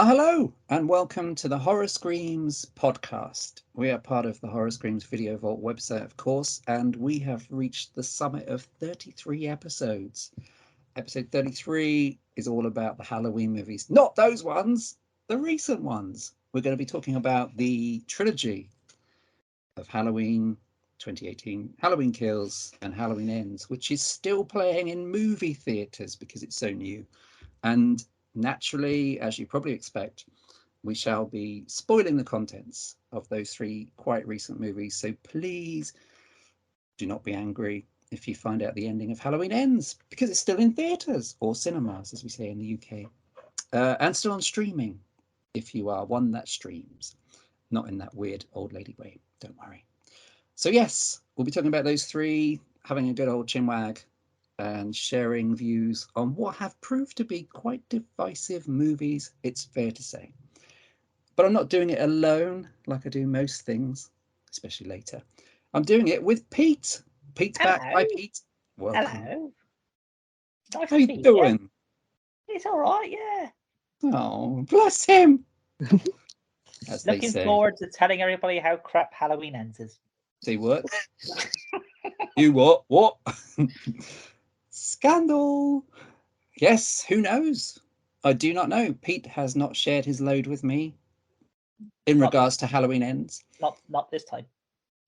Well, hello and welcome to the Horror Screams podcast. We are part of the Horror Screams Video Vault website, of course, and we have reached the summit of 33 episodes. Episode 33 is all about the Halloween movies. Not those ones, the recent ones. We're going to be talking about the trilogy of Halloween 2018, Halloween Kills and Halloween Ends, which is still playing in movie theatres because it's so new. And naturally, as you probably expect, we shall be spoiling the contents of those three quite recent movies. So please do not be angry if you find out the ending of Halloween Ends, because it's still in theatres or cinemas, as we say in the UK, and still on streaming if you are one that streams, not in that weird old lady way. Don't worry. So yes, we'll be talking about those three, having a good old chinwag, and sharing views on what have proved to be quite divisive movies, it's fair to say. But I'm not doing it alone like I do most things, especially later. I'm doing it with Pete. Pete's Hello. back. Hi, Pete. Welcome. Hello. Nice How to you see doing? you. It's all right, yeah. Oh, bless him. As they Looking say. forward to telling everybody how crap Halloween Ends is. Say what? You what? What? Scandal. Yes, who knows? I do not know. Pete has not shared his load with me in regards to Halloween Ends. Not this time.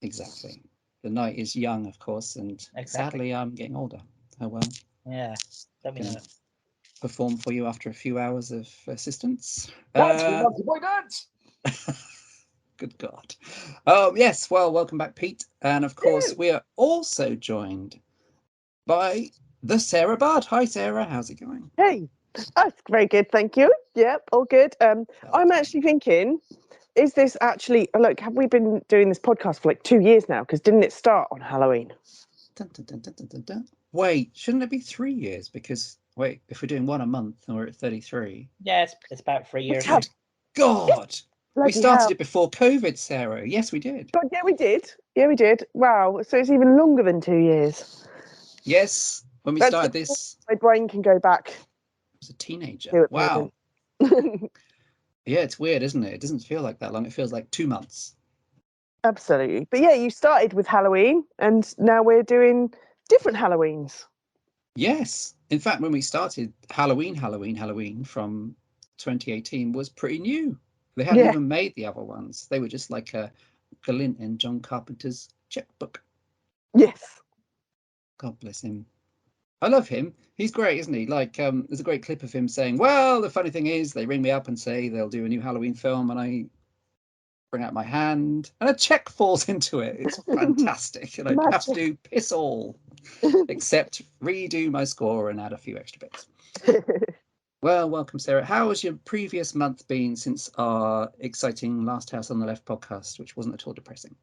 Exactly. The night is young, of course, and sadly I'm getting older. Oh well. Yeah. Don't we know Can it? perform for you after a few hours of assistance. My dance. Good God. Yes, well, welcome back, Pete. And of course, we are also joined by the Sarah Budd. Hi, Sarah. How's it going? Hey, that's very good, thank you. Yep, all good. I'm actually thinking, is this actually, look, have we been doing this podcast for like 2 years now? Because didn't it start on Halloween? Dun, dun, dun, dun, dun, dun, dun. Wait, shouldn't it be 3 years? Because, wait, if we're doing one a month and we're at 33. Yeah, it's about 3 years. Good God. We Bloody started hell. it before COVID, Sarah. Yes, we did. God, yeah, we did. Yeah, we did. Wow. So it's even longer than 2 years. Yes, when we That's started this, My brain can go back. I was a teenager. to it, Wow. maybe. Yeah, it's weird, isn't it? It doesn't feel like that long. It feels like 2 months. Absolutely. But yeah, you started with Halloween and now we're doing different Halloweens. Yes. In fact, when we started Halloween from 2018 was pretty new. They hadn't even made the other ones. They were just like a glint in John Carpenter's checkbook. Yes. God bless him. I love him. He's great, isn't he? Like, there's a great clip of him saying, well, the funny thing is they ring me up and say they'll do a new Halloween film and I bring out my hand and a check falls into it. It's fantastic. And I have to do piss all except redo my score and add a few extra bits. Well, welcome, Sarah. How has your previous month been since our exciting Last House on the Left podcast, which wasn't at all depressing?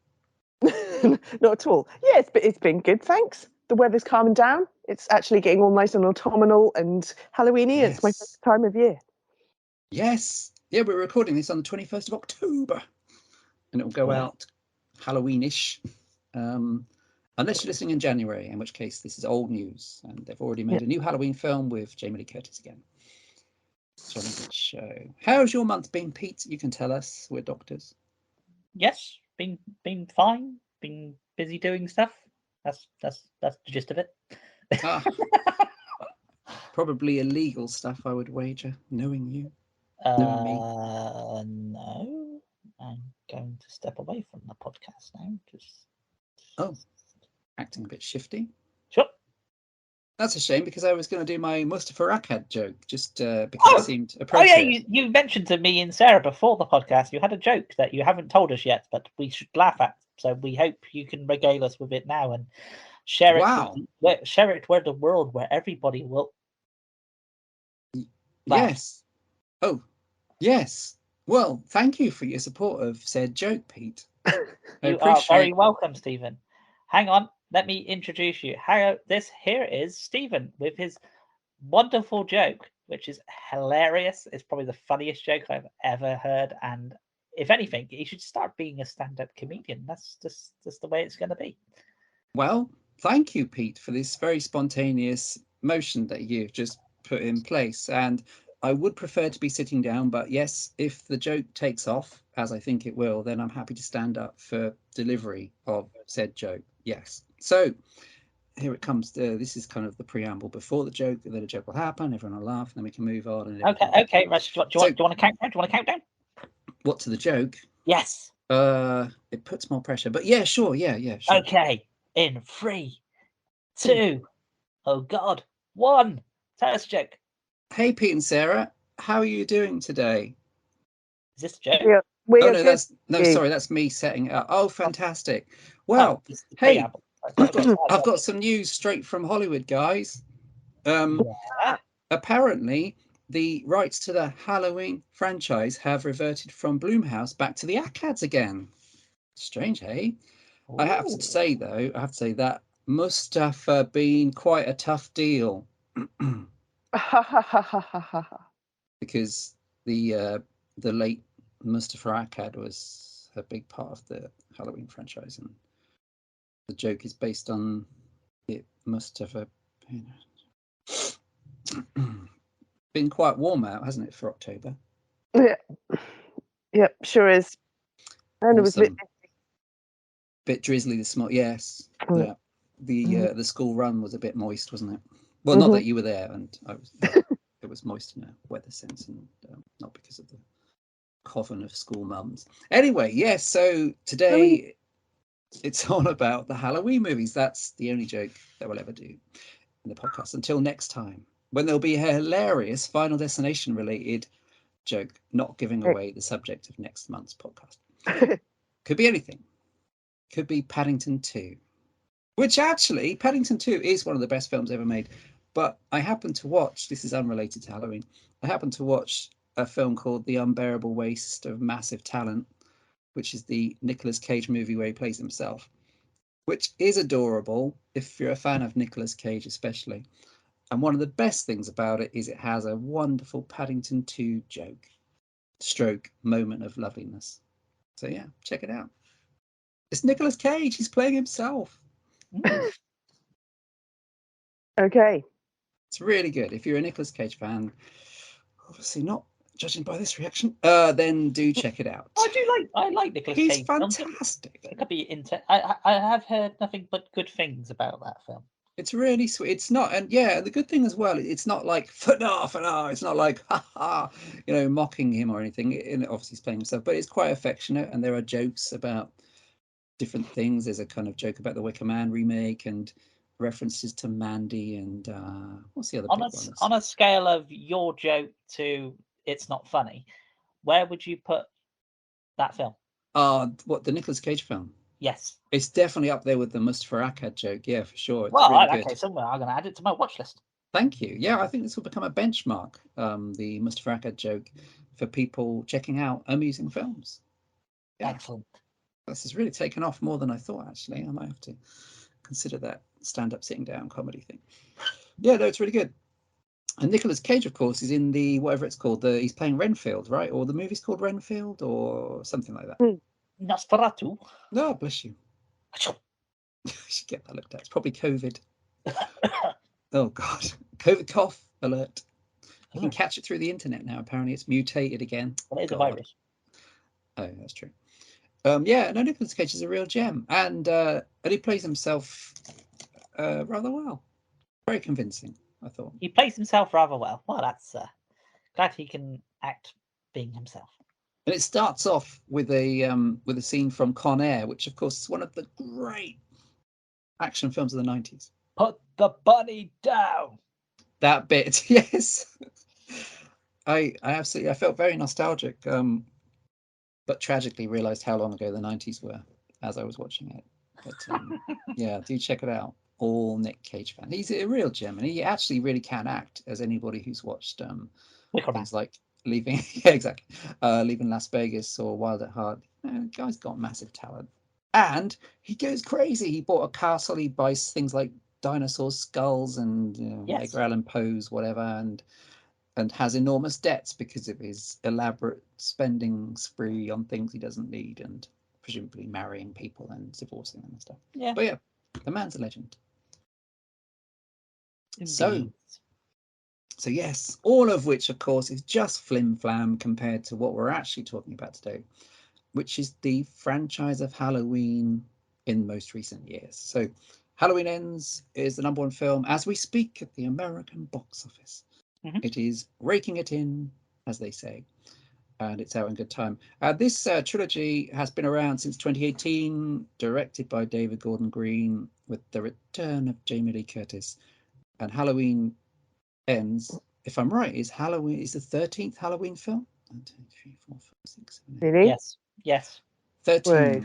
Not at all. Yeah, it's been good, thanks. The weather's calming down. It's actually getting all nice and autumnal and Halloweeny. Yes. It's my favorite time of year. Yes. Yeah, we're recording this on the 21st of October. And it will go out Halloweenish. Unless you're listening in January, in which case this is old news. And they've already made a new Halloween film with Jamie Lee Curtis again. Jolly good show. How's your month been, Pete? You can tell us. We're doctors. Yes, been fine. Been busy doing stuff. That's the gist of it. Probably illegal stuff, I would wager, knowing you. Knowing me. No. I'm going to step away from the podcast now. Oh, acting a bit shifty. Sure. That's a shame because I was going to do my Mustafa Akkad joke just because it seemed appropriate. Oh yeah, you mentioned to me and Sarah before the podcast you had a joke that you haven't told us yet, but we should laugh at. So we hope you can regale us with it now and share it. Share it with the world where everybody will. Laugh. Yes. Oh, yes. Well, thank you for your support of said joke, Pete. You are very welcome, Stephen. Hang on, let me introduce you. This here is Stephen with his wonderful joke, which is hilarious. It's probably the funniest joke I've ever heard, and if anything, he should start being a stand-up comedian. That's just the way it's going to be. Well, thank you, Pete, for this very spontaneous motion that you've just put in place. And I would prefer to be sitting down, but yes, if the joke takes off, as I think it will, then I'm happy to stand up for delivery of said joke. Yes. So here it comes. This is kind of the preamble before the joke. Then the joke will happen. Everyone will laugh, and then we can move on. And okay. Right. Do you want to count down? Do you want to count down? What, to the joke? Yes. It puts more pressure, but yeah, sure, yeah, sure. Okay. In 3, 2, oh God, 1. Tell us a joke. Hey, Pete and Sarah, how are you doing today? Is this a joke? Yeah, sorry, that's me setting it up. Oh, fantastic. Well, hey, I've got some news straight from Hollywood, guys. Apparently, the rights to the Halloween franchise have reverted from Blumhouse back to the Arcads again. Strange, hey? Ooh. I have to say that must have been quite a tough deal. Because the late Mustafa Akkad was a big part of the Halloween franchise, and the joke is based on it must have been quite warm out, hasn't it, for October? Yeah, yep, sure is. And it was a bit drizzly this morning. Yes, yeah. The school run was a bit moist, wasn't it? Well, not that you were there, and I was. It was moist in a weather sense, and not because of the coven of school mums. Anyway, yes. So today it's all about the Halloween movies. That's the only joke that we'll ever do in the podcast. Until next time, when there'll be a hilarious Final Destination related joke, not giving away the subject of next month's podcast. Could be anything. Could be Paddington 2, which actually Paddington 2 is one of the best films ever made. But I happened to watch, this is unrelated to Halloween, I happened to watch a film called The Unbearable Waste of Massive Talent, which is the Nicolas Cage movie where he plays himself, which is adorable if you're a fan of Nicolas Cage especially. And one of the best things about it is it has a wonderful Paddington 2 joke, stroke, moment of loveliness. So yeah, check it out. It's Nicolas Cage, he's playing himself. Okay. It's really good. If you're a Nicolas Cage fan, obviously not judging by this reaction, then do check it out. I like Nicolas Cage. He's fantastic. It could be I have heard nothing but good things about that film. It's really sweet. It's not, and yeah, the good thing as well, it's not like fana. It's not like mocking him or anything. And obviously he's playing himself, but it's quite affectionate, and there are jokes about different things. There's a kind of joke about the Wicker Man remake and references to Mandy and what's the other big ones? On a scale of your joke to it's not funny, where would you put that film? What, the Nicolas Cage film? Yes. It's definitely up there with the Mustafa Akkad joke, yeah, for sure. It's okay, somewhere I'm going to add it to my watch list. Thank you. Yeah, I think this will become a benchmark, the Mustafa Akkad joke, for people checking out amusing films. Yeah. Excellent. This has really taken off more than I thought, actually. I might have to consider that stand-up, sitting down comedy thing. Yeah, no, it's really good. And Nicolas Cage, of course, is in the, whatever it's called, he's playing Renfield, right? Or the movie's called Renfield or something like that. Nosferatu. No, bless you. I should get that looked at. It's probably COVID. Oh, God. COVID cough alert. You can catch it through the internet now. Apparently it's mutated again. Well, it's a virus. Oh, that's true. Yeah, no, Nicolas Cage is a real gem. And he plays himself rather well. Very convincing, I thought. He plays himself rather well. Well, that's glad he can act being himself. And it starts off with a scene from Con Air, which of course is one of the great action films of the 90s. Put the bunny down. That bit, yes. I felt very nostalgic, but tragically realised how long ago the 90s were as I was watching it. But yeah, do check it out. All Nick Cage fan. He's a real gem, and he actually really can act, as anybody who's watched things like Leaving Las Vegas or Wild at Heart. The guy's got massive talent, and he goes crazy. He bought a castle. He buys things like dinosaur skulls and Edgar Allan Poe's whatever, and has enormous debts because of his elaborate spending spree on things he doesn't need, and presumably marrying people and divorcing them and stuff. Yeah, but yeah, the man's a legend. Indeed. So yes, all of which, of course, is just flim flam compared to what we're actually talking about today, which is the franchise of Halloween in most recent years. So Halloween Ends is the #1 film as we speak at the American box office. Mm-hmm. It is raking it in, as they say, and it's out in good time. This trilogy has been around since 2018, directed by David Gordon Green, with the return of Jamie Lee Curtis. And Halloween Ends, if I'm right, is the 13th Halloween film. 1, 2, 3, 4, 5, 6, 7, 8. Really? Yes. 13. Right.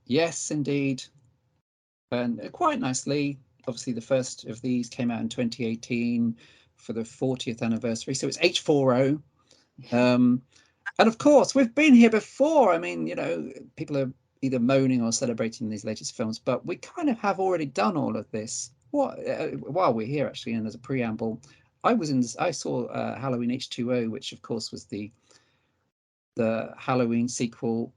Yes, indeed. And quite nicely. Obviously, the first of these came out in 2018 for the 40th anniversary. So it's H40. And of course, we've been here before. I mean, people are either moaning or celebrating these latest films, but we kind of have already done all of this. While we're here, actually, and as a preamble, I saw Halloween H2O, which of course was the Halloween sequel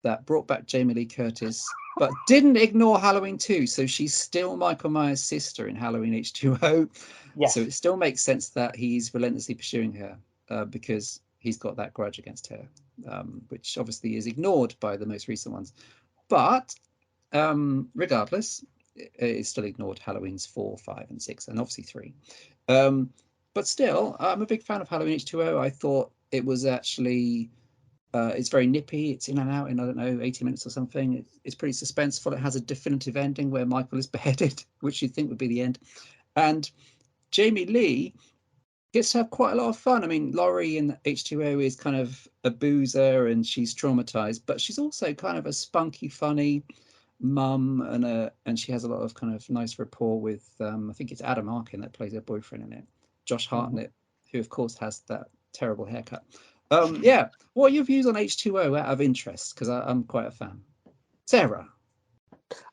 that brought back Jamie Lee Curtis, but didn't ignore Halloween 2. So she's still Michael Myers' sister in Halloween H2O. Yes. So it still makes sense that he's relentlessly pursuing her because he's got that grudge against her, which obviously is ignored by the most recent ones. But regardless, it's still ignored Halloween's 4, 5, and 6, and obviously 3. But still, I'm a big fan of Halloween H2O. I thought it was actually... it's very nippy. It's in and out in, I don't know, 80 minutes or something. It's pretty suspenseful. It has a definitive ending where Michael is beheaded, which you'd think would be the end. And Jamie Lee gets to have quite a lot of fun. I mean, Laurie in H2O is kind of a boozer and she's traumatized, but she's also kind of a spunky, funny mum, and she has a lot of kind of nice rapport with, I think it's Adam Arkin that plays her boyfriend in it, Josh Hartnett, who of course has that terrible haircut. Yeah, what are your views on H2O out of interest? Because I'm quite a fan. Sarah?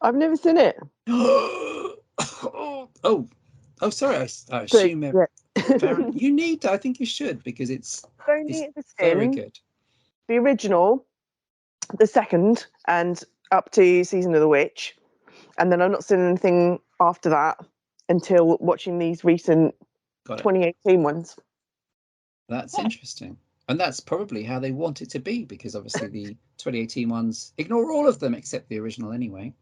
I've never seen it. Oh, sorry. I assume you need to. I think you should, because it's very good. The original, the second, and up to Season of the Witch, and then I've not seen anything after that until watching these recent 2018 ones. That's interesting. And that's probably how they want it to be, because obviously the 2018 ones ignore all of them except the original anyway.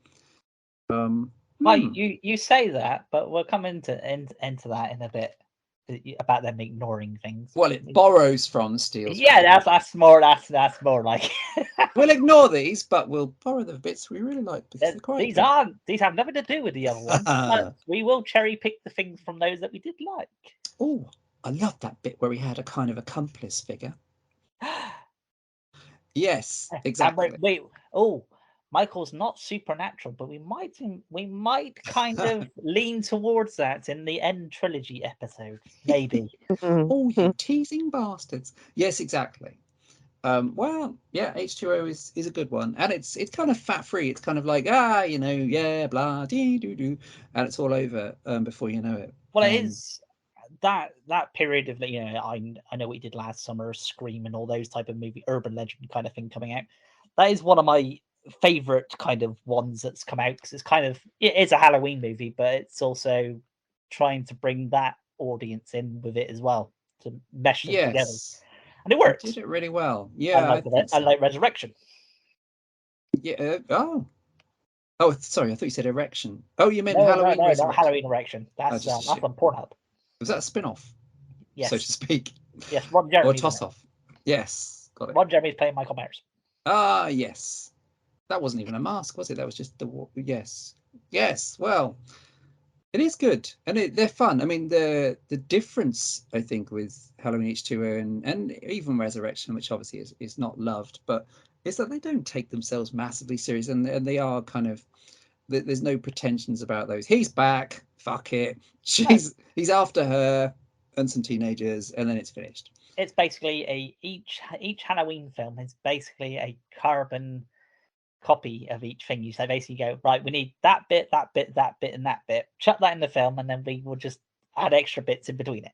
You say that, but we'll come into that in a bit about them ignoring things. Well, it borrows from, steals. Yeah, that's more like. We'll ignore these, but we'll borrow the bits we really like. These have nothing to do with the other ones. But we will cherry pick the things from those that we did like. Oh, I love that bit where we had a kind of accomplice figure. Yes, exactly. Michael's not supernatural, but we might kind of lean towards that in the end trilogy episode, maybe. Oh, you teasing bastards! Yes, exactly. Well, yeah, H2O is a good one, and it's kind of fat free. It's kind of like blah dee doo doo, and it's all over before you know it. Well, it is that period of I know what we did last summer, Scream and all those type of movie, urban legend kind of thing coming out. That is one of my favorite kind of ones that's come out, because it is a Halloween movie, but it's also trying to bring that audience in with it as well to mesh them together, and it works. Did it really well. Yeah, I like Resurrection. Yeah. Oh, sorry. I thought you said Erection. Oh, you meant Halloween? No, not Halloween Erection. That's on Pornhub. Was that a spin-off? Yes. So to speak. Yes, Ron Jeremy. Or toss-off. Yes, got it. Ron Jeremy's playing Michael Myers. Ah, yes. That wasn't even a mask, was it? That was just yes. Well, it is good, and they're fun. I mean, the difference, I think, with Halloween H2O and even Resurrection, which obviously is not loved, but is that they don't take themselves massively serious, and they are kind of, there's no pretensions about those. He's back, fuck it. He's after her and some teenagers, and then it's finished. It's basically each Halloween film is basically a carbon copy of each thing. You say basically go, right, we need that bit, and that bit. Chuck that in the film, and then we will just add extra bits in between it.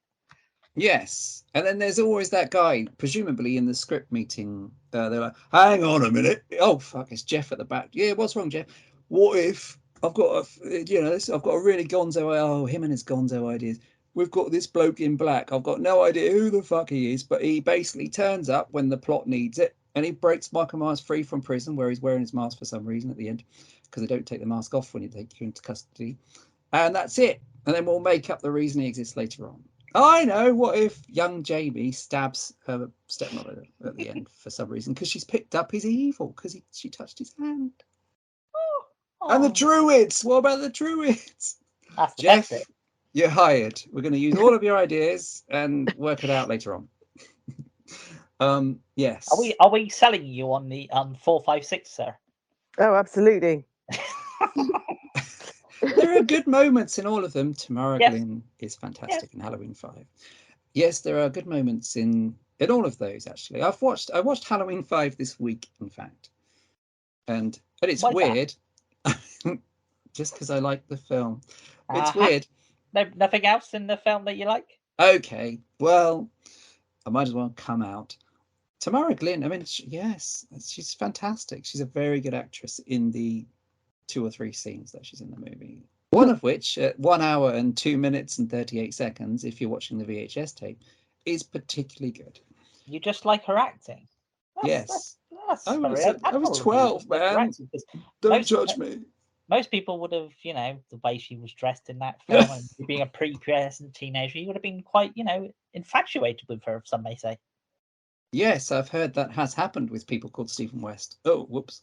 Yes, and then there's always that guy, presumably in the script meeting. They're like, "Hang on a minute! Oh fuck, it's Jeff at the back. Yeah, what's wrong, Jeff? What if I've got a really gonzo? Oh, him and his gonzo ideas. we've got this bloke in black. I've got no idea who the fuck he is, but he basically turns up when the plot needs it, and he breaks Michael Myers free from prison, where he's wearing his mask for some reason at the end, because they don't take the mask off when you take you into custody. And that's it. And then we'll make up the reason he exists later on. I know. What if young Jamie stabs her stepmother at the end for some reason because she's picked up his evil because she touched his hand? Oh. And the Druids. What about the Druids? That's Jeff, you're hired. We're going to use all of your ideas and work it out later on. Yes. Are we selling you on the 456, sir? Oh, absolutely. There are good moments in all of them. Tamara Glynn is fantastic in Halloween 5. Yes, there are good moments in all of those. Actually, I watched Halloween 5 this week, in fact, and it's weird, just because I like the film. It's weird. Nothing else in the film that you like? Okay, well, I might as well come out. Tamara Glynn. I mean, she's fantastic. She's a very good actress in the 2 or 3 scenes that she's in the movie, one of which at 1 hour and 2 minutes and 38 seconds, if you're watching the VHS tape, is particularly good. You just like her acting? Yes. I was 12, man. Don't judge me. Most people would have, the way she was dressed in that film and being a prepubescent teenager, you would have been quite, infatuated with her, some may say. Yes, I've heard that has happened with people called Stephen West. Oh, whoops.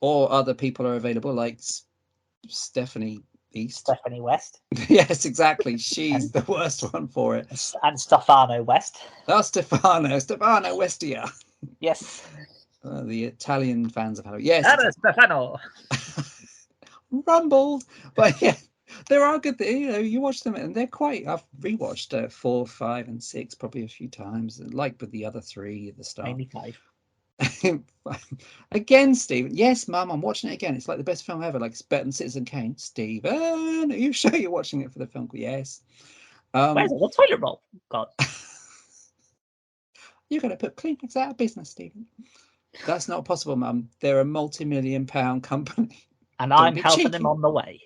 Or other people are available, like Stephanie East. Stephanie West. Yes, exactly. She's the worst one for it. And Stefano West. Oh, Stefano Westia. Yes. The Italian fans of Halloween. Yes. Stefano. Rumbled. But yeah, there are good things. You watch them and they're quite. I've rewatched 4, 5, and 6 probably a few times, like with the other 3 at the start. Maybe 5. Again, Stephen. Yes, Mum, I'm watching it again. It's like the best film ever. Like it's better than Citizen Kane. Stephen, are you sure you're watching it for the film? Yes. Where's the toilet roll? God. You're going to put Kleenex out of business, Stephen. That's not possible, Mum. They're a multi-million-pound company. And I'm helping them on the way.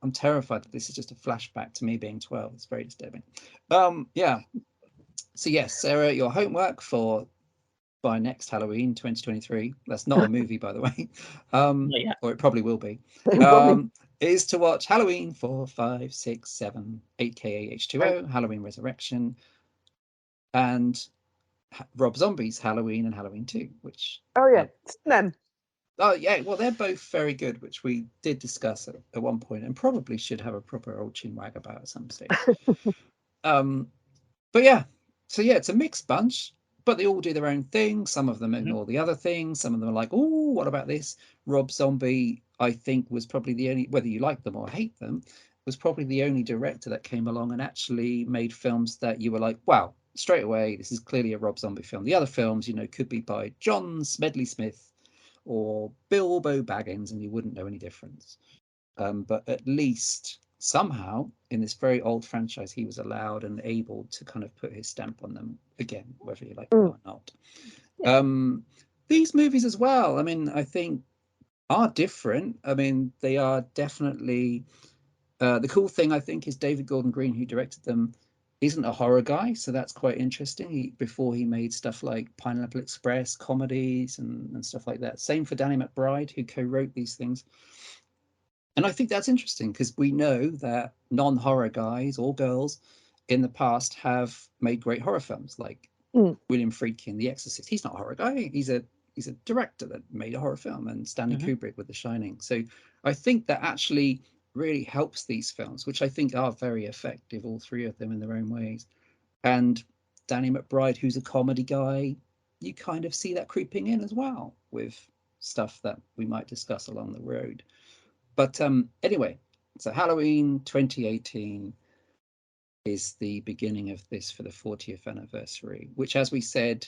I'm terrified that this is just a flashback to me being 12. It's very disturbing. Yeah. So yes, Sarah, your homework by next Halloween 2023, that's not a movie, by the way, or it probably will be, is to watch Halloween 4, 5, 6, 7, aka H2O, Halloween Resurrection, and Rob Zombie's Halloween and Halloween 2, which... Oh, yeah, them. Oh, yeah, well, they're both very good, which we did discuss at one point and probably should have a proper old chinwag about at some stage. But yeah, so yeah, it's a mixed bunch. But they all do their own thing. Some of them ignore the other things. Some of them are like, oh, what about this? Rob Zombie, I think, was probably the only, whether you like them or hate them, was probably the only director that came along and actually made films that you were like, wow, straight away, this is clearly a Rob Zombie film. The other films, could be by John Smedley Smith or Bilbo Baggins, and you wouldn't know any difference. But at least somehow in this very old franchise, he was allowed and able to kind of put his stamp on them again, whether you like it or not. These movies as well, I mean, I think are different. I mean, they are definitely the cool thing, I think, is David Gordon Green, who directed them, isn't a horror guy, so that's quite interesting. Before he made stuff like Pineapple Express, comedies and stuff like that. Same for Danny McBride, who co-wrote these things. And I think that's interesting because we know that non-horror guys or girls in the past have made great horror films, like William Friedkin, The Exorcist. He's not a horror guy. He's a director that made a horror film, and Stanley Kubrick with The Shining. So I think that actually really helps these films, which I think are very effective, all 3 of them in their own ways. And Danny McBride, who's a comedy guy, you kind of see that creeping in as well with stuff that we might discuss along the road. But anyway, so Halloween 2018 is the beginning of this for the 40th anniversary, which, as we said,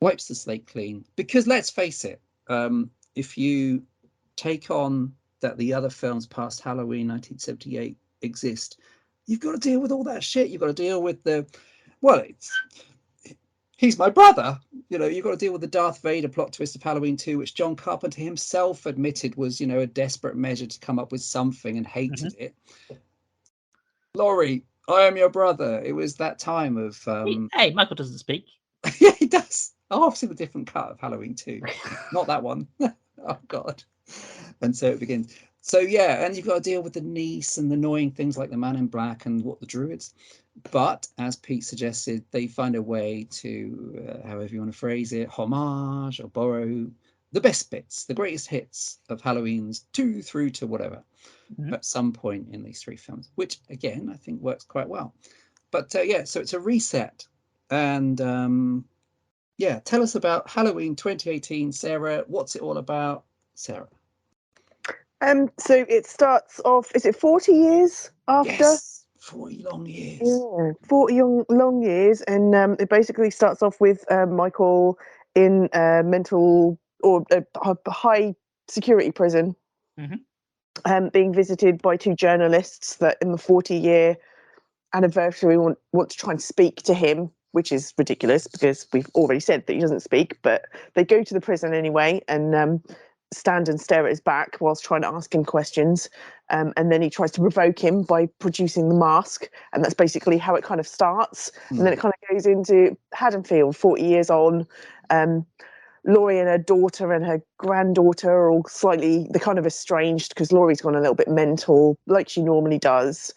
wipes the slate clean. Because let's face it, if you take on that the other films past Halloween 1978 exist, you've got to deal with all that shit. You've got to deal with he's my brother. You've got to deal with the Darth Vader plot twist of Halloween 2, which John Carpenter himself admitted was, a desperate measure to come up with something and hated it. Laurie, I am your brother. It was that time of. Hey, Michael doesn't speak. Yeah, he does. Oh, I've seen a different cut of Halloween 2. Not that one. Oh, God. And so it begins. So, yeah, and you've got to deal with the niece and the annoying things like the man in black and what the druids. But as Pete suggested, they find a way to, however you want to phrase it, homage or borrow the best bits, the greatest hits of Halloween's 2 through to whatever at some point in these 3 films, which, again, I think works quite well. But, yeah, so it's a reset. And yeah, tell us about Halloween 2018, Sarah. What's it all about, Sarah? So it starts off. Is it 40 years after? Yes, 40 long years. Yeah, 40 long years, and it basically starts off with Michael in a mental or a high security prison, being visited by 2 journalists that in the 40-year anniversary want to try and speak to him, which is ridiculous because we've already said that he doesn't speak, but they go to the prison anyway and stand and stare at his back whilst trying to ask him questions. And then he tries to provoke him by producing the mask. And that's basically how it kind of starts. And then it kind of goes into Haddonfield, 40 years on. Laurie and her daughter and her granddaughter are all slightly, they're kind of estranged because Laurie's gone a little bit mental, like she normally does.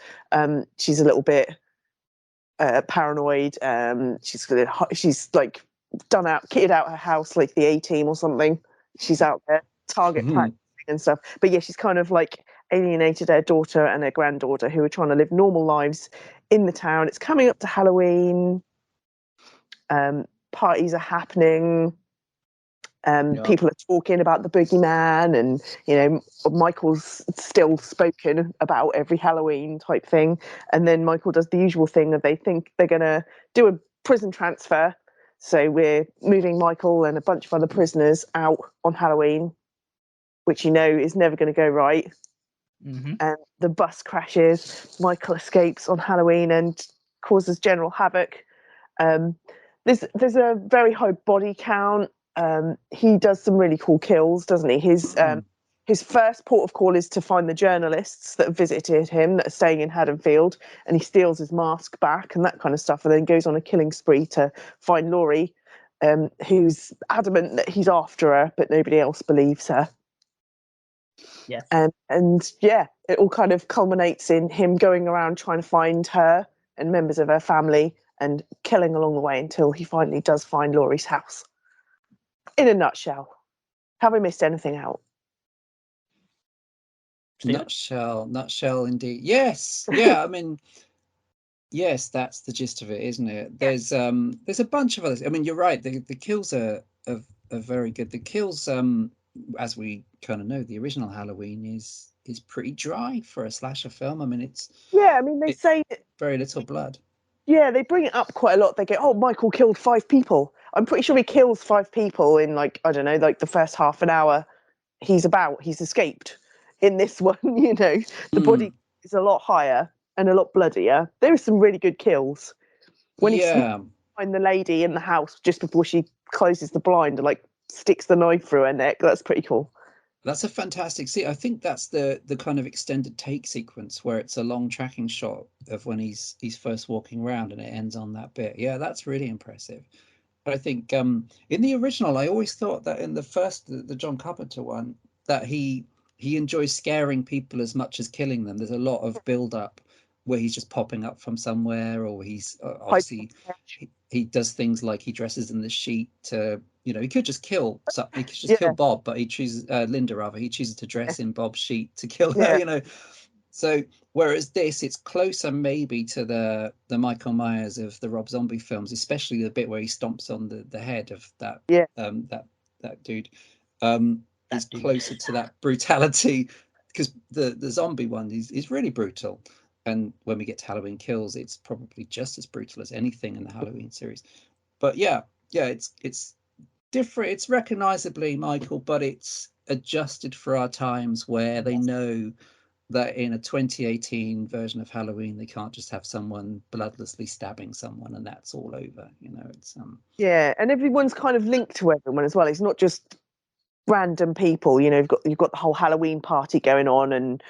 She's a little bit paranoid. She's like kitted out her house like the A-Team or something. She's out there target practicing and stuff. But yeah, she's kind of like alienated her daughter and her granddaughter who are trying to live normal lives in the town. It's coming up to Halloween. Parties are happening. People are talking about the boogeyman, and Michael's still spoken about every Halloween type thing. And then Michael does the usual thing of they think they're going to do a prison transfer, so we're moving Michael and a bunch of other prisoners out on Halloween, which is never going to go right. And the bus crashes. Michael escapes on Halloween and causes general havoc. There's a very high body count. He does some really cool kills, doesn't he? His first port of call is to find the journalists that visited him that are staying in Haddonfield, and he steals his mask back and that kind of stuff, and then goes on a killing spree to find Laurie, who's adamant that he's after her, but nobody else believes her. Yes. And yeah, it all kind of culminates in him going around trying to find her and members of her family and killing along the way until he finally does find Laurie's house. In a nutshell. Have I missed anything out? Steven? Nutshell indeed. Yes. Yeah, I mean, yes, that's the gist of it, isn't it? There's a bunch of others. I mean, you're right, the kills are very good. The kills, as we kind of know, the original Halloween is pretty dry for a slasher film. I mean, they say very little blood. Yeah, they bring it up quite a lot. They go, "Oh, Michael killed 5 people." I'm pretty sure he kills 5 people in the first half an hour he's escaped. In this one, the body is a lot higher and a lot bloodier. There are some really good kills. When he finds the lady in the house just before she closes the blind and sticks the knife through her neck, that's pretty cool. That's a fantastic scene. I think that's the kind of extended take sequence where it's a long tracking shot of when he's first walking around and it ends on that bit. Yeah, that's really impressive. But I think in the original, I always thought that in the first, the John Carpenter one, that he enjoys scaring people as much as killing them. There's a lot of build up where he's just popping up from somewhere, or he's obviously he does things like he dresses in the sheet to, he could just kill kill Bob, but he chooses Linda rather. He chooses to dress in Bob's sheet to kill her. So whereas this, it's closer maybe to the Michael Myers of the Rob Zombie films, especially the bit where he stomps on the head of that that dude. Is closer to that brutality, because the zombie one is really brutal. And when we get to Halloween Kills, it's probably just as brutal as anything in the Halloween series. But yeah, it's different. It's recognizably Michael, but it's adjusted for our times where they know that in a 2018 version of Halloween, they can't just have someone bloodlessly stabbing someone and that's all over. It's and everyone's kind of linked to everyone as well. It's not just random people. You've got the whole Halloween party going on, and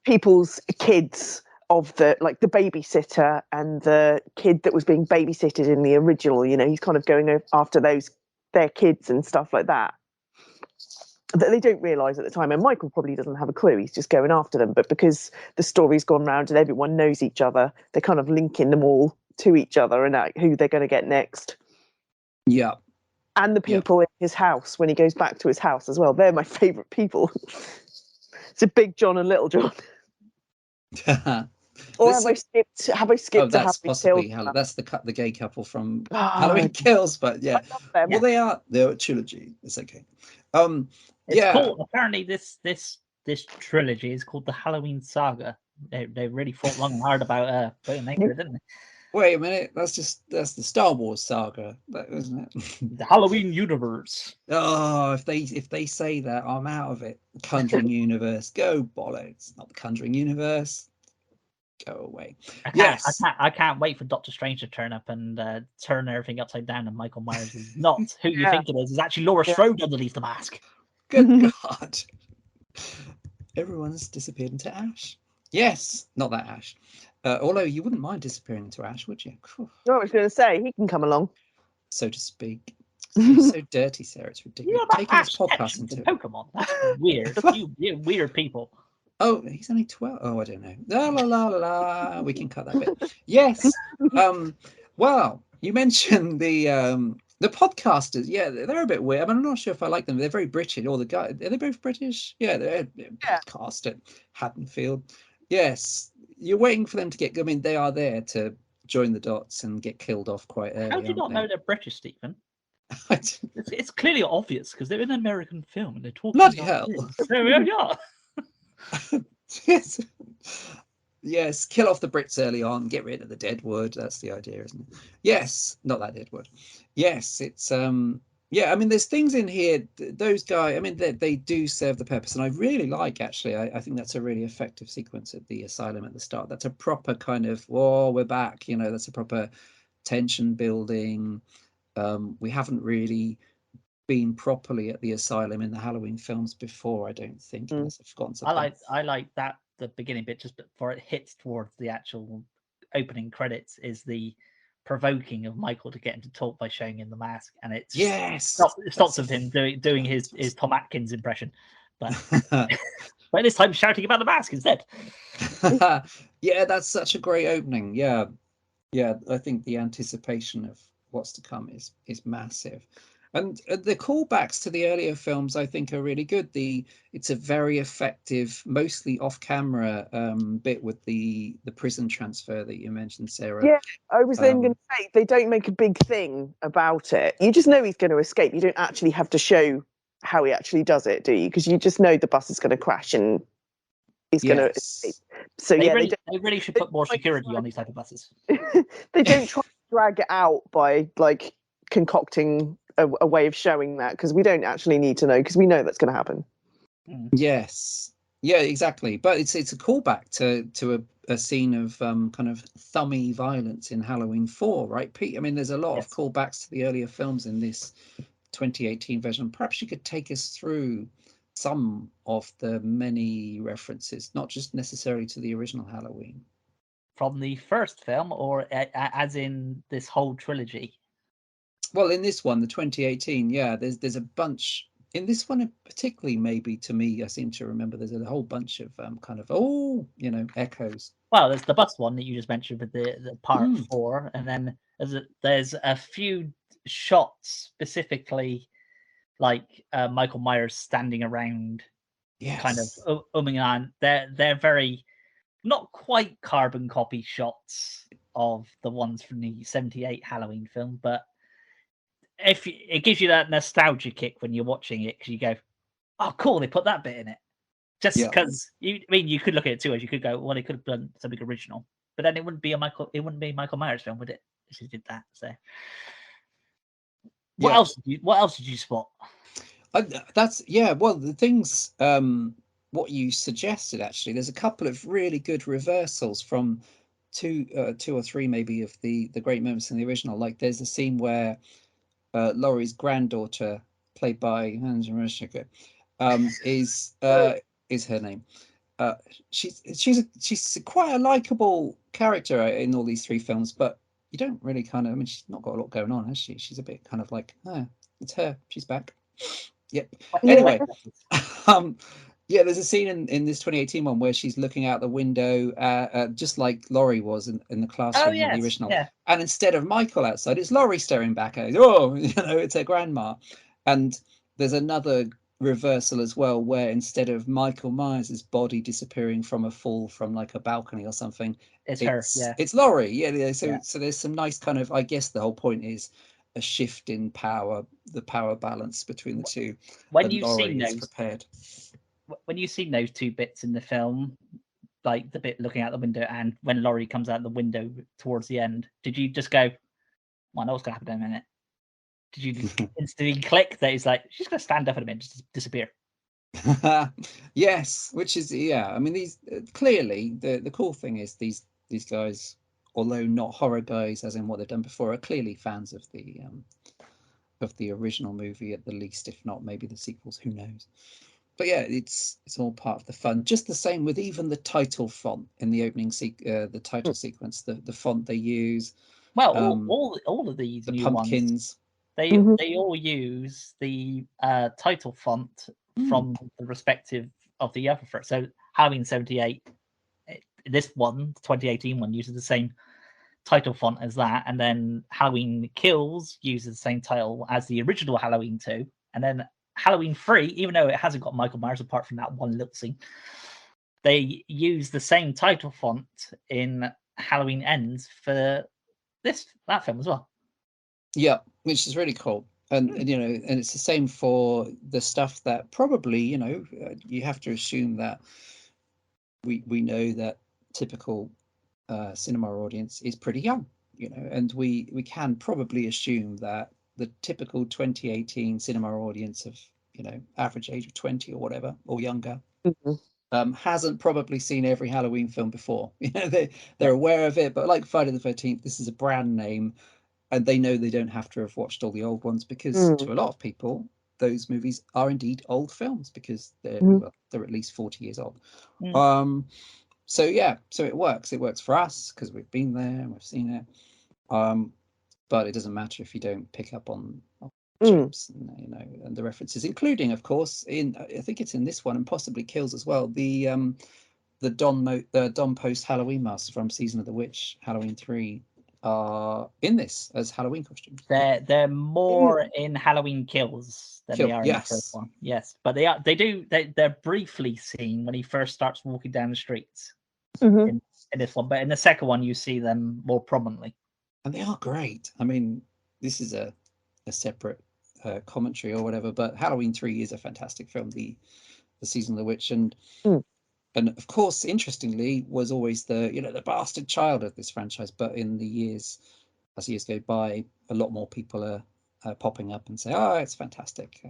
people's kids of the babysitter and the kid that was being babysitted in the original. He's kind of going after their kids and stuff like that they don't realise at the time. And Michael probably doesn't have a clue. He's just going after them. But because the story's gone round and everyone knows each other, they're kind of linking them all to each other and who they're going to get next. Yeah. And the people in his house, when he goes back to his house as well, they're my favourite people. It's a Big John and Little John. Or have I skipped? Oh, that's possibly that's the gay couple from Halloween Kills, but yeah. Well, they're a trilogy. It's okay. It's called, apparently this trilogy is called the Halloween Saga. They really thought long and hard about putting it, didn't they? Wait a minute, that's the Star Wars saga, isn't it? The Halloween universe. Oh, if they say that, I'm out of it. Conjuring universe, go bollocks! Not the Conjuring universe. Go away. I can't wait for Doctor Strange to turn up and turn everything upside down, and Michael Myers is not who you think it is. It's actually Laura Strode underneath the mask. Good God! Everyone's disappeared into ash. Yes, not that ash. Although you wouldn't mind disappearing into ash, would you? No, I was going to say he can come along, so to speak. He's so dirty, Sarah. It's ridiculous. Taking this podcast into Pokemon. That's weird. you weird people. Oh, he's only 12. Oh, I don't know. La la la la. We can cut that bit. Yes. Well, you mentioned the podcasters. Yeah, they're a bit weird. I mean, I'm not sure if I like them. They're very British. All the guys, are they both British? Yeah, they're cast at Haddonfield. Yes. You're waiting for them to get. I mean, they are there to join the dots and get killed off quite early. How do you not know they're British, Stephen? It's clearly obvious because they're in an American film and they're talking. Bloody hell! There we are. Yes, kill off the Brits early on, get rid of the Deadwood. That's the idea, isn't it? Yes, not that Deadwood. Yes, it's yeah, I mean, there's things in here. Those guys, I mean, they do serve the purpose, and I really like. Actually, I think that's a really effective sequence at the asylum at the start. That's a proper kind of, oh, we're back. That's a proper tension building. We haven't really been properly at the asylum in the Halloween films before, I don't think. Unless I've forgotten something. I like that the beginning bit just before it hits towards the actual opening credits is the provoking of Michael to get him to talk by showing him the mask, and it stops of him doing his Tom Atkins impression, but but this time shouting about the mask instead. Yeah, that's such a great opening. Yeah, I think the anticipation of what's to come is massive. And the callbacks to the earlier films, I think, are really good. It's a very effective, mostly off-camera bit with the prison transfer that you mentioned, Sarah. Yeah, I was then going to say, they don't make a big thing about it. You just know he's going to escape. You don't actually have to show how he actually does it, do you? Because you just know the bus is going to crash and he's going to escape. So they really should put more security on these type of buses. They don't try to drag it out by concocting a way of showing that, because we don't actually need to know, because we know that's going to happen. Yes, yeah, exactly. But it's a callback to a scene of kind of thummy violence in Halloween 4, right, Pete? I mean, there's a lot of callbacks to the earlier films in this 2018 version. Perhaps you could take us through some of the many references, not just necessarily to the original Halloween. From the first film, or as in this whole trilogy? Well, in this one, the 2018, yeah, there's a bunch. In this one, particularly, maybe to me, I seem to remember there's a whole bunch of kind of echoes. Well, there's the bus one that you just mentioned with the part 4, and then there's a few shots specifically, like Michael Myers standing around, kind of umming on. They're very not quite carbon copy shots of the ones from the 78 Halloween film, but it gives you that nostalgia kick when you're watching it, because you go, "Oh, cool! They put that bit in it." Just because you could look at it too, as you could go, "Well, they could have done something original," but then it wouldn't be a Michael Myers film, would it? If you did that, so. What else did you spot? Well, the things what you suggested, actually, there's a couple of really good reversals from two or three maybe of the great moments in the original. Like there's a scene where Laurie's granddaughter, played by Hans Roschiger, is her name. she's quite a likable character in all these 3 films, but you don't really I mean, she's not got a lot going on, has she? She's a bit kind of like, it's her, she's back. Yep. Anyway, yeah, there's a scene in this 2018 one where she's looking out the window, just like Laurie was in the classroom in the original. Yeah. And instead of Michael outside, it's Laurie staring back at her. Oh, it's her grandma. And there's another reversal as well, where instead of Michael Myers' body disappearing from a fall from like a balcony or something, it's her. Yeah, it's Laurie. Yeah. So there's some nice kind of, I guess the whole point is a shift in power, the power balance between the two. When you've Laurie seen those, prepared. When you've seen those 2 bits in the film, like the bit looking out the window and when Laurie comes out the window towards the end, did you just go, well, I know what's going to happen in a minute? Did you just instantly click that it's like, she's going to stand up in a minute, just disappear? Yes, which is, I mean, these clearly the cool thing is these guys, although not horror guys as in what they've done before, are clearly fans of the original movie at the least, if not maybe the sequels, who knows. But yeah, it's all part of the fun. Just the same with even the title font in the opening the title sequence, the font they use. Well, all of these the new pumpkins. Ones, they all use the title font from the respective of the other first. So Halloween 78, this one, the 2018 one, uses the same title font as that, and then Halloween Kills uses the same title as the original Halloween 2, and then Halloween 3, even though it hasn't got Michael Myers apart from that one little scene, they use the same title font in Halloween Ends for that film as well. Yeah, which is really cool. And and it's the same for the stuff that probably, you have to assume that we know that typical cinema audience is pretty young, and we can probably assume that the typical 2018 cinema audience of, average age of 20 or whatever, or younger, hasn't probably seen every Halloween film before. They're aware of it, but like Friday the 13th, this is a brand name, and they know they don't have to have watched all the old ones, because to a lot of people, those movies are indeed old films, because they're at least 40 years old. So it works. It works for us because we've been there and we've seen it. But it doesn't matter if you don't pick up on jokes and the references, including, of course, I think it's in this one and possibly Kills as well, the Don Post Halloween masks from Season of the Witch, Halloween 3, are in this as Halloween costumes. They're more in Halloween Kills than they are in the first one. Yes, but they're briefly seen when he first starts walking down the streets in this one, but in the second one you see them more prominently. And they are great. I mean, this is a separate commentary or whatever, but Halloween 3 is a fantastic film, the Season of the Witch, and of course, interestingly, was always the bastard child of this franchise. But as years go by, a lot more people are popping up and say, "Oh, it's fantastic."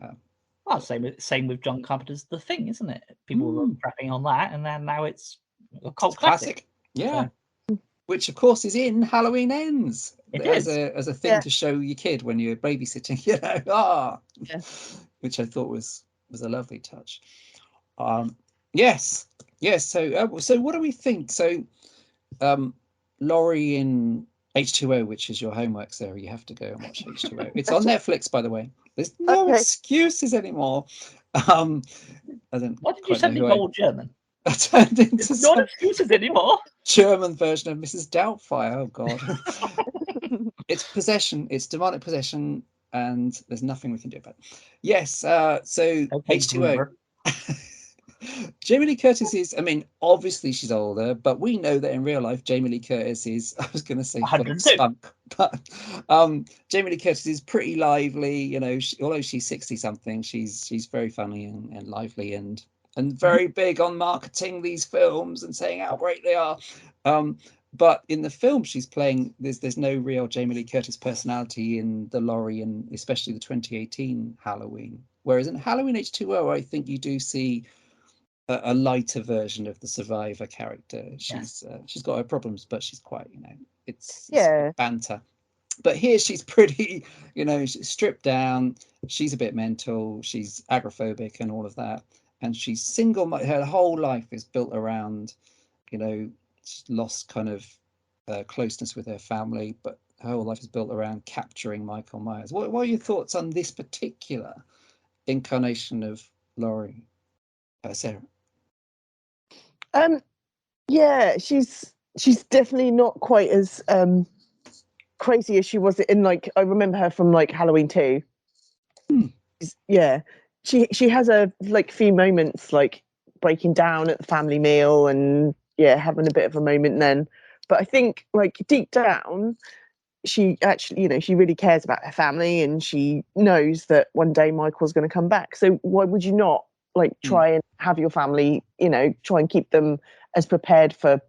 Well, same with John Carpenter's The Thing, isn't it? People were crapping on that, and then now it's a cult classic. Yeah. So. Which, of course, is in Halloween Ends as a thing to show your kid when you're babysitting. Which I thought was a lovely touch. Yes. So what do we think? So, Laurie in H2O, which is your homework, Sarah. You have to go and watch H2O. It's on Netflix, by the way. There's no excuses anymore. What did you send me all German? I turned into no excuses anymore. German version of Mrs. Doubtfire. Oh God. It's possession. It's demonic possession, and there's nothing we can do about it. Yes. So H2O. Jamie Lee Curtis is, I mean, obviously she's older, but we know that in real life, Jamie Lee Curtis is, I was going to say spunk, but Jamie Lee Curtis is pretty lively, although she's 60 something, she's very funny and lively and very big on marketing these films and saying how great they are. But in the film she's playing, there's no real Jamie Lee Curtis personality in the Laurie and especially the 2018 Halloween. Whereas in Halloween H2O, I think you do see a lighter version of the survivor character. She's got her problems, but she's quite, it's banter. But here she's pretty, she's stripped down. She's a bit mental. She's agoraphobic and all of that. and she's single. Her whole life is built around, she's lost kind of closeness with her family, but her whole life is built around capturing Michael Myers. What are your thoughts on this particular incarnation of Laurie, Sarah? Yeah, she's definitely not quite as crazy as she was in, like, I remember her from like Halloween 2. Yeah, she has a few moments like breaking down at the family meal and having a bit of a moment then. But I think like deep down, she actually, she really cares about her family, and she knows that one day Michael's going to come back. So why would you not try and have your family, try and keep them as prepared for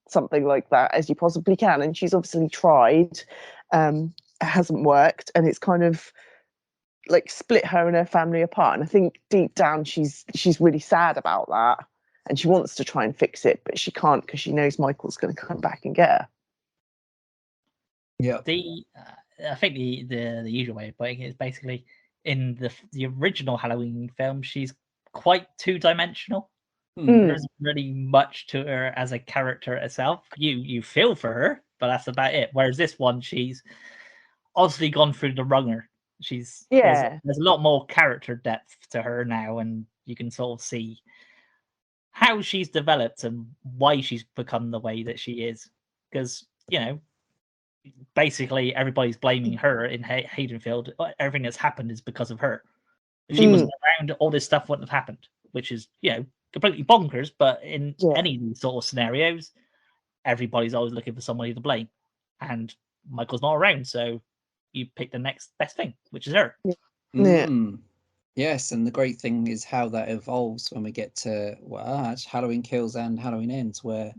something like that as you possibly can? And she's obviously tried. It hasn't worked, and it's kind of split her and her family apart. And I think deep down she's really sad about that, and she wants to try and fix it, but she can't because she knows Michael's going to come back and get her. Yeah. I think the usual way of putting it is basically in the original Halloween film, she's quite two-dimensional. There isn't really much to her as a character herself. You feel for her, but that's about it. Whereas this one, she's obviously gone through the wringer. There's a lot more character depth to her now, and you can sort of see how she's developed and why she's become the way that she is. Because, basically everybody's blaming her in Haddonfield. Everything that's happened is because of her. If she wasn't around, all this stuff wouldn't have happened, which is, completely bonkers. But in any of these sort of scenarios, everybody's always looking for somebody to blame. And Michael's not around, so you pick the next best thing, which is her. Yes, and the great thing is how that evolves when we get to Halloween Kills and Halloween Ends, where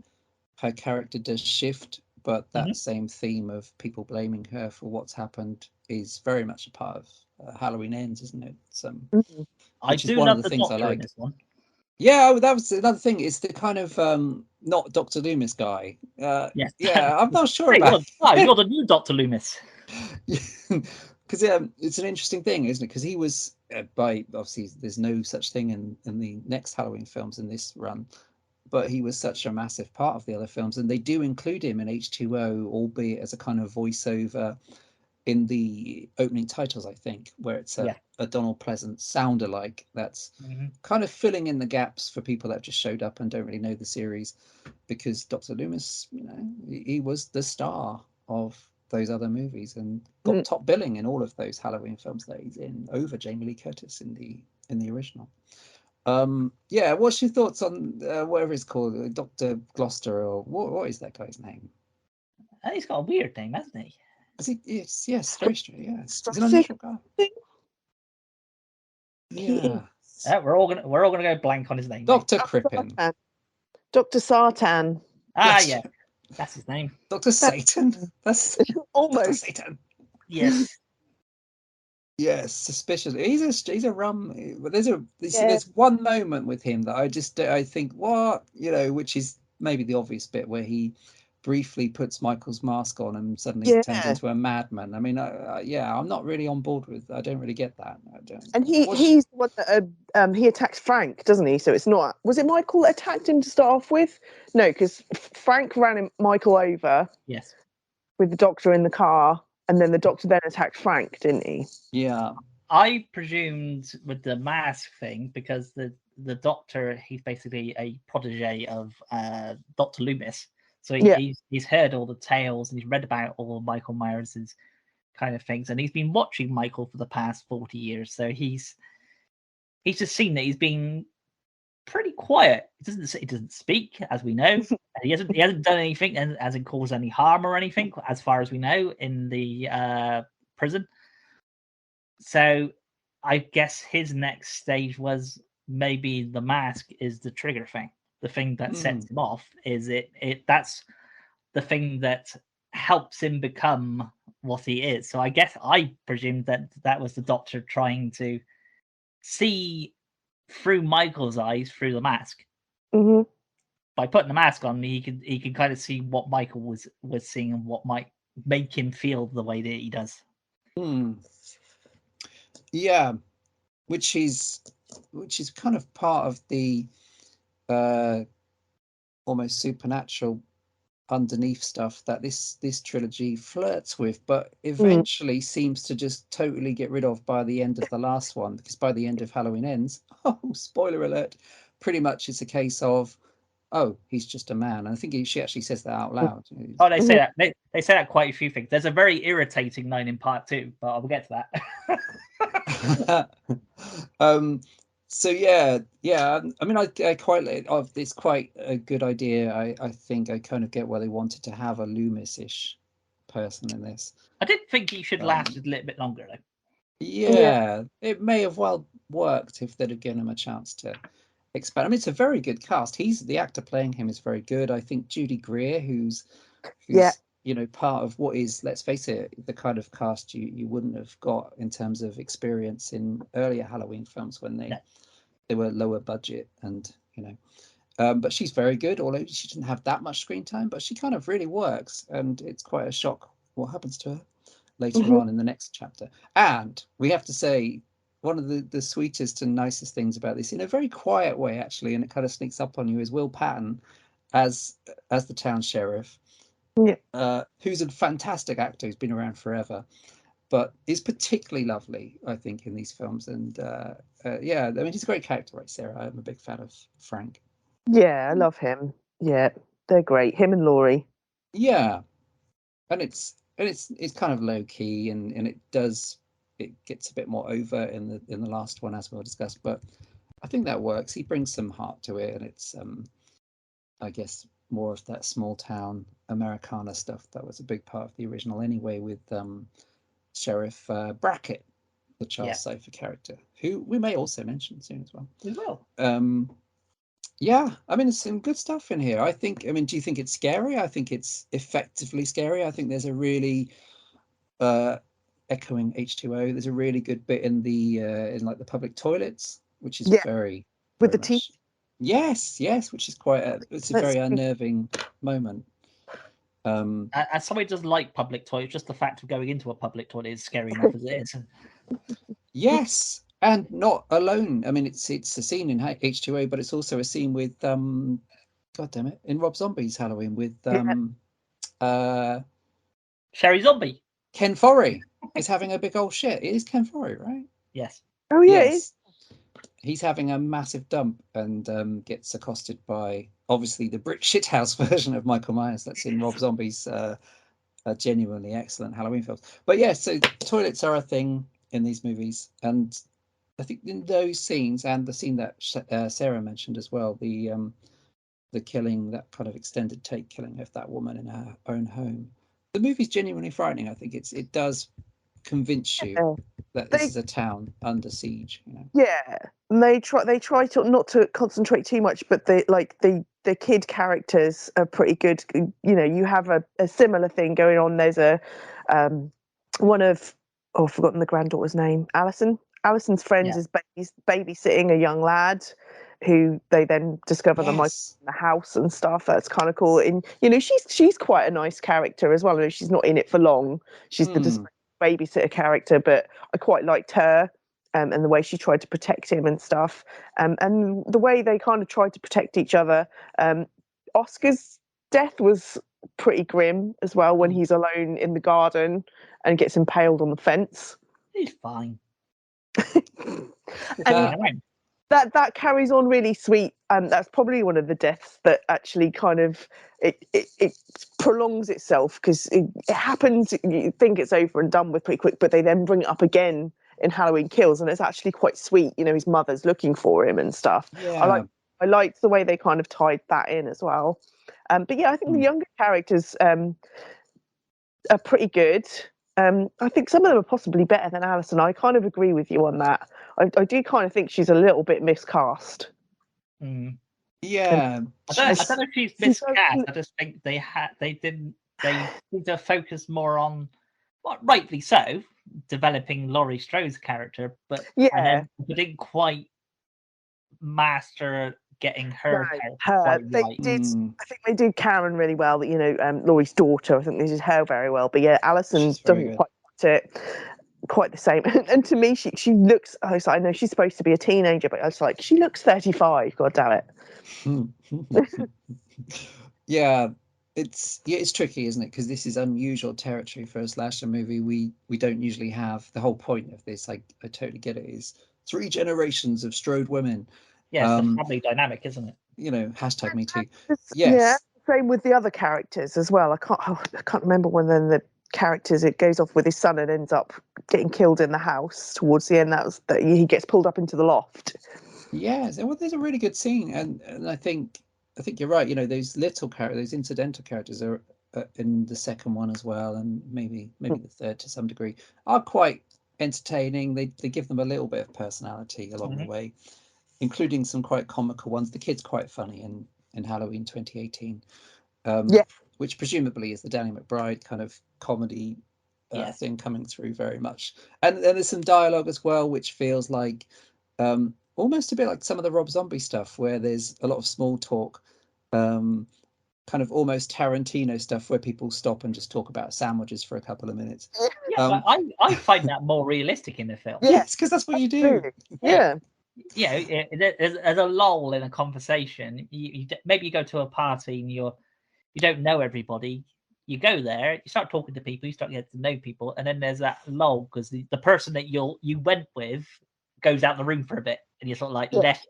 her character does shift, but that same theme of people blaming her for what's happened is very much a part of Halloween Ends, isn't it? Which is one of the things I like. Yeah, that was another thing. It's the kind of not Dr. Loomis guy. Yes. Yeah, I'm not sure about. You're the new Dr. Loomis. Because it's an interesting thing, isn't it? Because he was obviously there's no such thing in the next Halloween films in this run, but he was such a massive part of the other films, and they do include him in H2O, albeit as a kind of voiceover in the opening titles, I think, where it's a Donald Pleasance sound-alike that's kind of filling in the gaps for people that just showed up and don't really know the series, because Dr. Loomis, he was the star of those other movies and got top billing in all of those Halloween films that he's in, over Jamie Lee Curtis in the original. What's your thoughts on whatever it's called, Dr. Gloucester, or what is that guy's name? He's got a weird name, hasn't he? Yes, very strange. Yes, he's an unusual guy. Yeah. We're all gonna go blank on his name. Dr. Crippen. Dr. Sartan. Yeah, that's his name. Dr. Satan. That's almost Satan. Yes. Yes, suspicious. He's a rum. There's one moment with him that I think which is maybe the obvious bit where he briefly puts Michael's mask on and suddenly turns into a madman. I mean, I'm not really on board with. I don't really get that. I don't. And he's the one that he attacks Frank, doesn't he? So it's not. Was it Michael that attacked him to start off with? No, because Frank ran Michael over. Yes. With the doctor in the car, and then the doctor then attacked Frank, didn't he? Yeah. I presumed with the mask thing, because the doctor, he's basically a protege of Dr. Loomis. So he's heard all the tales and he's read about all of Michael Myers' kind of things, and he's been watching Michael for the past 40 years. So he's just seen that he's been pretty quiet. He doesn't speak, as we know. He hasn't done anything and hasn't caused any harm or anything, as far as we know, in the prison. So I guess his next stage was maybe the mask is the trigger thing. The thing that sets him off is that's the thing that helps him become what he is. So I guess I presumed that was the doctor trying to see through Michael's eyes through the mask. Mm-hmm. By putting the mask on, he can kind of see what Michael was seeing and what might make him feel the way that he does. Yeah, which is which is kind of part of the almost supernatural underneath stuff that this trilogy flirts with, but eventually seems to just totally get rid of by the end of the last one, because by the end of Halloween Ends, spoiler alert, pretty much it's a case of, he's just a man. And I think she actually says that out loud. They say that. They say that quite a few things. There's a very irritating line in part 2, but I'll get to that. So yeah. I mean, I quite like. It's quite a good idea. I think I kind of get why they wanted to have a Loomis-ish person in this. I did think he should last a little bit longer, though. Yeah, it may have well worked if they'd have given him a chance to expand. I mean, it's a very good cast. The actor playing him is very good. I think Judy Greer, who's part of what is, let's face it, the kind of cast you wouldn't have got in terms of experience in earlier Halloween films when they were lower budget, and but she's very good, although she didn't have that much screen time, but she kind of really works, and it's quite a shock what happens to her later on in the next chapter. And we have to say, one of the sweetest and nicest things about this, in a very quiet way actually, and it kind of sneaks up on you, is Will Patton as the town sheriff, who's a fantastic actor who's been around forever, but is particularly lovely, I think, in these films. And I mean, he's a great character, right, Sarah? I'm a big fan of Frank. Yeah, I love him. Yeah, they're great, him and Laurie. Yeah, and it's kind of low key, and it gets a bit more overt in the last one, as we'll discuss, but I think that works. He brings some heart to it, and it's I guess more of that small town Americana stuff that was a big part of the original anyway, with Sheriff Brackett, the Charles Cypher character, who we may also mention soon as well. We will. Yeah, I mean, there's some good stuff in here. Do you think it's scary? I think it's effectively scary. I think there's a really echoing H2O. There's a really good bit in the the public toilets, which is very with the teeth. Yes, which is it's a very unnerving moment. As somebody who doesn't like public toilets, just the fact of going into a public toilet is scary enough as it is. Yes, and not alone. I mean, it's a scene in H2O, but it's also a scene with God damn it, in Rob Zombie's Halloween with Sherry Zombie. Ken Foree is having a big old shit. It is Ken Foree, right? Yes. Oh yeah. Yes. He's having a massive dump and gets accosted by, obviously, the Brit Shithouse version of Michael Myers that's in Rob Zombie's genuinely excellent Halloween films. But yeah, so toilets are a thing in these movies, and I think in those scenes, and the scene that Sarah mentioned as well, the killing, that kind of extended take killing of that woman in her own home, the movie's genuinely frightening. I think it does convince you that this is a town under siege. Yeah, and they try to not to concentrate too much, but the kid characters are pretty good. You have a similar thing going on. There's a one of I've forgotten the granddaughter's name. Allison's friends is babysitting a young lad who they then discover in the house and stuff. That's kind of cool. And she's quite a nice character as well. She's not in it for long. She's the babysitter character, but I quite liked her and the way she tried to protect him and stuff. And the way they kind of tried to protect each other. Oscar's death was pretty grim as well when he's alone in the garden and gets impaled on the fence. He's fine. And that carries on really sweet. That's probably one of the deaths that actually kind of it prolongs itself, because it happens. You think it's over and done with pretty quick, but they then bring it up again in Halloween Kills, and it's actually quite sweet. His mother's looking for him and stuff. Yeah. I liked the way they kind of tied that in as well. But yeah, I think the younger characters are pretty good. I think some of them are possibly better than Allison. I kind of agree with you on that. I do kind of think she's a little bit miscast. Yeah, I don't know if she's miscast. I just think they need to focus more on, rightly so, developing Laurie Strode's character, but they didn't quite master getting her. Right. They did. I think they did Karen really well. Laurie's daughter. I think they did her very well. But yeah, Allison doesn't quite get it. quite the same. And to me, she looks. I know she's supposed to be a teenager, but I was like, she looks 35. God damn it! Yeah, it's tricky, isn't it? Because this is unusual territory for a slasher movie. We don't usually have the whole point of this. I totally get it. Is 3 generations of strode women. Yeah, it's the family dynamic, isn't it? You know, hashtag me too. Yes. Yeah, same with the other characters as well. I can't remember when then the characters, it goes off with his son and ends up getting killed in the house towards the end. That he gets pulled up into the loft. Yes, well, there's a really good scene, and I think you're right. You know, those little characters, those incidental characters are in the second one as well, and maybe the third to some degree, are quite entertaining. They give them a little bit of personality along the way, including some quite comical ones. The kid's quite funny in Halloween 2018, which presumably is the Danny McBride kind of comedy thing coming through very much. And then there's some dialogue as well, which feels like almost a bit like some of the Rob Zombie stuff, where there's a lot of small talk, kind of almost Tarantino stuff, where people stop and just talk about sandwiches for a couple of minutes. Yeah, but I find that more realistic in the film. Yes, because that's what you do. Yeah. Yeah, there's a lull in a conversation. Maybe you go to a party and you don't know everybody. You go there, you start talking to people, you start getting to know people, and then there's that lull because the person that you went with goes out the room for a bit, and you're sort of like left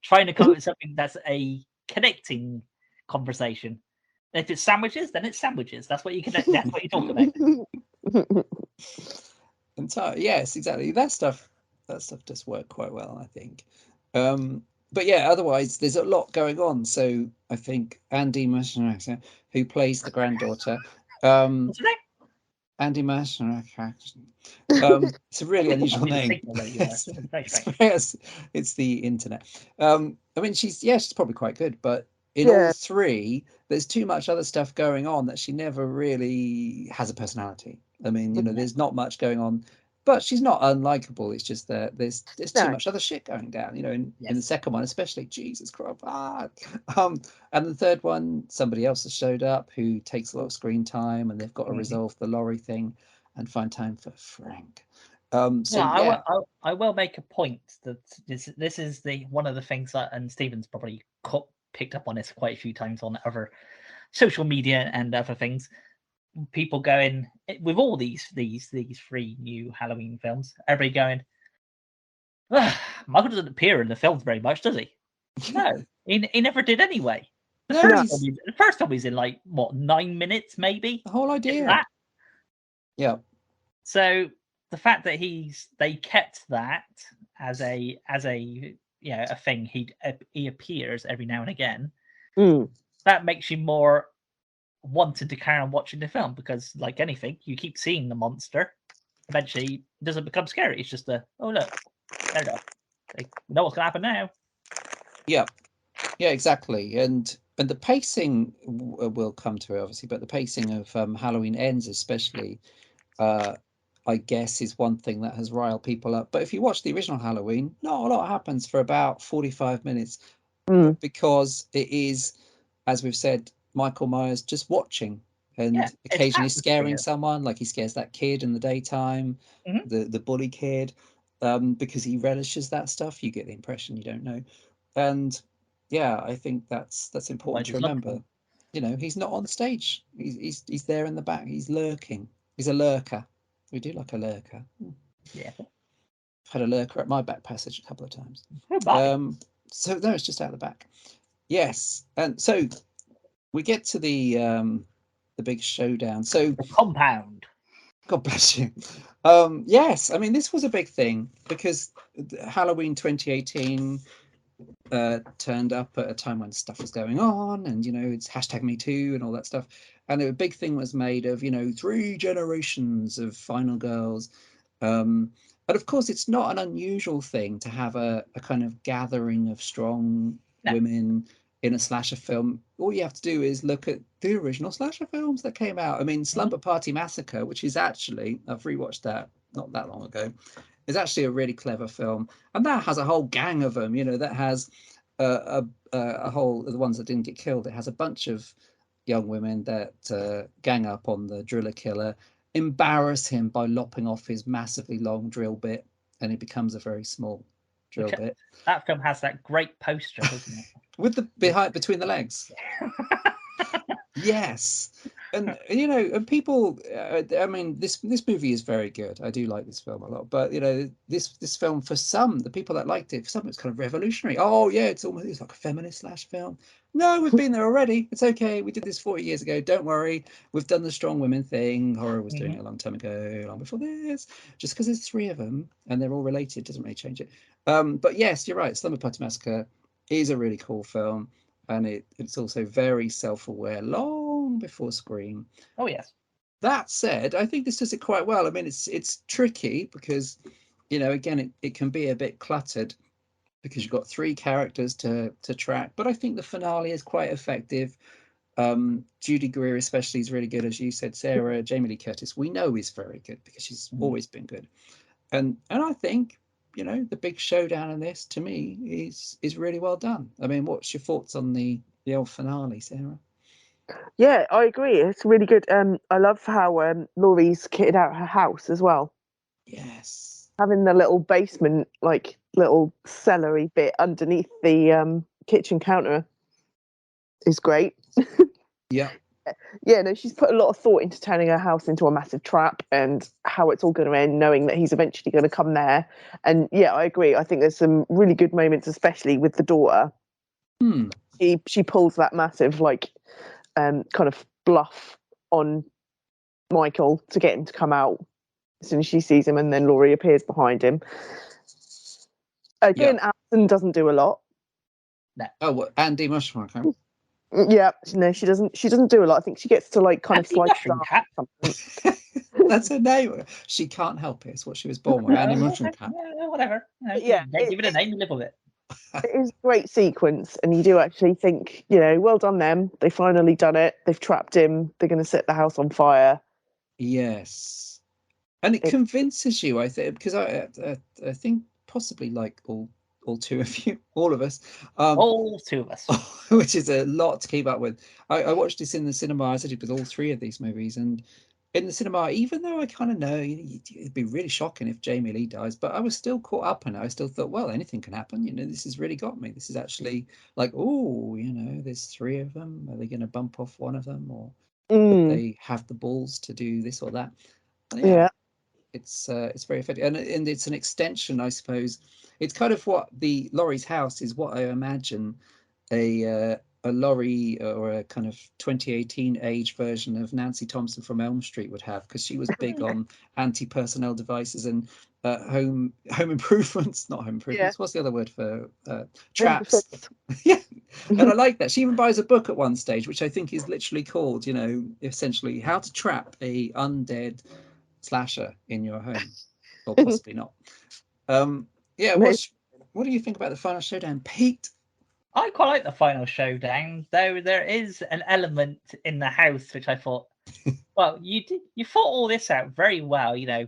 trying to come up with something that's a connecting conversation. And if it's sandwiches, then it's sandwiches. That's what you talk about. And so, yes, exactly. That stuff does work quite well, I think. But yeah, otherwise there's a lot going on. So I think Andy Masharaka, who plays the granddaughter, What's her name? Andy Masharaka. It's a really unusual name. It's the internet. I mean, she's probably quite good, but in all 3, there's too much other stuff going on that she never really has a personality. I mean, you know, there's not much going on, but she's not unlikable. It's just that there's too much other shit going down. You know, in the second one, especially, Jesus Christ. And the third one, somebody else has showed up who takes a lot of screen time, and they've got to resolve the Laurie thing and find time for Frank. I will make a point that this is one of the things that, and Stephen's probably picked up on this quite a few times on other social media and other things. People going with all these 3 new Halloween films. Everybody going, Michael doesn't appear in the films very much, does he? No, he never did anyway. The first film he's in like 9 minutes, maybe. The whole idea. Yeah. So the fact that they kept that as a a thing, he appears every now and again. That makes you more wanted to carry on watching the film, because like anything, you keep seeing the monster. Eventually, it doesn't become scary. It's just look, there you go. They know what's gonna happen now. Yeah, exactly. And the pacing will come to it, obviously, but the pacing of Halloween Ends, especially, I guess, is one thing that has riled people up. But if you watch the original Halloween, not a lot happens for about 45 minutes, because it is, as we've said, Michael Myers just watching and occasionally scaring someone, like he scares that kid in the daytime, the bully kid, because he relishes that stuff. You get the impression, you don't know. And yeah, I think that's important to remember. You know, he's not on stage. He's there in the back. He's lurking. He's a lurker. We do like a lurker. Yeah. I've had a lurker at my back passage a couple of times. So no, it's just out the back. Yes. And so we get to the big showdown. So the compound. God bless you. Yes, I mean, this was a big thing because Halloween 2018 turned up at a time when stuff was going on, and, you know, it's hashtag Me Too and all that stuff. And a big thing was made of, you know, 3 generations of final girls. But of course, it's not an unusual thing to have a kind of gathering of strong women in a slasher film. All you have to do is look at the original slasher films that came out. I mean, Slumber Party Massacre, which is actually, I've rewatched that not that long ago, is actually a really clever film. And that has a whole gang of them, you know, that has a whole, the ones that didn't get killed, it has a bunch of young women that gang up on the driller killer. embarrass him by lopping off his massively long drill bit, and it becomes a very small drill bit. That film has that great poster, doesn't it? With the between the legs. Yes. And you know, and people, I mean, this movie is very good. I do like this film a lot, but you know, this film, for some, the people that liked it, for some it's kind of revolutionary. Oh yeah, it's like a feminist slash film. No, we've been there already. It's okay. We did this 40 years ago. Don't worry. We've done the strong women thing. Horror was doing it a long time ago, long before this. Just because there's 3 of them and they're all related doesn't really change it. But yes, you're right. Slumber Party Massacre is a really cool film. And it's also very self-aware, long before Scream. Oh yes. That said, I think this does it quite well. I mean, it's tricky because, you know, again, it can be a bit cluttered because you've got 3 characters to track. But I think the finale is quite effective. Judy Greer especially is really good, as you said, Sarah. Jamie Lee Curtis, we know, is very good because she's always been good. And I think, you know, the big showdown in this, to me, is really well done. I mean, what's your thoughts on the old finale, Sarah? Yeah, I agree. It's really good. I love how Laurie's kitted out her house as well. Yes. Having the little basement, like little cellar-y bit underneath the kitchen counter is great. Yeah. Yeah, no, she's put a lot of thought into turning her house into a massive trap and how it's all going to end, knowing that he's eventually going to come there. And yeah, I agree. I think there's some really good moments, especially with the daughter. She pulls that massive, like, kind of bluff on Michael to get him to come out as soon as she sees him, and then Laurie appears behind him. Again, Alison doesn't do a lot. No. Oh, what, Andy Mushroom? Yeah, no, she doesn't do a lot. I think she gets to like kind of slice something. That's her name. She can't help it. It's what she was born with. Andy Mushroom Cat. Whatever. Yeah, give it a name and live with it. It is a great sequence, and you do actually think, you know, well done them. They finally done it. They've trapped him. They're going to set the house on fire. Yes, and it convinces you, I think, because I think possibly like all 2 of you, all of us, all 2 of us, which is a lot to keep up with. I watched this in the cinema. I did with all 3 of these movies, and in the cinema, even though I kind of know it'd be really shocking if Jamie Lee dies, but I was still caught up in it. I still thought, well, anything can happen. You know, this has really got me. This is actually like, oh, you know, there's 3 of them. Are they going to bump off one of them, or they have the balls to do this or that? Yeah. It's very effective, and it's an extension, I suppose. It's kind of what the Laurie's house is. What I imagine a Laurie or a kind of 2018 age version of Nancy Thompson from Elm Street would have, because she was big on anti-personnel devices and home improvements, not home improvements. Yeah. What's the other word for traps? Yeah, and I like that. She even buys a book at one stage, which I think is literally called, you know, essentially How to Trap a Undead Slasher in Your Home, or possibly not. Yeah, what do you think about the final showdown, Pete? I quite like the final showdown, though there is an element in the house which I thought, well, you thought all this out very well, you know,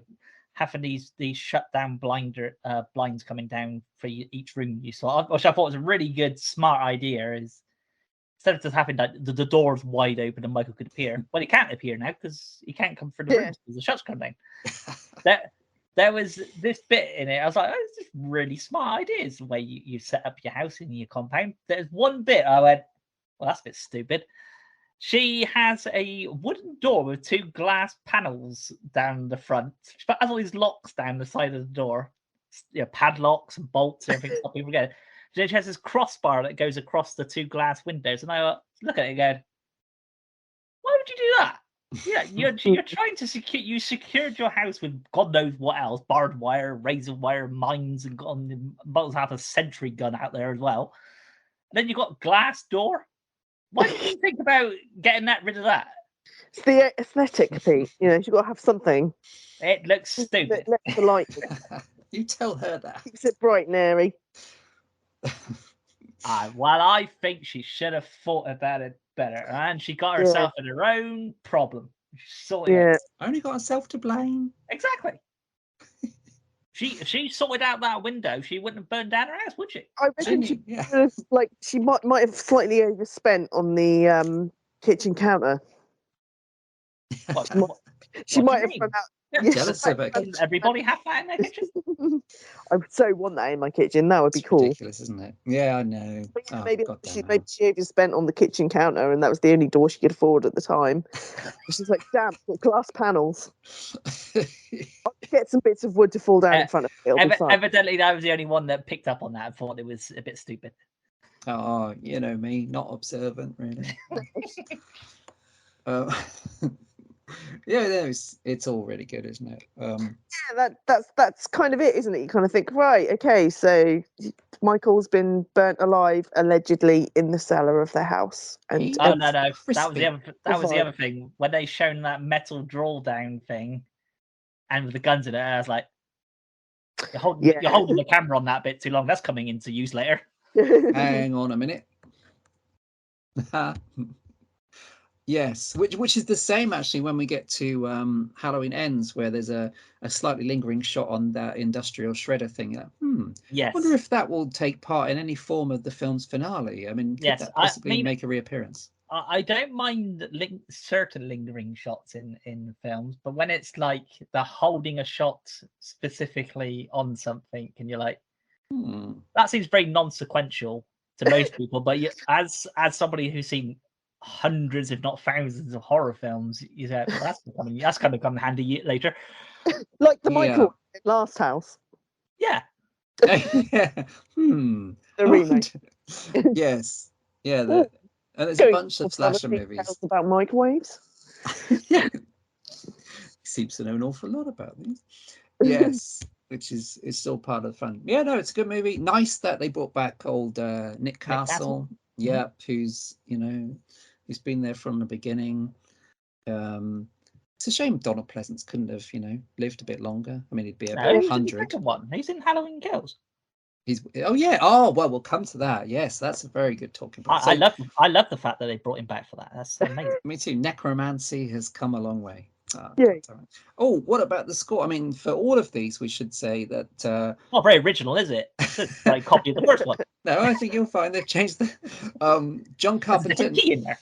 having these shut down blinds coming down for each room you saw, which I thought was a really good, smart idea. Is instead of just having that the door's wide open and Michael could appear, well, he can't appear now because he can't come through the rooms because the shuts come down. There was this bit in it. I was like, oh, this is really smart ideas, the way you set up your house in your compound. There's one bit I went, well, that's a bit stupid. She has a wooden door with 2 glass panels down the front. She has all these locks down the side of the door, you know, padlocks and bolts and everything. People get. Then she has this crossbar that goes across the 2 glass windows. And I look at it and go, why would you do that? Yeah, you're trying to secure. You secured your house with God knows what else: barbed wire, razor wire, mines, and bottles have a sentry gun out there as well. And then you got glass door. Why did you think about getting rid of that? It's the aesthetic, Pete. You know, you've got to have something. It looks stupid. It lets the light. You tell her that. Keeps it bright and airy. Well, I think she should have thought about it better, and she got herself in her own problem. Only got herself to blame. Exactly. She sorted out that window, she wouldn't have burned down her house, would she? I reckon she might have slightly overspent on the kitchen counter. She What might do have you run mean? out. Yeah, Yeah, Jealous she of her might doesn't everybody have that in their kitchen? I would so want that in my kitchen. That would be It's cool. ridiculous, isn't it? Yeah, I know. But yeah, Oh, maybe God damn maybe she overspent on the kitchen counter, and that was the only door she could afford at the time. She's like, "Damn, got glass panels. it. Get some bits of wood to fall down in front of it. It'll be fine." Evidently, I was the only one that picked up on that and thought it was a bit stupid. Oh, you know me, not observant, really. Yeah, no, it's all really good, isn't it? Yeah, that's kind of it, isn't it? You kind of think, right, okay, so Michael's been burnt alive allegedly in the cellar of their house, and Oh no, that was crispy. the other thing when they shown that metal draw down thing, and with the guns in it. I was like, you're holding the camera on that bit too long. That's coming into use later. Hang on a minute. Yes, which is the same actually when we get to Halloween Ends, where there's a slightly lingering shot on that industrial shredder thing. Yes. I wonder if that will take part in any form of the film's finale. I mean, could that possibly make a reappearance? I don't mind certain lingering shots in films, but when it's like the holding a shot specifically on something, and you're like, that seems very non-sequential to most people. But as somebody who's seen hundreds, if not thousands, of horror films, you say, well, that's going to come in handy later. Like the Michael in Last House. Yeah. The remake. Yes. Yeah. And there's a bunch of slasher movies about microwaves. Yeah. Seems to know an awful lot about these. Yes. Which is still part of the fun. Yeah, no, it's a good movie. Nice that they brought back old Nick Castle. Yeah, who's been there from the beginning. It's a shame Donald Pleasance couldn't have, lived a bit longer. I mean, he'd be about 100. He's in Halloween Kills. Oh, well, we'll come to that. Yes, that's a very good talking point. I love the fact that they brought him back for that. That's amazing. Me too. Necromancy has come a long way. Yeah. Oh, what about the score? I mean, for all of these, we should say that. Not very original, is it? It's like copy of the first one. No, I think you'll find they've changed the. John Carpenter. In there.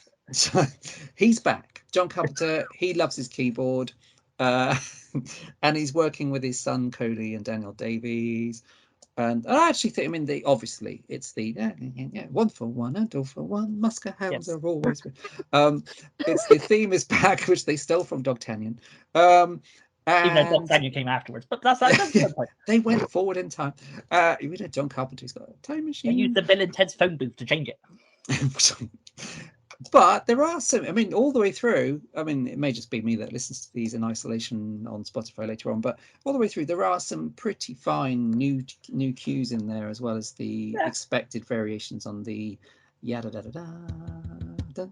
He's back. John Carpenter. He loves his keyboard, and he's working with his son Cody and Daniel Davies. And I actually think, obviously, it's the one for one and all for one. Musker hounds are always. It's the theme is back, which they stole from D'Artagnan. Even though D'Artagnan came afterwards, but that's they went forward in time. John Carpenter's got a time machine. They used the Bill and Ted's phone booth to change it. But there are some, all the way through, it may just be me that listens to these in isolation on Spotify later on, but all the way through, there are some pretty fine new cues in there, as well as the expected variations on the yada da da da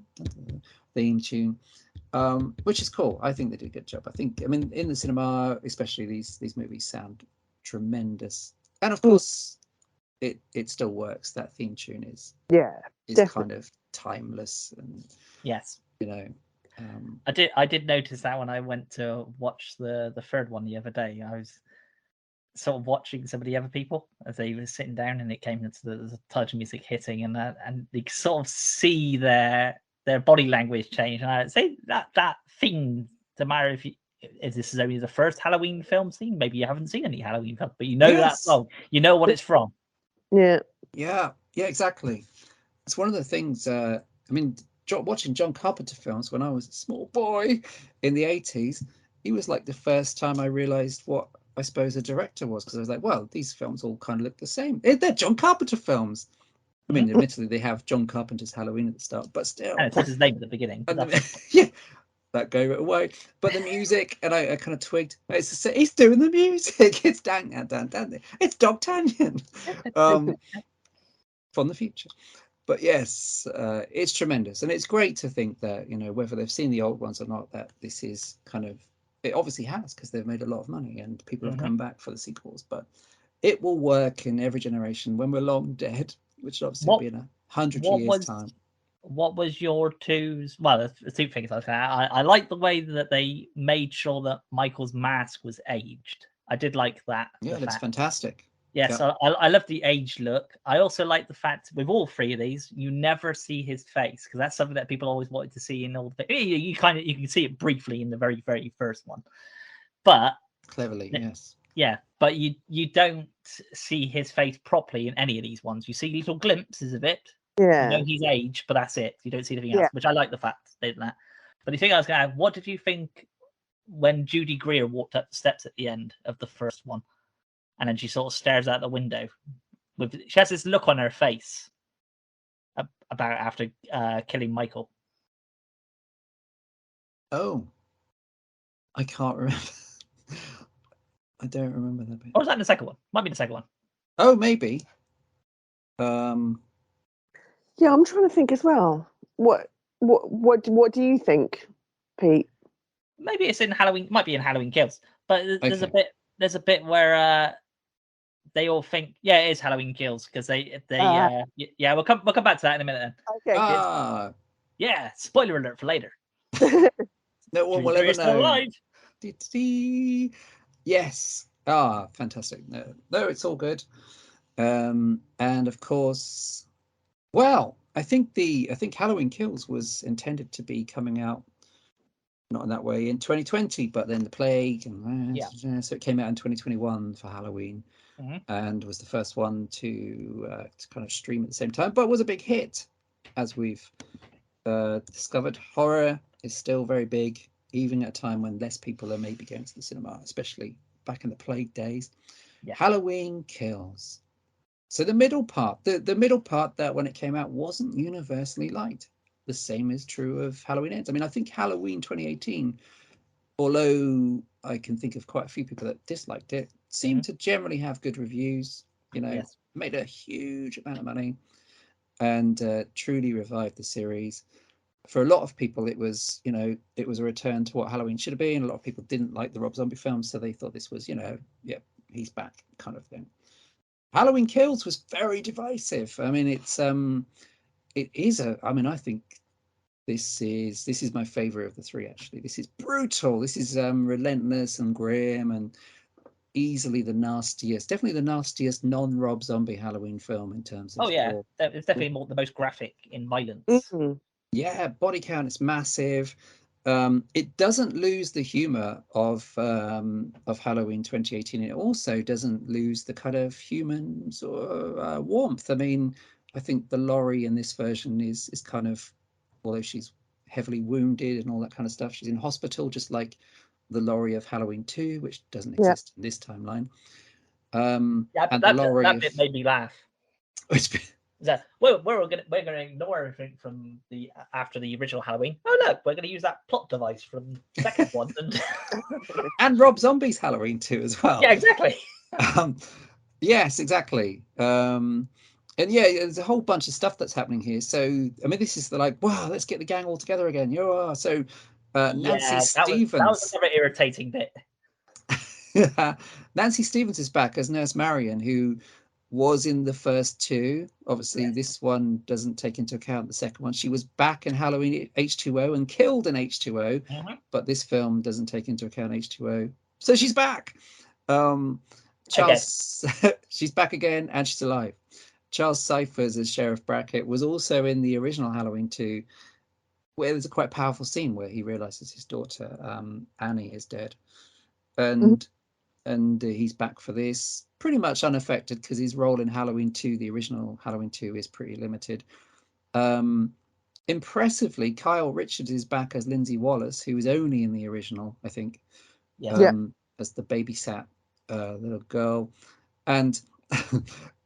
theme tune, which is cool. I think they did a good job. I think, in the cinema, especially, these movies sound tremendous. And of course, it still works. That theme tune is kind of timeless, and I did notice that when I went to watch the third one the other day. I was sort of watching some of the other people as they were sitting down, and it came into the touch music hitting, and they sort of see their body language change. And I'd say that thing, no matter if this is only the first Halloween film scene, maybe you haven't seen any Halloween film, but that song, you know what it's from. Yeah, exactly. It's one of the things. Watching John Carpenter films when I was a small boy in the 80s, he was like the first time I realized what I suppose a director was, because I was like, well, these films all kind of look the same. They're John Carpenter films. Admittedly, they have John Carpenter's Halloween at the start, but still. And it says his name at the beginning. That gave it away. But the music, and I kind of twigged. He's doing the music. It's Dan. It's D'Artagnan from the future. But yes, it's tremendous, and it's great to think that whether they've seen the old ones or not, that this is kind of, it obviously has, because they've made a lot of money and people have come back for the sequels. But it will work in every generation when we're long dead, which will obviously be in 100 years' time. What was your twos? Well, there's two things I say. I like the way that they made sure that Michael's mask was aged. I did like that. Yeah, it looks fantastic. Yes, yeah. I love the age look. I also like the fact with all three of these, you never see his face, because that's something that people always wanted to see in all the. You can see it briefly in the very, very first one, but cleverly, yes, yeah, but you don't see his face properly in any of these ones. You see little glimpses of it. Yeah, you know his age, but that's it. You don't see anything else, which I like the fact they did that. But the thing I was going to add, what did you think when Judy Greer walked up the steps at the end of the first one? And then she sort of stares out the window. She has this look on her face about after killing Michael. Oh, I can't remember. I don't remember that bit. Or was that in the second one? Might be the second one. Oh, maybe. Yeah, I'm trying to think as well. What do you think, Pete? Maybe it's in Halloween. Might be in Halloween Kills. But there's a bit where they all think, yeah, it is Halloween Kills, because yeah, we'll come back to that in a minute then. Okay. Yeah, spoiler alert for later. No one will ever know. Alive. Yes. Fantastic. No, it's all good. And of course, well, I think Halloween Kills was intended to be coming out not in that way in 2020, but then the plague and so it came out in 2021 for Halloween. And was the first one to kind of stream at the same time, but was a big hit. As we've discovered, horror is still very big, even at a time when less people are maybe going to the cinema, especially back in the plague days. Yeah. Halloween Kills. So the middle part that when it came out wasn't universally liked. The same is true of Halloween Ends. I mean, I think Halloween 2018, although I can think of quite a few people that disliked it, seemed to generally have good reviews, made a huge amount of money and truly revived the series. For a lot of people, it was a return to what Halloween should have been. A lot of people didn't like the Rob Zombie films, so they thought this was, he's back kind of thing. Halloween Kills was very divisive. I mean, I think this is my favorite of the three, actually. This is brutal. This is relentless and grim and easily definitely the nastiest non-Rob Zombie Halloween film in terms of gore. It's definitely the most graphic in violence. Mm-hmm. Yeah, body count is massive. It doesn't lose the humor of Halloween 2018. It also doesn't lose the kind of human sort of warmth. I mean, I think the Laurie in this version is kind of, although she's heavily wounded and all that kind of stuff, she's in hospital, just like the Laurie of Halloween 2, which doesn't exist in this timeline. That bit made me laugh. We're gonna ignore everything from after the original Halloween. Oh look, we're gonna use that plot device from the second one and Rob Zombie's Halloween 2 as well. Yeah, exactly. Yes, exactly. And yeah, there's a whole bunch of stuff that's happening here. So I mean, this is wow, let's get the gang all together again. So Nancy Stevens. That was another irritating bit. Nancy Stevens is back as Nurse Marion, who was in the first two. Obviously, this one doesn't take into account the second one. She was back in Halloween H2O and killed in H2O, but this film doesn't take into account H2O. So she's back. Charles, she's back again, and she's alive. Charles Cyphers as Sheriff Brackett was also in the original Halloween 2, where there's a quite powerful scene where he realizes his daughter Annie is dead, and he's back for this, pretty much unaffected because his role in Halloween 2, the original Halloween 2, is pretty limited. Impressively, Kyle Richards is back as Lindsay Wallace, who was only in the original, I think, as the babysat little girl, and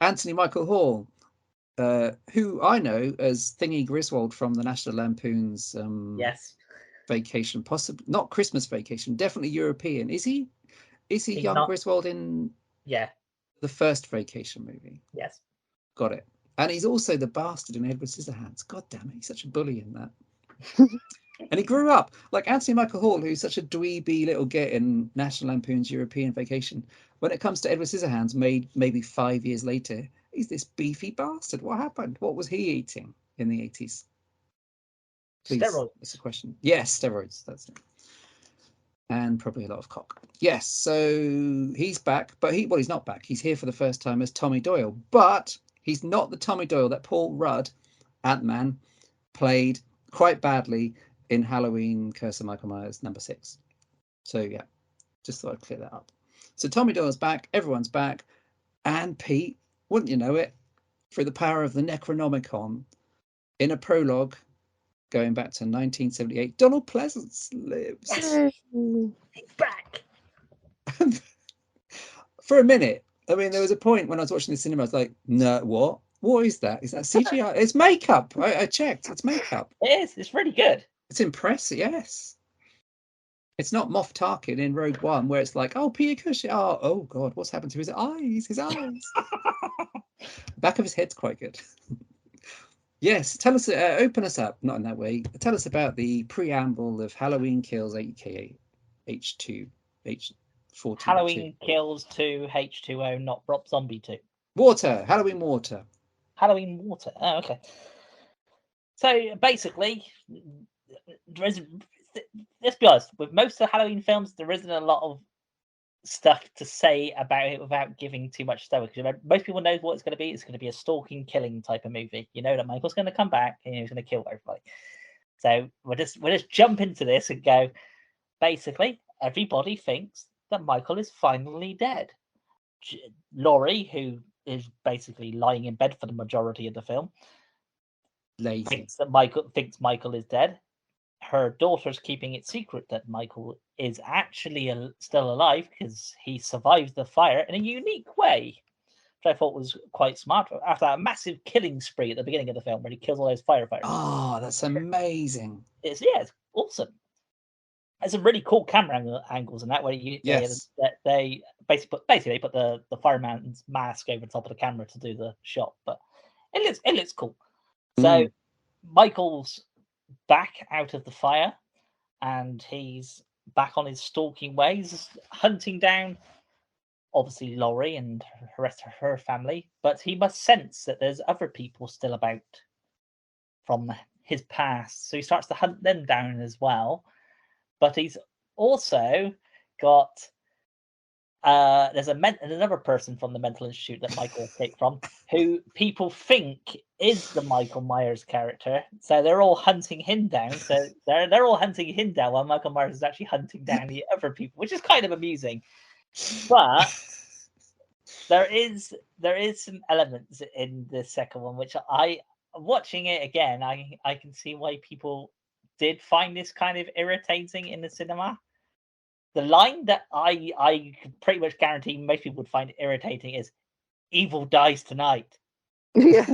Anthony Michael Hall, who I know as Thingy Griswold from the National Lampoon's Vacation, possibly not Christmas Vacation, definitely European. Is he He's young Griswold in the first Vacation movie? Yes. Got it. And he's also the bastard in Edward Scissorhands. God damn it, he's such a bully in that. And he grew up like Anthony Michael Hall, who's such a dweeby little git in National Lampoon's European Vacation. When it comes to Edward Scissorhands, made maybe 5 years later, he's this beefy bastard. What happened? What was he eating in the 80s? Please, steroids. That's a question. Yes, steroids. That's it. And probably a lot of cock. Yes, so he's back, but he's not back. He's here for the first time as Tommy Doyle, but he's not the Tommy Doyle that Paul Rudd, Ant-Man, played quite badly in Halloween Curse of Michael Myers #6. So yeah, just thought I'd clear that up. So Tommy Doyle's back, everyone's back, and Pete, wouldn't you know it, through the power of the Necronomicon, in a prologue going back to 1978, Donald Pleasance lives. Yes. He's back. For a minute, I mean, there was a point when I was watching the cinema, I was like, no, what? What is that? Is that CGI? It's makeup. I checked. It's makeup. It is. It's really good. It's impressive, yes. It's not Moff Tarkin in Rogue One, where it's like, oh, Peter Cushing. Oh, God, what's happened to his eyes? His eyes. Back of his head's quite good. Yes, tell us, open us up, not in that way. Tell us about the preamble of Halloween Kills aka H2, H14. Halloween Kills 2, H2O, not Rob Zombie 2. Water, Halloween Water. Halloween Water. Oh, okay. So basically, let's be honest, with most of the Halloween films, there isn't a lot of stuff to say about it without giving too much stuff. Because most people know what it's going to be. It's going to be a stalking, killing type of movie. You know that Michael's going to come back and he's going to kill everybody. So we'll just jump into this and go. Basically, everybody thinks that Michael is finally dead. Laurie, who is basically lying in bed for the majority of the film, thinks Michael is dead. Her daughter's keeping it secret that Michael is actually still alive because he survived the fire in a unique way, which I thought was quite smart. After that massive killing spree at the beginning of the film, where he kills all those firefighters. Oh, that's amazing! It's awesome. There's some really cool camera angles in that, where they basically put the fireman's mask over the top of the camera to do the shot, but it looks cool. So Michael's back out of the fire, and he's back on his stalking ways, hunting down obviously Laurie and the rest of her family, but he must sense that there's other people still about from his past, so he starts to hunt them down as well. But he's also got there's another person from the mental institute that Michael escaped from, who people think is the Michael Myers character. So they're all hunting him down. So they're all hunting him down while Michael Myers is actually hunting down the other people, which is kind of amusing. But there is some elements in the second one which watching it again, I can see why people did find this kind of irritating in the cinema. The line that I pretty much guarantee most people would find irritating is "Evil dies tonight." Yeah,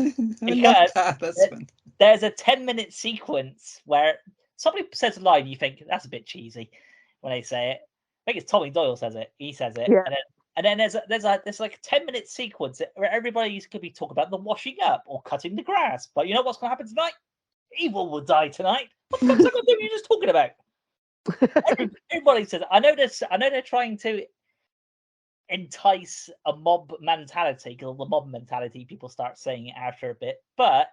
because there's a 10-minute sequence where somebody says a line, you think that's a bit cheesy when they say it. I think it's Tommy Doyle says it. He says it, yeah. and then there's like a 10-minute sequence where everybody's could be talking about the washing up or cutting the grass. But you know what's going to happen tonight? Evil will die tonight. What the fuck's that got to do with you just talking about? Everybody says. I know they're trying to entice a mob mentality, because the mob mentality people start saying it after a bit, but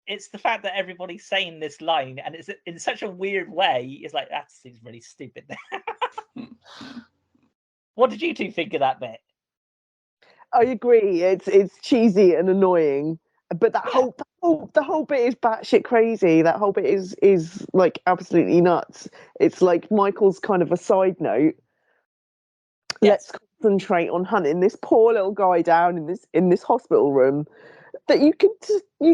it's the fact that everybody's saying this line and it's in such a weird way. It's like, that seems really stupid. What did you two think of that bit? I agree. It's cheesy and annoying, but the whole bit is batshit crazy. That whole bit is like absolutely nuts. It's like Michael's kind of a side note. Yes. Let's concentrate on hunting this poor little guy down in this hospital room that you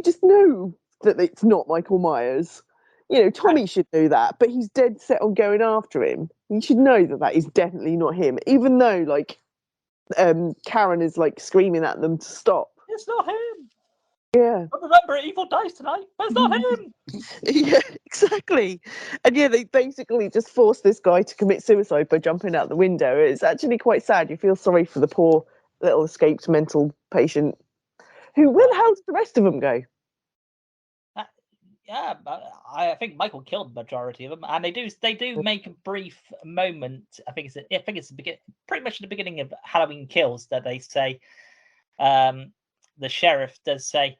just know that it's not Michael Myers. You know, Tommy should do that, but he's dead set on going after him. You should know that is definitely not him, even though like Karen is like screaming at them to stop. It's not him. Yeah. But remember, evil dies tonight. But it's not him. Yeah, exactly. And yeah, they basically just force this guy to commit suicide by jumping out the window. It's actually quite sad. You feel sorry for the poor little escaped mental patient. Where the hell did the rest of them go? Yeah, I think Michael killed the majority of them, and they do make a brief moment. I think it's pretty much at the beginning of Halloween Kills that they say, the sheriff does say,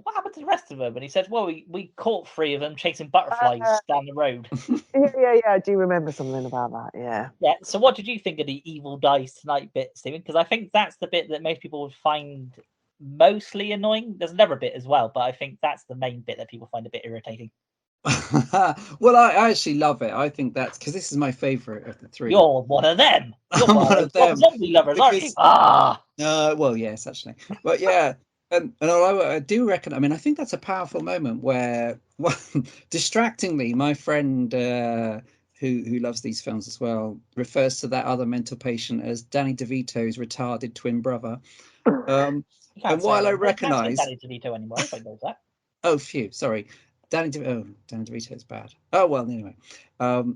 what happened to the rest of them? And he said, well, we caught 3 of them chasing butterflies down the road. Yeah, I do remember something about that, yeah. Yeah, so what did you think of the Evil Dies Tonight bit, Stephen? Because I think that's the bit that most people would find mostly annoying. There's another bit as well, but I think that's the main bit that people find a bit irritating. Well, I actually love it. I think that's because this is my favorite of the 3. You're one of them. You're I'm one of them. Zombie lovers, aren't you? Well, yes, actually, but yeah, and I do reckon. I mean, I think that's a powerful moment where, well, distractingly, my friend who loves these films as well refers to that other mental patient as Danny DeVito's retarded twin brother. And while I recognise Danny DeVito anymore, if I know that. Oh, phew, sorry. Danny DeVito is bad. Oh, well, anyway.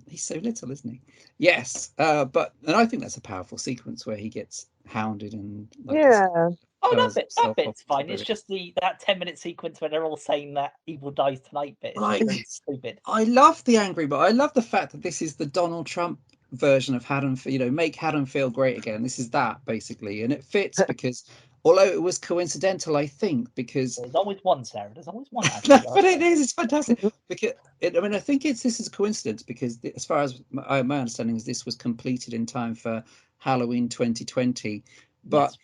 He's so little, isn't he? Yes. And I think that's a powerful sequence where he gets hounded and... that bit's fine. It's just that 10-minute sequence where they're all saying that Evil Dies Tonight bit. It's really stupid. I love the angry, but I love the fact that this is the Donald Trump version of Haddonfield, make Haddonfield great again. This is that, basically. And it fits because... Although it was coincidental, I think, because there's always one, Sarah. There's always one. But it is. It's fantastic. Because I think this is a coincidence because, as far as my understanding is, this was completed in time for Halloween 2020. But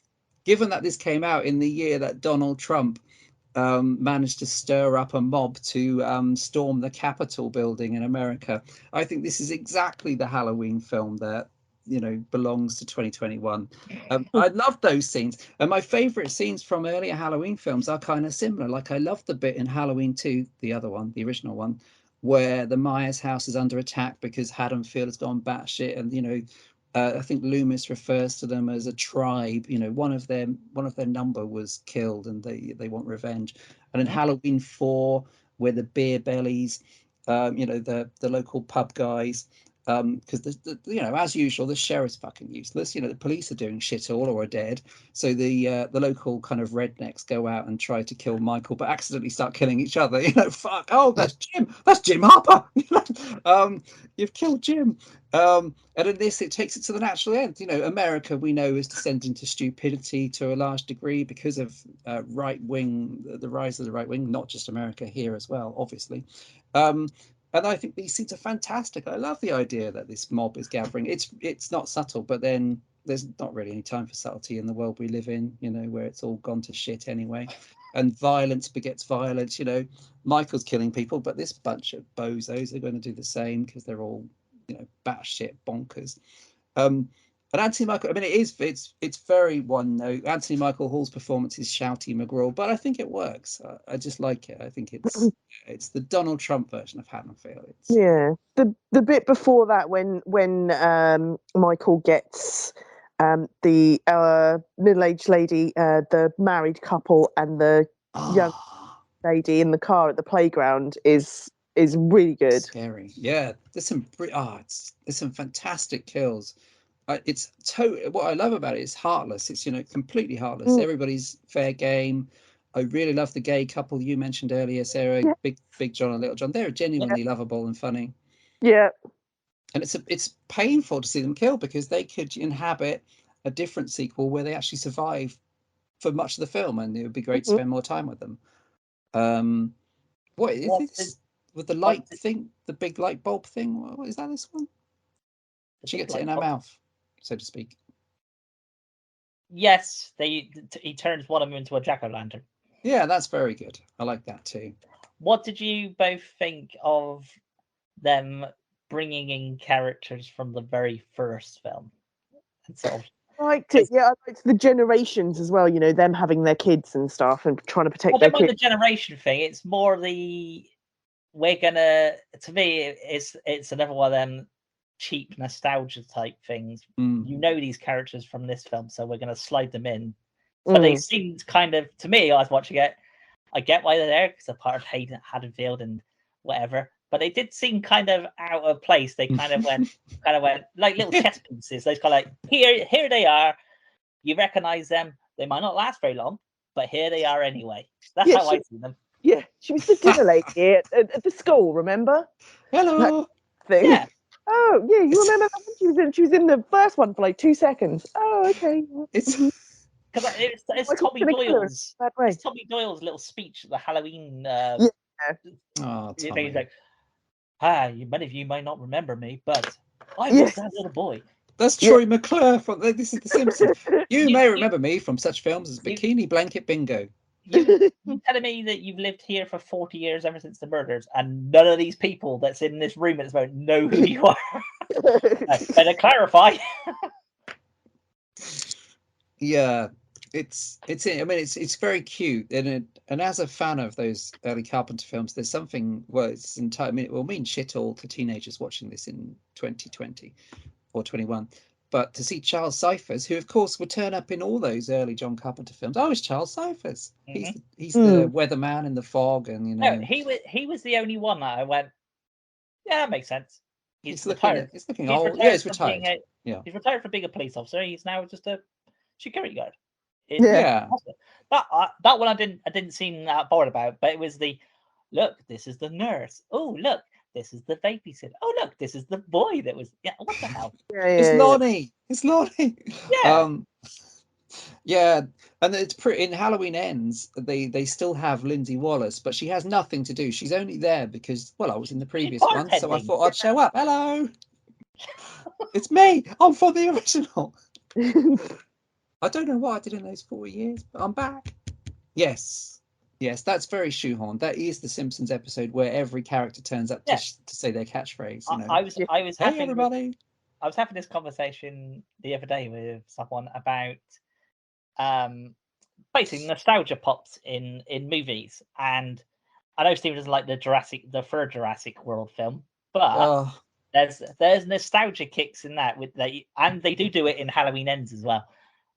given that this came out in the year that Donald Trump managed to stir up a mob to storm the Capitol building in America, I think this is exactly the Halloween film that belongs to 2021. I love those scenes, and my favorite scenes from earlier Halloween films are kind of similar. Like, I love the bit in Halloween 2, the other one, the original one, where the Myers house is under attack because Haddonfield has gone batshit, and I think Loomis refers to them as a tribe. One of their number was killed, and they want revenge. And in Halloween 4, where the beer bellies, the local pub guys, because as usual, the sheriff's fucking useless. The police are doing shit all or are dead. So the local kind of rednecks go out and try to kill Michael, but accidentally start killing each other. Fuck! Oh, that's Jim. That's Jim Harper. You've killed Jim. And in this, it takes it to the natural end. America, we know, is descending into stupidity to a large degree because of right wing, the rise of the right wing. Not just America, here as well, obviously. And I think these scenes are fantastic. I love the idea that this mob is gathering. It's not subtle, but then there's not really any time for subtlety in the world we live in, where it's all gone to shit anyway. And violence begets violence. Michael's killing people, but this bunch of bozos are going to do the same because they're all, batshit bonkers. And Anthony Michael, it's very one note. Anthony Michael Hall's performance is shouty McGraw, but I think it works. I just like it. I think it's the Donald Trump version of Haddonfield. The bit before that when Michael gets the middle-aged lady, the married couple, and the young lady in the car at the playground is really good. Scary, yeah. There's some fantastic kills. It's what I love about it is heartless. It's completely heartless. Everybody's fair game. I really love the gay couple you mentioned earlier, Sarah. Yeah. Big John and Little John. They're genuinely lovable and funny. Yeah. And it's painful to see them killed because they could inhabit a different sequel where they actually survive for much of the film, and it would be great to spend more time with them. What is this with the light thing? The big light bulb thing? What is that? This one? She gets it in her mouth, so to speak. Yes, he turns one of them into a jack-o'-lantern. Yeah, that's very good. I like that too. What did you both think of them bringing in characters from the very first film? And sort of, I liked it. Yeah, I liked the generations as well. Them having their kids and stuff and trying to protect their kids. I don't mind the generation thing. It's more we're gonna. To me, it's another one of them cheap nostalgia type things. These characters from this film, so we're going to slide them in. But they seemed kind of, to me, I was watching it, I get why they're there because they're part of Haddonfield and whatever, but they did seem kind of out of place. They kind of went like little chess pieces. They kind of like, here they are. You recognize them. They might not last very long, but here they are anyway. That's how I see them. Yeah, she was the dinner lady at the school, remember? Hello. Thing. Yeah. Oh, yeah, you remember that one? She was in the first one for like 2 seconds. Oh, okay. Because it's Tommy Doyle's. It's Tommy Doyle's little speech at the Halloween. Oh, Tommy. He's like, "Hi, many of you might not remember me, but I was that little boy." That's Troy McClure from This Is The Simpsons. You may remember me from such films as Bikini Blanket Bingo. You telling me that you've lived here for 40 years ever since the murders, and none of these people that's in this room at this moment know who you are? Better clarify. Yeah, it's very cute, and as a fan of those early Carpenter films, there's something it's entire. It will mean shit all to teenagers watching this in 2020 or 21. But to see Charles Cyphers, who of course would turn up in all those early John Carpenter films. Oh, it's Charles Cyphers. Mm-hmm. He's the weatherman in The Fog, and No, he was the only one that I went, yeah, that makes sense. He's retired. He's looking old. Yeah, he's retired. He's retired from being a police officer. He's now just a security guard. That one I didn't seem that bored about, but it was look, this is the nurse. Oh, look, this is the babysitter. Oh, look, this is the boy that was. Yeah, what the hell? It's Lonnie. It's Lonnie. Yeah. And it's pretty. In Halloween Ends, they still have Lindsay Wallace, but she has nothing to do. She's only there because, I was in the previous one, so I thought I'd show up. Hello, it's me. I'm from the original. I don't know what I did in those 4 years, but I'm back. Yes, that's very shoehorned. That is the Simpsons episode where every character turns up to say their catchphrase. I was hey everybody. I was having this conversation the other day with someone about basically nostalgia pops in movies, and I know Steve doesn't like the third Jurassic World film, but there's nostalgia kicks in that and they do it in Halloween Ends as well,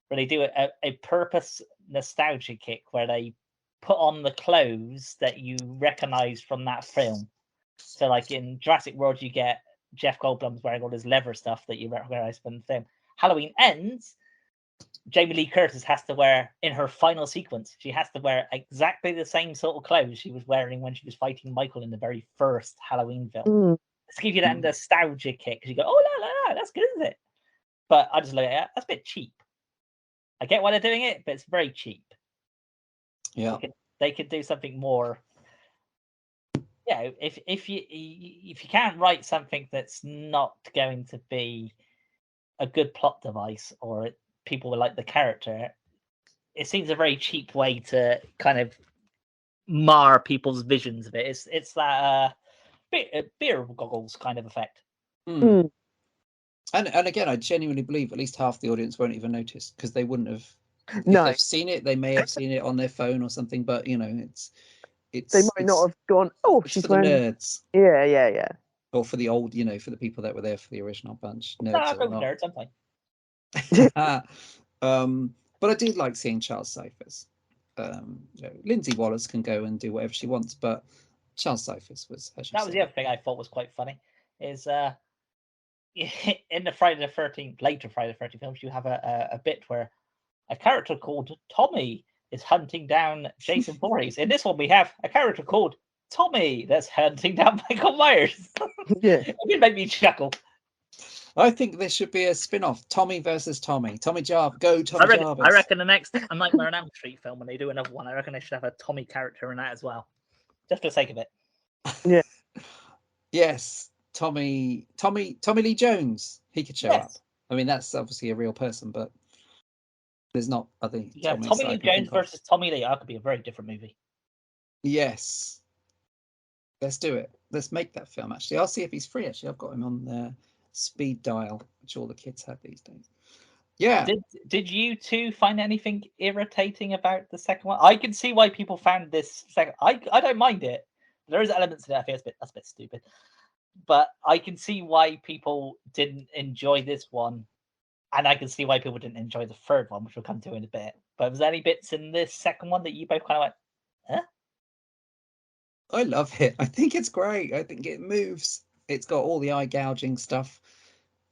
where they do a purpose nostalgia kick where they put on the clothes that you recognize from that film. So like in Jurassic World, you get Jeff Goldblum's wearing all his leather stuff that you recognize from the film. Halloween Ends, Jamie Lee Curtis has to wear, in her final sequence, she has to wear exactly the same sort of clothes she was wearing when she was fighting Michael in the very first Halloween film. To give you that nostalgia kick, because you go, oh, no, that's good, isn't it? But I just look at it, that's a bit cheap. I get why they're doing it, but it's very cheap. Yeah. They could do something more. Yeah, if you can't write something that's not going to be a good plot device or people will like the character, it seems a very cheap way to kind of mar people's visions of it. It's that beer goggles kind of effect. And again, I genuinely believe at least half the audience won't even notice because they wouldn't have. If they've seen it, they may have seen it on their phone or something. But it's they might not have gone. Oh, she's for the nerds. Yeah. Or for the old, for the people that were there for the original bunch. Nerds or not. Nerds, I'm fine. But I did like seeing Charles Cyphers. Lindsay Wallace can go and do whatever she wants, but Charles Cyphers was. That was the other thing I thought was quite funny. Is in the Friday the 13th, later Friday the 13th films, you have a bit where a character called Tommy is hunting down Jason Voorhees. In this one, we have a character called Tommy that's hunting down Michael Myers. It did make me chuckle. I think there should be a spin-off, Tommy versus Tommy. Tommy Jarvis, go Tommy Jarvis. I reckon the next A Nightmare on Elm Street film, when they do another one, I reckon they should have a Tommy character in that as well. Just for the sake of it. Yeah. Yes. Tommy Lee Jones. He could show up. I mean, that's obviously a real person, but there's not other. Yeah, Tommy Lee Jones versus Tommy Lee. That could be a very different movie. Yes. Let's do it. Let's make that film. Actually, I'll see if he's free. Actually, I've got him on the speed dial, which all the kids have these days. Yeah. Did you two find anything irritating about the second one? I can see why people found this second. I don't mind it. There is elements in it I think that's a bit stupid. But I can see why people didn't enjoy this one, and I can see why people didn't enjoy the third one, which we'll come to in a bit. But was there any bits in this second one that you both kind of went, huh? I love it. I think it's great. I think it moves. It's got all the eye gouging stuff.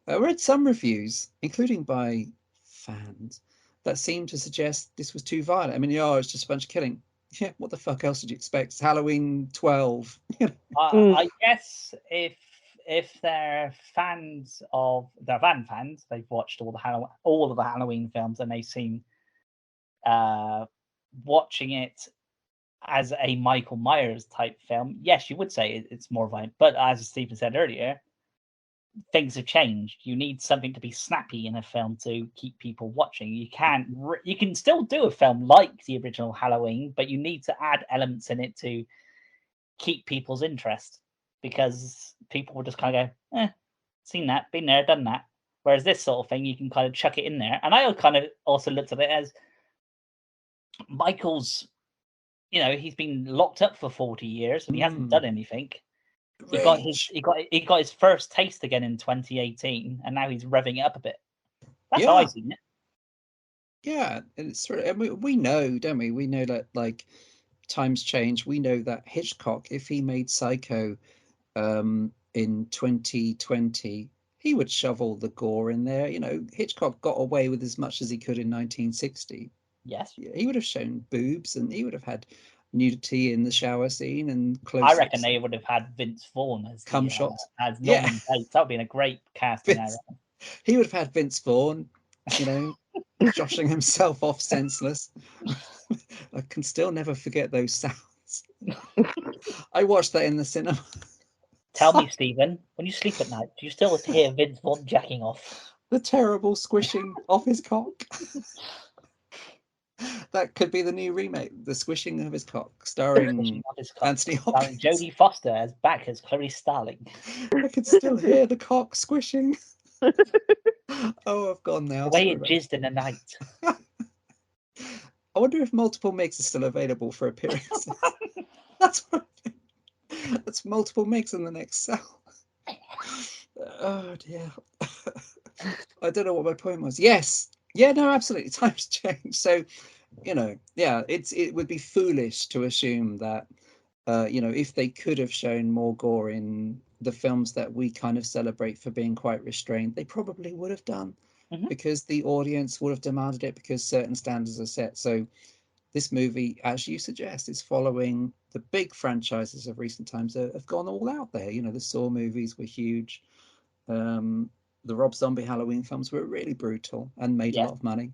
I read some reviews, including by fans, that seemed to suggest this was too violent. I mean, it's just a bunch of killing. Yeah, what the fuck else did you expect? It's Halloween 12. I guess if they're fans of they're Van fans, they've watched all of the Halloween films and they've seen watching it as a Michael Myers type film, yes, you would say it's more violent. But as Stephen said earlier, things have changed. You need something to be snappy in a film to keep people watching. You can't. You can still do a film like the original Halloween, but you need to add elements in it to keep people's interest, because people will just kind of go, seen that, been there, done that. Whereas this sort of thing, you can kind of chuck it in there. And I kind of also looked at it as Michael's, he's been locked up for 40 years and he hasn't done anything. He got his first taste again in 2018, and now he's revving it up a bit. That's how I've seen it. Yeah, and it's sort of, and we know, don't we? We know that like times change. We know that Hitchcock, if he made Psycho in 2020, he would shove all the gore in there. Hitchcock got away with as much as he could in 1960. Yes, he would have shown boobs, and he would have had nudity in the shower scene and close. I reckon they would have had Vince Vaughn as cum shot as Norman Bates. That would have been a great casting. He would have had Vince Vaughn, joshing himself off senseless. I can still never forget those sounds. I watched that in the cinema. Tell me, Stephen, when you sleep at night, do you still hear Vince Vaughn jacking off? The terrible squishing of his cock. That could be the new remake, The Squishing of His Cock, starring Anthony Hopkins. Jodie Foster as back as Clarice Starling. I can still hear the cock squishing. Oh, I've gone now. The way it jizzed in the night. I wonder if Multiple Mix is still available for appearances. That's Multiple Mix in the next cell. Oh dear. I don't know what my point was. Yes. Yeah, no, absolutely. Times change. So, it would be foolish to assume that, if they could have shown more gore in the films that we kind of celebrate for being quite restrained, they probably would have done, because the audience would have demanded it, because certain standards are set. So this movie, as you suggest, is following the big franchises of recent times that have gone all out there. The Saw movies were huge. The Rob Zombie Halloween films were really brutal and made a lot of money.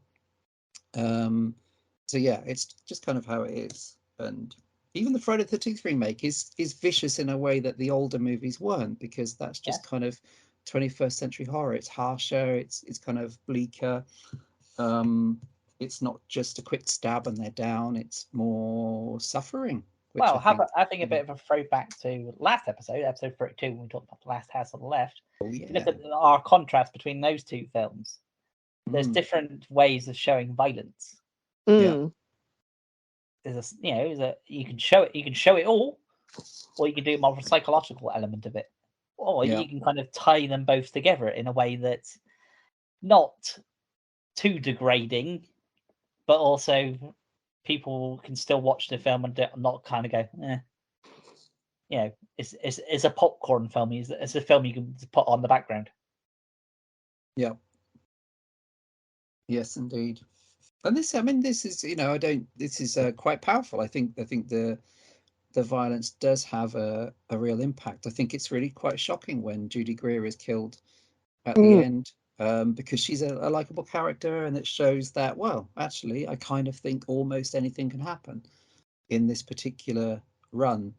So yeah, it's just kind of how it is. And even the Friday the 13th remake is vicious in a way that the older movies weren't, because that's just kind of 21st century horror. It's harsher, it's kind of bleaker. It's not just a quick stab and they're down, it's more suffering. Well, I think a bit of a throwback to last episode 32, when we talked about The Last House on the Left. Oh, yeah. If you look at our contrast between those two films, there's different ways of showing violence. Yeah. There's you can show it all, or you can do more of a psychological element of it, or you can kind of tie them both together in a way that's not too degrading, but also people can still watch the film and not kind of go, it's a popcorn film. It's a film you can put on the background. Yeah. Yes, indeed. And this is, this is quite powerful. I think the violence does have a real impact. I think it's really quite shocking when Judy Greer is killed at the end, because she's a likable character, and it shows that, well, actually, I kind of think almost anything can happen in this particular run.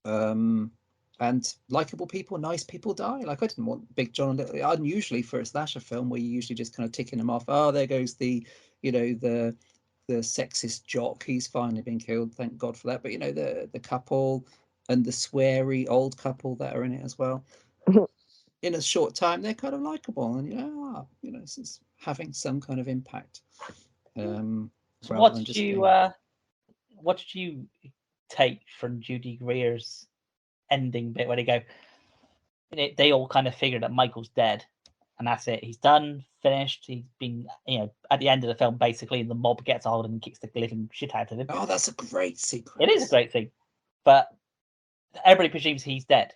And likable people, nice people die. Like, I didn't want Big John and Little. Unusually for a slasher film, where you usually just kind of ticking them off. Oh, there goes the sexist jock. He's finally been killed. Thank God for that. But the couple and the sweary old couple that are in it as well. In a short time, they're kind of likable, and this is having some kind of impact. So what did you take from Judy Greer's ending bit, where they go, they all kind of figure that Michael's dead, and that's it, he's done, finished, he's been, at the end of the film, basically, the mob gets hold and kicks the living shit out of him. Oh, that's a great sequence. It is a great thing, but everybody presumes he's dead,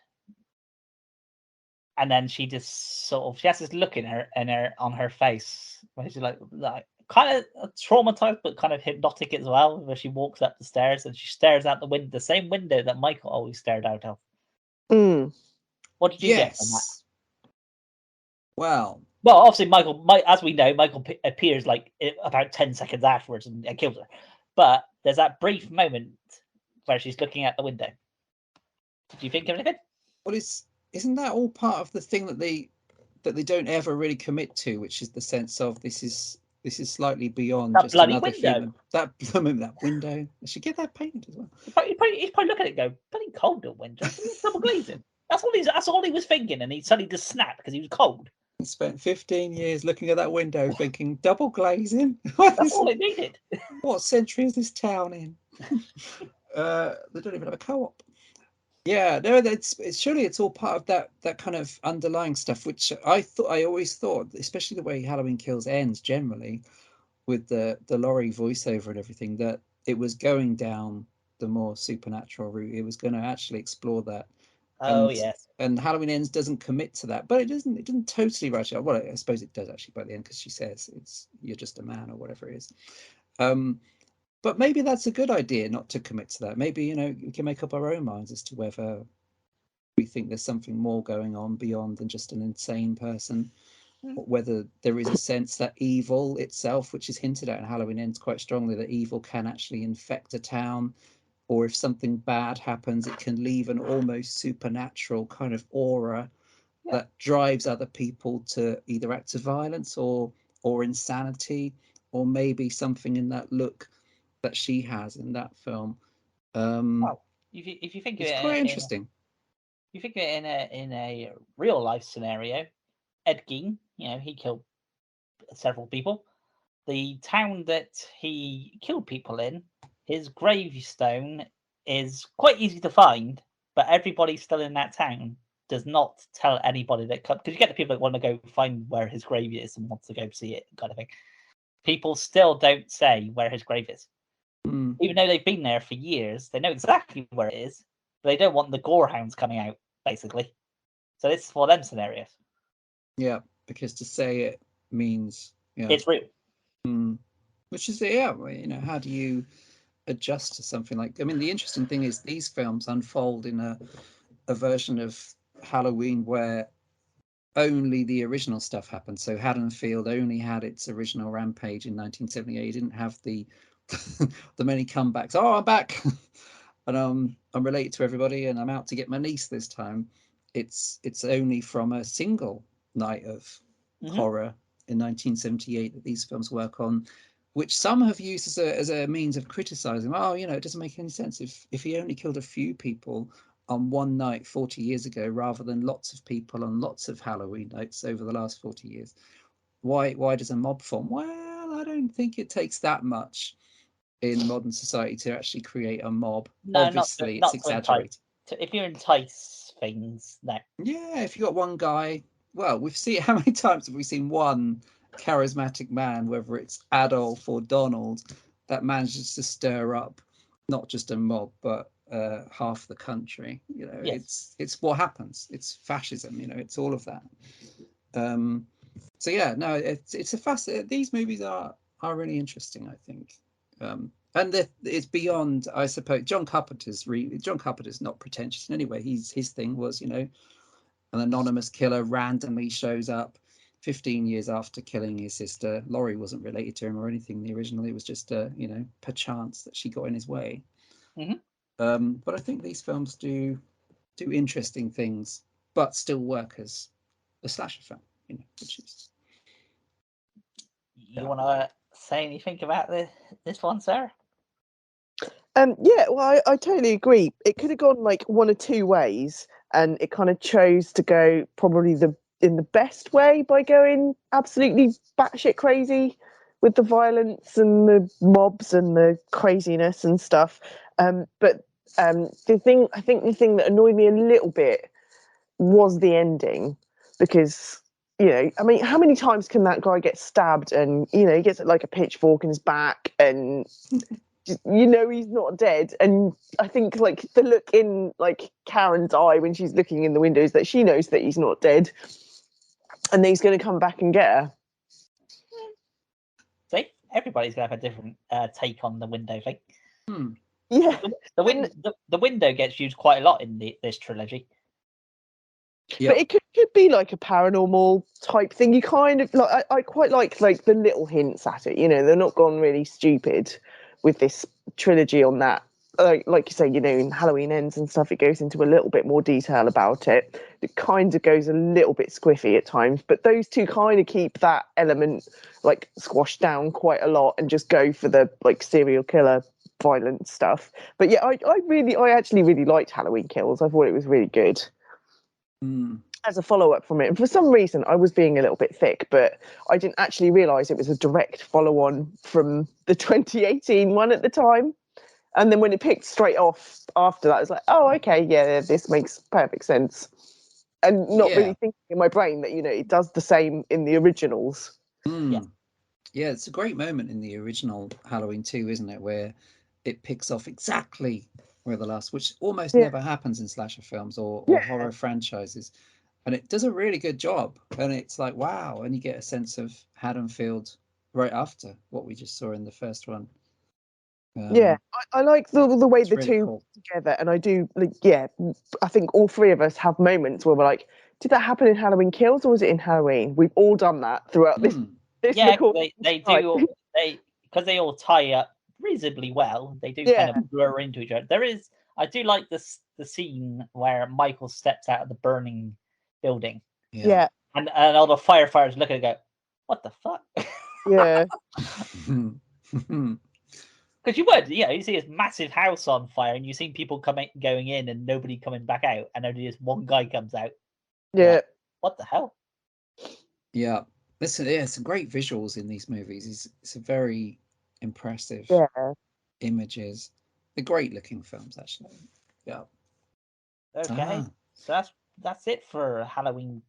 and then she just she has this look on her face where she's like kind of traumatized, but kind of hypnotic as well, where she walks up the stairs and she stares out the window, the same window that Michael always stared out of. What did you get from that? Well, Well, obviously, as we know, Michael appears like about 10 seconds afterwards and kills her. But there's that brief moment where she's looking out the window. Did you think of anything? Well, isn't that all part of the thing that they don't ever really commit to, which is the sense of this is slightly beyond that just bloody another window. human. That window. I should get that painted as well. He's probably looking at it and go, bloody cold the window. Double glazing. That's all he was thinking, and he suddenly just snapped because he was cold. He spent 15 years looking at that window thinking, double glazing? That's all it needed. What century is this town in? They don't even have a co-op. Yeah, no, surely it's all part of that kind of underlying stuff, which I always thought, especially the way Halloween Kills ends generally, with the Laurie voiceover and everything, that it was going down the more supernatural route. It was going to actually explore that. Yes. And Halloween Ends doesn't commit to that, but it doesn't totally write it. Well, I suppose it does actually by the end, because she says you're just a man or whatever it is. But maybe that's a good idea, not to commit to that. Maybe, we can make up our own minds as to whether we think there's something more going on beyond than just an insane person, or whether there is a sense that evil itself, which is hinted at in Halloween Ends quite strongly, that evil can actually infect a town, or if something bad happens, it can leave an almost supernatural kind of aura that drives other people to either acts of violence or insanity, or maybe something in that look that she has in that film. If you think it's quite interesting. You think of it in a real life scenario, Ed Gein, he killed several people. The town that he killed people in, his gravestone is quite easy to find, but everybody still in that town does not tell anybody that comes, because you get the people that want to go find where his grave is and want to go see it, kind of thing. People still don't say where his grave is. Even though they've been there for years, they know exactly where it is, but they don't want the gorehounds coming out, basically. So this is for them scenarios. Yeah, because to say it means it's real. Which is how do you adjust to something like? I mean, the interesting thing is these films unfold in a version of Halloween where only the original stuff happened. So Haddonfield only had its original rampage in 1978. It didn't have the many comebacks. Oh, I'm back. And I'm related to everybody, and I'm out to get my niece this time. It's only from a single night of horror in 1978 that these films work on, which some have used as a means of criticizing. It doesn't make any sense if he only killed a few people on one night 40 years ago rather than lots of people on lots of Halloween nights over the last 40 years. Why does a mob form? Well, I don't think it takes that much in modern society to actually create a mob. No, obviously it's exaggerated. If you entice things, no. Yeah, if you got one guy, well, we've seen, how many times have we seen one charismatic man, whether it's Adolf or Donald, that manages to stir up not just a mob but half the country? Yes. It's what happens. It's fascism. It's all of that. So yeah, no, it's a fascinating. These movies are really interesting, I think. And it's beyond, I suppose. John Carpenter's not pretentious in any way. His thing was, an anonymous killer randomly shows up 15 years after killing his sister. Laurie wasn't related to him or anything originally. It was just perchance that she got in his way. But I think these films do interesting things, but still work as a slasher film. Which is. You want to say anything about this one, Sarah? Yeah, well, I totally agree. It could have gone like one or two ways, and it kind of chose to go probably in the best way by going absolutely batshit crazy with the violence and the mobs and the craziness and stuff. But the thing that annoyed me a little bit was the ending, because I mean, how many times can that guy get stabbed and he gets like a pitchfork in his back and he's not dead? And I think like the look in like Karen's eye when she's looking in the window is that she knows that he's not dead and that he's going to come back and get her. See, everybody's going to have a different take on the window thing. Yeah, the window gets used quite a lot in this trilogy. But it could be like a paranormal type thing. You kind of like. I quite like the little hints at it. They're not gone really stupid with this trilogy on that. Like you say, in Halloween Ends and stuff, it goes into a little bit more detail about it. It kind of goes a little bit squiffy at times, but those two kind of keep that element like squashed down quite a lot and just go for the like serial killer violent stuff. But yeah, I actually really liked Halloween Kills. I thought it was really good. As a follow-up from it. And for some reason, I was being a little bit thick, but I didn't actually realise it was a direct follow-on from the 2018 one at the time. And then when it picked straight off after that, I was like, oh, okay, yeah, this makes perfect sense. And not really thinking in my brain that, it does the same in the originals. Yeah, it's a great moment in the original Halloween 2, isn't it? Where it picks off exactly where the last, which almost never happens in slasher films or horror franchises. And it does a really good job. And it's like, wow. And you get a sense of Haddonfield right after what we just saw in the first one. I like the way the really two cool. together. And I do, I think all three of us have moments where we're like, did that happen in Halloween Kills or was it in Halloween? We've all done that throughout this recording. They do. Because they all tie up reasonably well. They do kind of blur into each other. I do like the scene where Michael steps out of the burning building. Yeah. And all the firefighters look at it and go, what the fuck? Yeah. Because you would, you see his massive house on fire and you've seen people going in and nobody coming back out. And only just one guy comes out. Yeah. What the hell? Yeah. Listen, some great visuals in these movies. It's a very impressive images. They're great looking films, actually. Yeah. Okay. So that's it for Halloween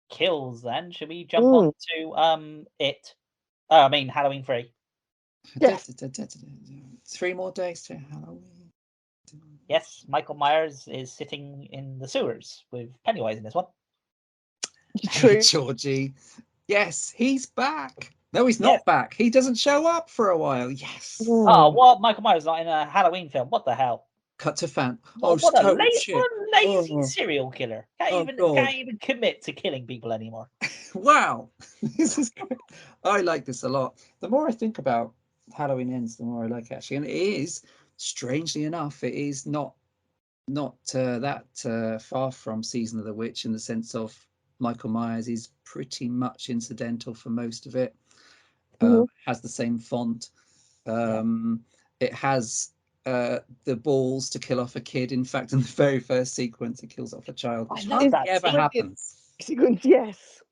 Kills then. Should we jump on to it? I mean Halloween 3. Yeah. 3 more days to Halloween. Yes, Michael Myers is sitting in the sewers with Pennywise in this one. True. Hey, Georgie. Yes, he's back. No, he's not back. He doesn't show up for a while. Yes. Oh, what? Michael Myers not in a Halloween film? What the hell? Cut to fan. What a lazy serial killer. Can't even commit to killing people anymore. Wow. This is great. I like this a lot. The more I think about Halloween Ends, the more I like it, actually. And it is, strangely enough, it is not that far from Season of the Witch in the sense of Michael Myers is pretty much incidental for most of it. Has the same font. It has the balls to kill off a kid. In fact, in the very first sequence, it kills off a child. I love that. Ever happens. Sequence, yes.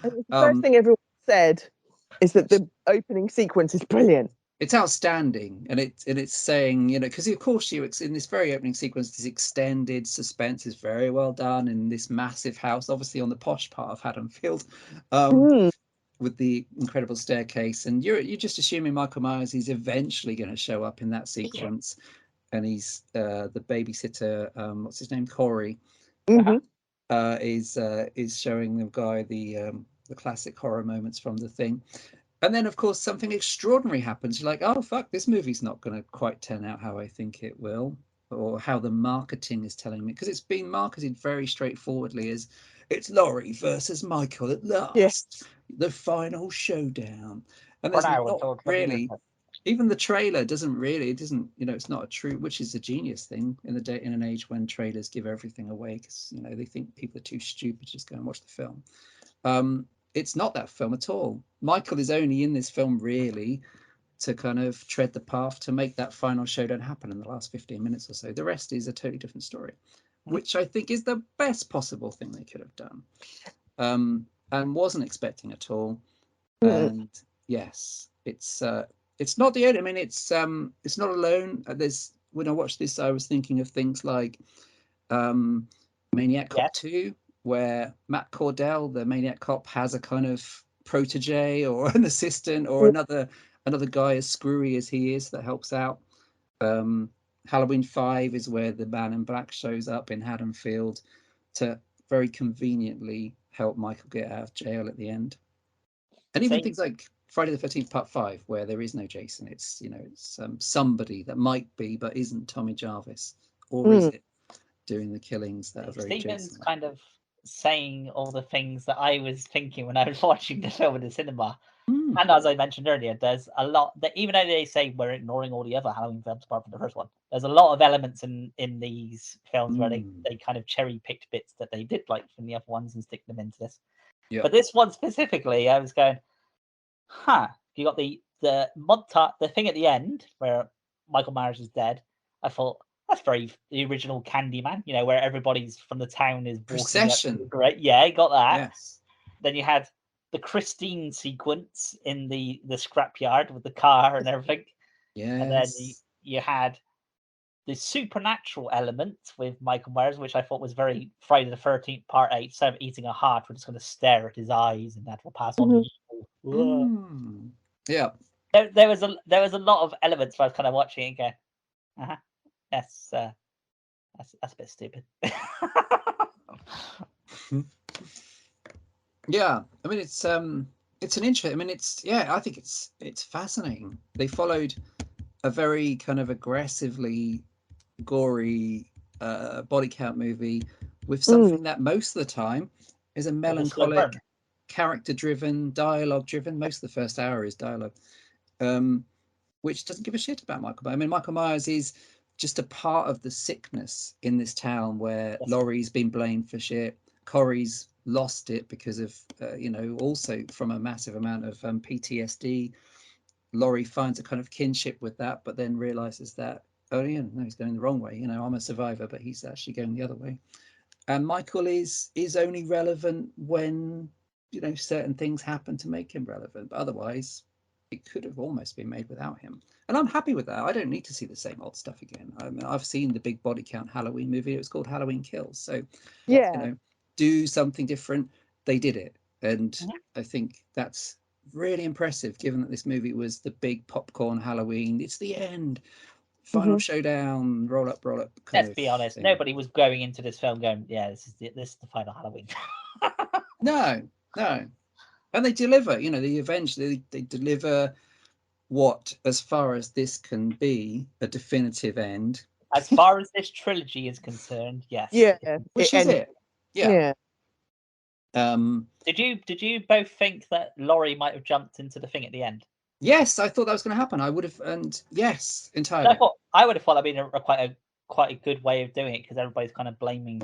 And the first thing everyone said is that the opening sequence is brilliant. It's outstanding, and it's saying, because of course in this very opening sequence, this extended suspense is very well done in this massive house, obviously on the posh part of Haddonfield, with the incredible staircase, and you're just assuming Michael Myers is eventually going to show up in that sequence, and he's the babysitter, what's his name, Corey, is showing the guy the classic horror moments from The Thing. And then, of course, something extraordinary happens. You're like, oh, fuck, this movie's not going to quite turn out how I think it will, or how the marketing is telling me. Because it's been marketed very straightforwardly as it's Laurie versus Michael at last, the final showdown. And there's not really, even the trailer doesn't really, it's not a true, which is a genius thing in an age when trailers give everything away because, they think people are too stupid to just go and watch the film. It's not that film at all. Michael is only in this film really to kind of tread the path to make that final showdown happen in the last 15 minutes or so. The rest is a totally different story, which I think is the best possible thing they could have done, and wasn't expecting at all. And yes, it's not the only. I mean, it's not alone. When I watched this, I was thinking of things like Maniac Cop 2. Where Matt Cordell, the Maniac Cop, has a kind of protege or an assistant or another guy as screwy as he is that helps out. Halloween 5 is where the Man in Black shows up in Haddonfield to very conveniently help Michael get out of jail at the end. And even things like Friday the 13th Part 5, where there is no Jason. It's it's somebody that might be but isn't Tommy Jarvis, or is it doing the killings that are very Stephen's Jason? kind of saying all the things that I was thinking when I was watching the film in the cinema. Mm. And as I mentioned earlier, there's a lot that, even though they say we're ignoring all the other Halloween films apart from the first one, there's a lot of elements in these films where they kind of cherry picked bits that they did like from the other ones and stick them into this. Yeah. But this one specifically, I was going, you got the montage, the thing at the end where Michael Myers is dead. I thought that's very the original Candyman, where everybody's from the town is procession. Right? Yeah, I got that. Yes. Then you had the Christine sequence in the scrapyard with the car and everything. Yes. And then you had the supernatural element with Michael Myers, which I thought was very Friday the 13th Part 8. Instead of eating a heart, we're just going to stare at his eyes, and that will pass on. Yeah. There was a lot of elements where I was kind of watching and going, that's a bit stupid. Yeah, I mean it's an interesting. I mean I think it's fascinating. They followed a very kind of aggressively gory body count movie with something that most of the time is a melancholic, character-driven, dialogue-driven. Most of the first hour is dialogue, which doesn't give a shit about Michael Myers. I mean, Michael Myers is just a part of the sickness in this town where Laurie's been blamed for shit. Corey's lost it because of, also from a massive amount of PTSD. Laurie finds a kind of kinship with that, but then realizes that, he's going the wrong way. I'm a survivor, but he's actually going the other way. And Michael is only relevant when, certain things happen to make him relevant. But otherwise, it could have almost been made without him. And I'm happy with that. I don't need to see the same old stuff again. I mean, I've seen the big body count Halloween movie. It was called Halloween Kills. So, do something different. They did it. And I think that's really impressive, given that this movie was the big popcorn Halloween. It's the end. Final showdown, roll up. Let's be honest. Thing. Nobody was going into this film going, this is the final Halloween. No. And they deliver, they deliver what, as far as this can be, a definitive end. As far as this trilogy is concerned, yes. Yeah. Which is it. Yeah. Did you both think that Laurie might have jumped into the thing at the end? Yes, I thought that was going to happen. I would have, and yes, entirely. I would have thought that'd been quite a good way of doing it, because everybody's kind of blaming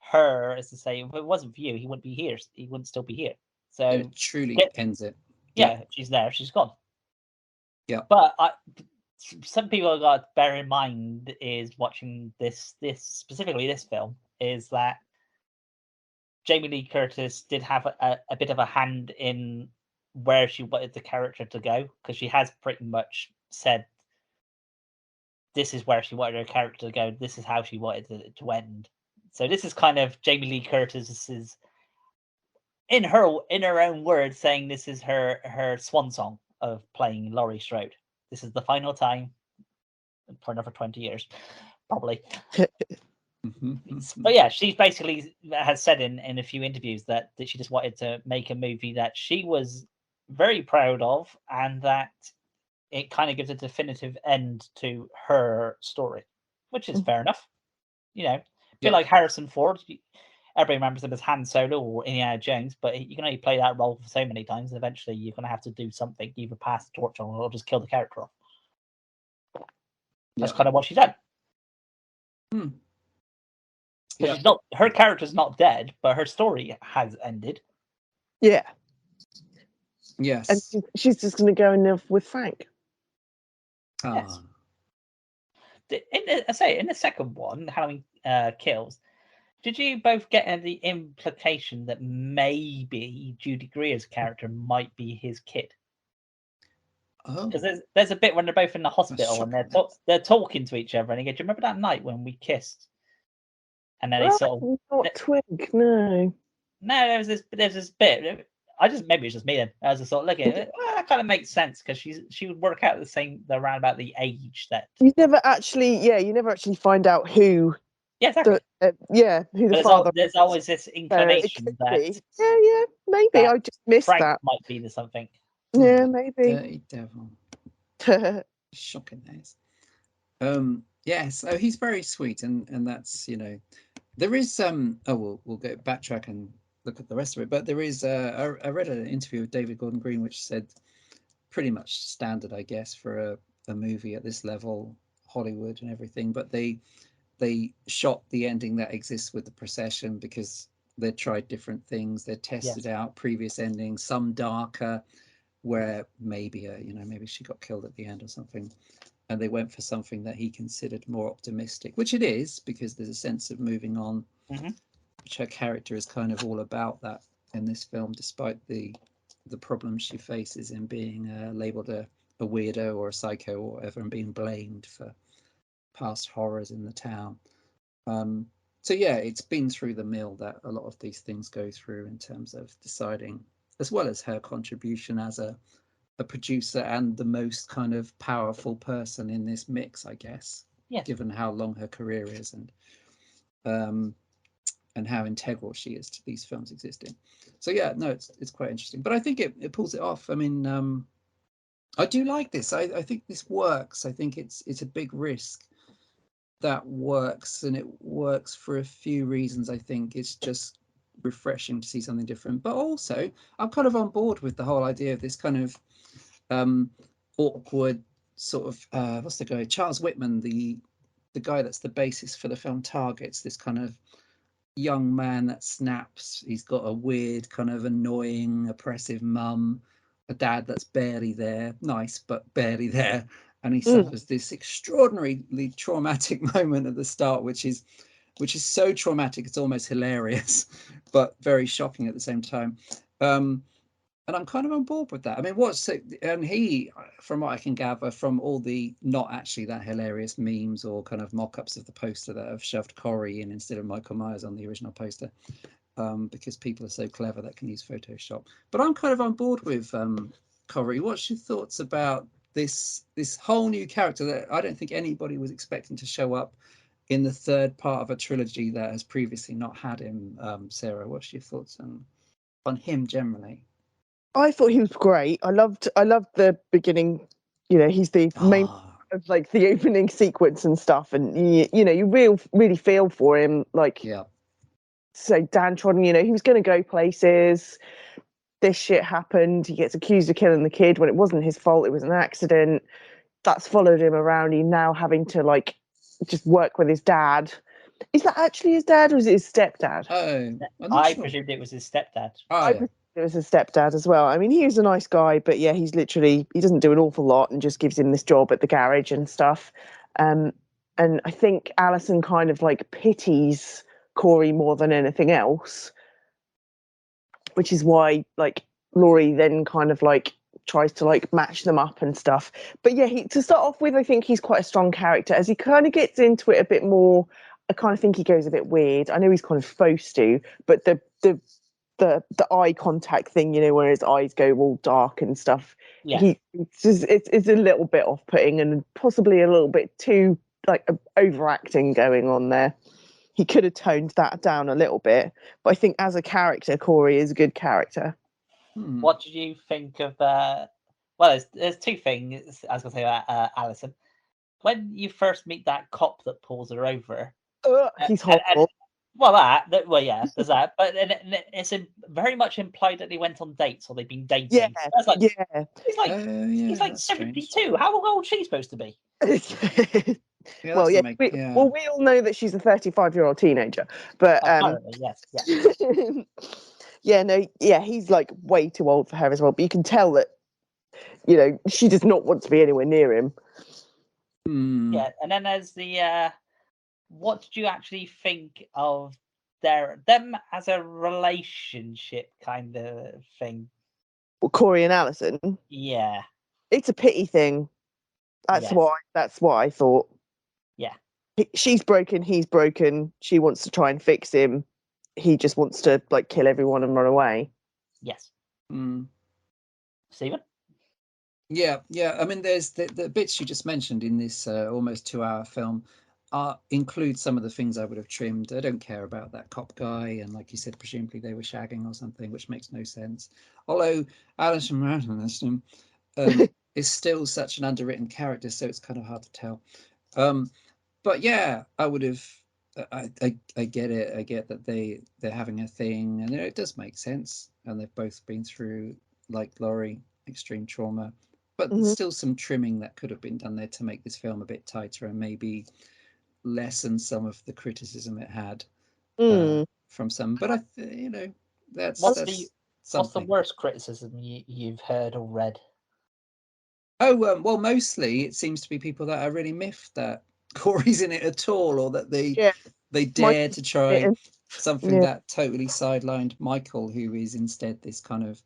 her, as to say, if it wasn't for you, he wouldn't be here. He wouldn't still be here. So it truly ends it. Yeah, she's there. She's gone. Yeah. But some people have got to bear in mind is watching this specifically this film is that Jamie Lee Curtis did have a bit of a hand in where she wanted the character to go, because she has pretty much said this is where she wanted her character to go. This is how she wanted it to end. So this is kind of Jamie Lee Curtis's, in her own words, saying this is her swan song of playing Laurie Strode. This is the final time for another 20 years, probably. But yeah, she basically has said in a few interviews that she just wanted to make a movie that she was very proud of, and that it kind of gives a definitive end to her story, which is fair enough. Feel like Harrison Ford. Everybody remembers him as Han Solo or Indiana Jones, but you can only play that role for so many times, and eventually you're going to have to do something, either pass the torch on or just kill the character off. That's kind of what she's done. She's not. Her character's not dead, but her story has ended. Yeah. Yes. And she's just going to go in there with Frank. Yes. In the second one, Halloween Kills, did you both get the implication that maybe Judy Greer's character might be his kid? Because there's a bit when they're both in the hospital and they're talking to each other, and he goes, "Do you remember that night when we kissed?" And then he sort of not twig, no. No, there's this bit. Maybe it's just me then. I was just sort of looking at it. Well, that kind of makes sense, because she would work out around about the age that you never actually find out who. Yeah, exactly. Who the father. There's always this inclination that. Yeah, maybe I just missed Frank that. Might be the something. Yeah, maybe. Dirty devil. Shocking, that is. Yeah, so he's very sweet, and that's There is we'll go backtrack and look at the rest of it, but there is I read an interview with David Gordon Green which said pretty much standard, I guess, for a movie at this level, Hollywood and everything, but they shot the ending that exists with the procession because they tried different things. They tested out previous endings, some darker, where maybe maybe she got killed at the end or something, and they went for something that he considered more optimistic, which it is, because there's a sense of moving on, which her character is kind of all about that in this film, despite the problems she faces in being labeled a weirdo or a psycho or whatever, and being blamed for past horrors in the town. So yeah, it's been through the mill that a lot of these things go through in terms of deciding, as well as her contribution as a producer and the most kind of powerful person in this mix, I guess, given how long her career is and how integral she is to these films existing. So yeah, no, it's quite interesting, but I think it pulls it off. I mean, I do like this. I think this works. I think it's a big risk that works, and it works for a few reasons. I think it's just refreshing to see something different, but also I'm kind of on board with the whole idea of this kind of awkward sort of what's the guy, Charles Whitman, the guy that's the basis for the film Targets, this kind of young man that snaps. He's got a weird kind of annoying oppressive mum, a dad that's barely there, nice but barely there, and he suffers this extraordinarily traumatic moment at the start, which is so traumatic it's almost hilarious but very shocking at the same time. And I'm kind of on board with that. I mean, and he, from what I can gather from all the not actually that hilarious memes or kind of mock-ups of the poster that have shoved Corey in instead of Michael Myers on the original poster, because people are so clever that can use Photoshop. But I'm kind of on board with Corey. What's your thoughts about this whole new character that I don't think anybody was expecting to show up in the third part of a trilogy that has previously not had him? Sarah, what's your thoughts on him generally? I thought he was great. I loved the beginning. He's the main of like the opening sequence and stuff, and you really feel for him. Like, so downtrodden. He was going to go places. This shit happened. He gets accused of killing the kid when it wasn't his fault. It was an accident. That's followed him around. He's now having to like just work with his dad. Is that actually his dad, or is it his stepdad? I presumed it was his stepdad. It was his stepdad as well. I mean, he was a nice guy, but yeah, he doesn't do an awful lot and just gives him this job at the garage and stuff. And I think Alison kind of like pities Corey more than anything else, which is why like Laurie then kind of like tries to like match them up and stuff. But yeah, to start off with, I think he's quite a strong character. As he kind of gets into it a bit more, I kind of think he goes a bit weird. I know he's kind of supposed to, but the eye contact thing, where his eyes go all dark and stuff. Yeah, it's a little bit off-putting and possibly a little bit too like overacting going on there. He could have toned that down a little bit, but I think as a character, Corey is a good character. What did you think of? Well, there's two things I was going to say about Alison. When you first meet that cop that pulls her over, he's horrible. There's that. But it's very much implied that they went on dates or they've been dating. Yeah, that's like, he's like 72. Strange. How old is she supposed to be? We all know that she's a 35-year-old teenager, but yes. He's like way too old for her as well. But you can tell that, she does not want to be anywhere near him. Yeah, and then there's the. What did you actually think of them as a relationship kind of thing? Well, Corey and Alison. Yeah, it's a pity thing. That's what I thought. Yeah, she's broken. He's broken. She wants to try and fix him. He just wants to like kill everyone and run away. Yes. Stephen? Yeah. I mean, there's the bits you just mentioned in this almost 2-hour film. Include some of the things I would have trimmed. I don't care about that cop guy, and like you said, presumably they were shagging or something, which makes no sense. Although Alison Ransom is still such an underwritten character, so it's kind of hard to tell. But yeah, I would have I get it. I get that they're having a thing, and it does make sense. And they've both been through, like Laurie, extreme trauma. But there's still some trimming that could have been done there to make this film a bit tighter and maybe lessen some of the criticism it had from some. But that's what's the something. worst criticism you've heard or read? Oh, well, mostly it seems to be people that are really miffed that Corey's in it at all, or that they dare to try something that totally sidelined Michael, who is instead this kind of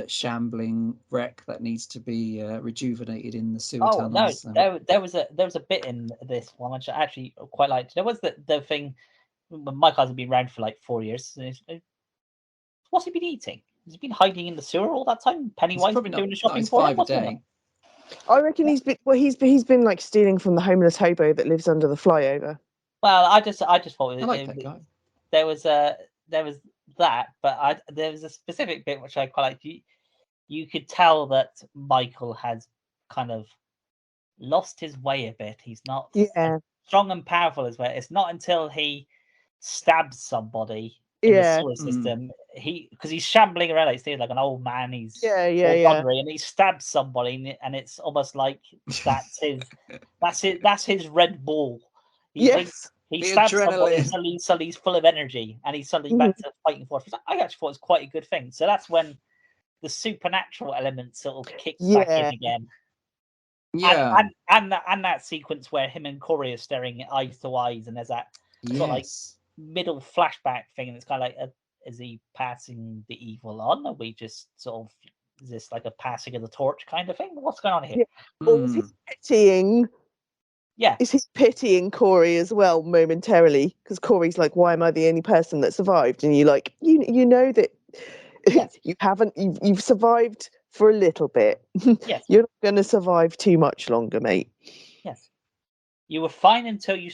shambling wreck that needs to be rejuvenated in the sewer tunnels. No, there was a bit in this one which I actually quite liked. There was the thing when Michael hasn't been around for like 4 years. What's he been eating? Has he been hiding in the sewer all that time? Pennywise been doing the shopping for him? What's going on? I reckon he's been like stealing from the homeless hobo that lives under the flyover. Well, I just thought I like that guy. There was that, but there was a specific bit which I quite liked. You could tell that Michael has kind of lost his way a bit. He's not strong and powerful as well. It's not until he stabs somebody in the sewer system, because he's shambling around like an old man. He's wandering, and he stabs somebody, and it's almost like that's his Red Bull. He stabs somebody, and suddenly he's full of energy, and he's suddenly back to fighting for it. I actually thought it was quite a good thing. So that's when the supernatural element sort of kicks back in again. Yeah, and that sequence where him and Corey are staring eyes to eyes, and there's that sort of like middle flashback thing, and it's kind of like, is he passing the evil on? Are we just sort of, is this like a passing of the torch kind of thing? What's going on here? Or is he pitying? Yeah, is he pitying Corey as well momentarily? Because Corey's like, "Why am I the only person that survived?" And you like, you know that you've survived for a little bit. Yes. You're not going to survive too much longer, mate. Yes. You were fine until you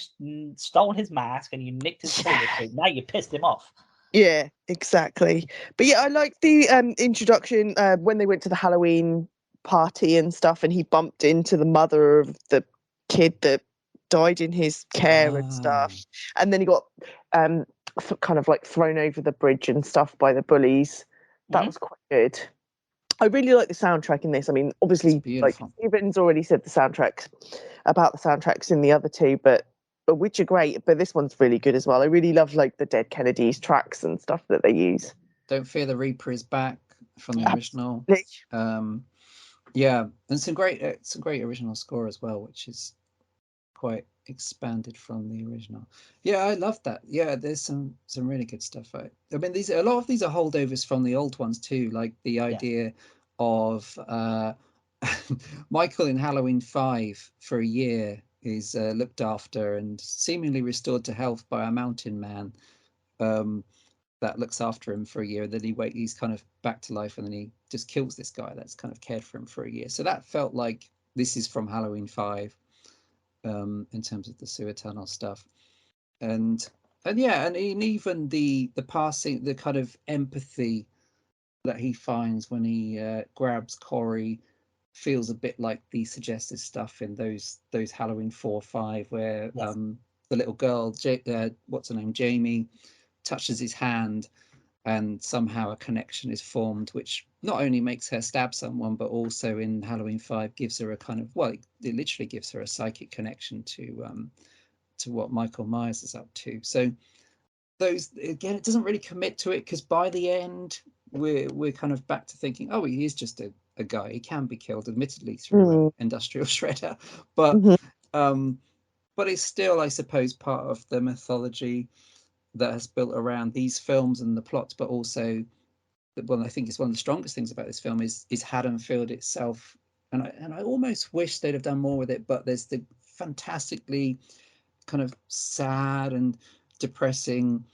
stole his mask and you nicked his toilet suit. Now you pissed him off. Yeah, exactly. But yeah, I like the introduction when they went to the Halloween party and stuff, and he bumped into the mother of the kid that died in his care and stuff, and then he got kind of like thrown over the bridge and stuff by the bullies. That was quite good. I really like the soundtrack in this. I mean, obviously, like Stephen's already said about the soundtracks in the other two, but which are great. But this one's really good as well. I really love like the Dead Kennedys tracks and stuff that they use. Don't Fear the Reaper is back from the original. Yeah, and some great original score as well, which is quite expanded from the original. Yeah, I love that. Yeah, there's some really good stuff. I mean, a lot of these are holdovers from the old ones too, like the idea of Michael in Halloween 5 for a year is looked after and seemingly restored to health by a mountain man that looks after him for a year. Then he's kind of back to life, and then he just kills this guy that's kind of cared for him for a year. So that felt like this is from Halloween 5 in terms of the sewer tunnel stuff. And even the passing, the kind of empathy that he finds when he grabs Corey feels a bit like the suggestive stuff in those Halloween 4, 5, where the little girl, what's her name, Jamie, touches his hand, and somehow a connection is formed, which not only makes her stab someone, but also in Halloween 5 gives her a kind of, well, it literally gives her a psychic connection to what Michael Myers is up to. So those, again, it doesn't really commit to it, because by the end we're kind of back to thinking, oh, he is just a guy. He can be killed, admittedly through an industrial shredder, but it's still, I suppose, part of the mythology that has built around these films and the plots, but also, well, I think it's one of the strongest things about this film is Haddonfield itself, and I almost wish they'd have done more with it, but there's the fantastically kind of sad and depressing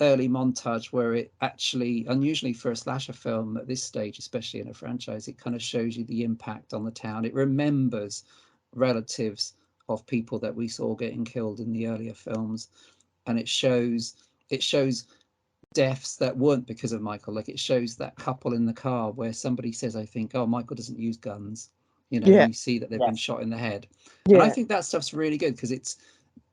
early montage where it actually, unusually for a slasher film at this stage, especially in a franchise, it kind of shows you the impact on the town. It remembers relatives of people that we saw getting killed in the earlier films, and it shows deaths that weren't because of Michael. Like, it shows that couple in the car where somebody says, I think, oh, Michael doesn't use guns, you see that they've been shot in the head. And I think that stuff's really good, because it's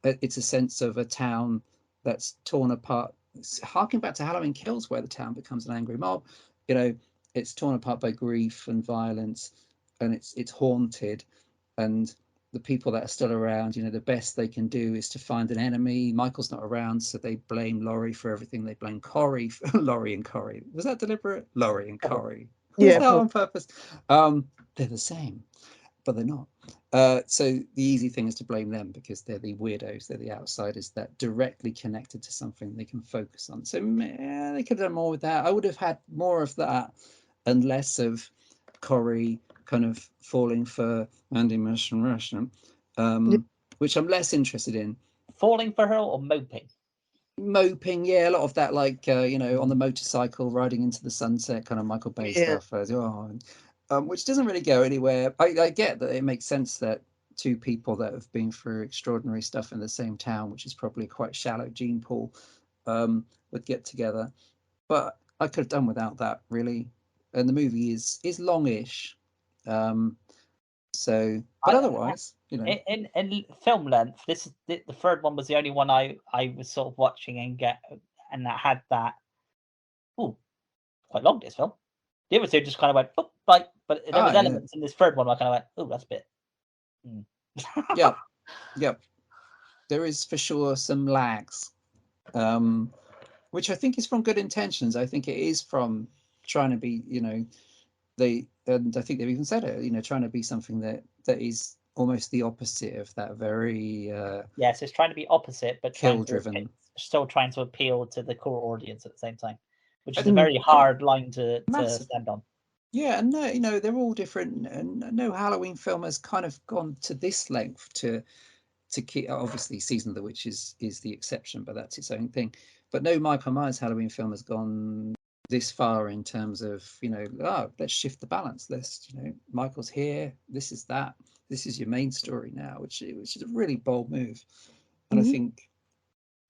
it's a sense of a town that's torn apart. Harking back to Halloween Kills, where the town becomes an angry mob. It's torn apart by grief and violence, and it's haunted, and the people that are still around, the best they can do is to find an enemy. Michael's not around, so they blame Laurie for everything. They blame Corey for Laurie and Corey. Was that deliberate? Laurie and Corey. Was that on purpose? They're the same, but they're not. So the easy thing is to blame them because they're the weirdos, they're the outsiders that directly connected to something they can focus on. So they could have done more with that. I would have had more of that and less of Corey kind of falling for Andy Russian, which I'm less interested in. Falling for her or moping? Moping, yeah, a lot of that, like on the motorcycle riding into the sunset, kind of Michael Bay stuff as well. Which doesn't really go anywhere. I get that it makes sense that two people that have been through extraordinary stuff in the same town, which is probably quite shallow gene pool, would get together. But I could have done without that, really. And the movie is longish. Otherwise, in film length, this is the third one was the only one I was sort of watching and that had that. Oh, quite long, this film. The other two just kind of went, oh, right. But there was elements in this third one where I kind of went, oh, that's a bit. Yeah. There is for sure some lags, which I think is from good intentions. I think it is from trying to be, and I think they've even said it, trying to be something that is almost the opposite of that very. Yes, it's trying to be opposite, but kill-driven. Still trying to appeal to the core audience at the same time, which is a very hard line to stand on. Yeah, and no, they're all different, and no Halloween film has kind of gone to this length to keep. Obviously, Season of the Witch is the exception, but that's its own thing. But no Michael Myers Halloween film has gone this far in terms of let's shift the balance. Michael's here. This is that. This is your main story now, which is a really bold move, and I think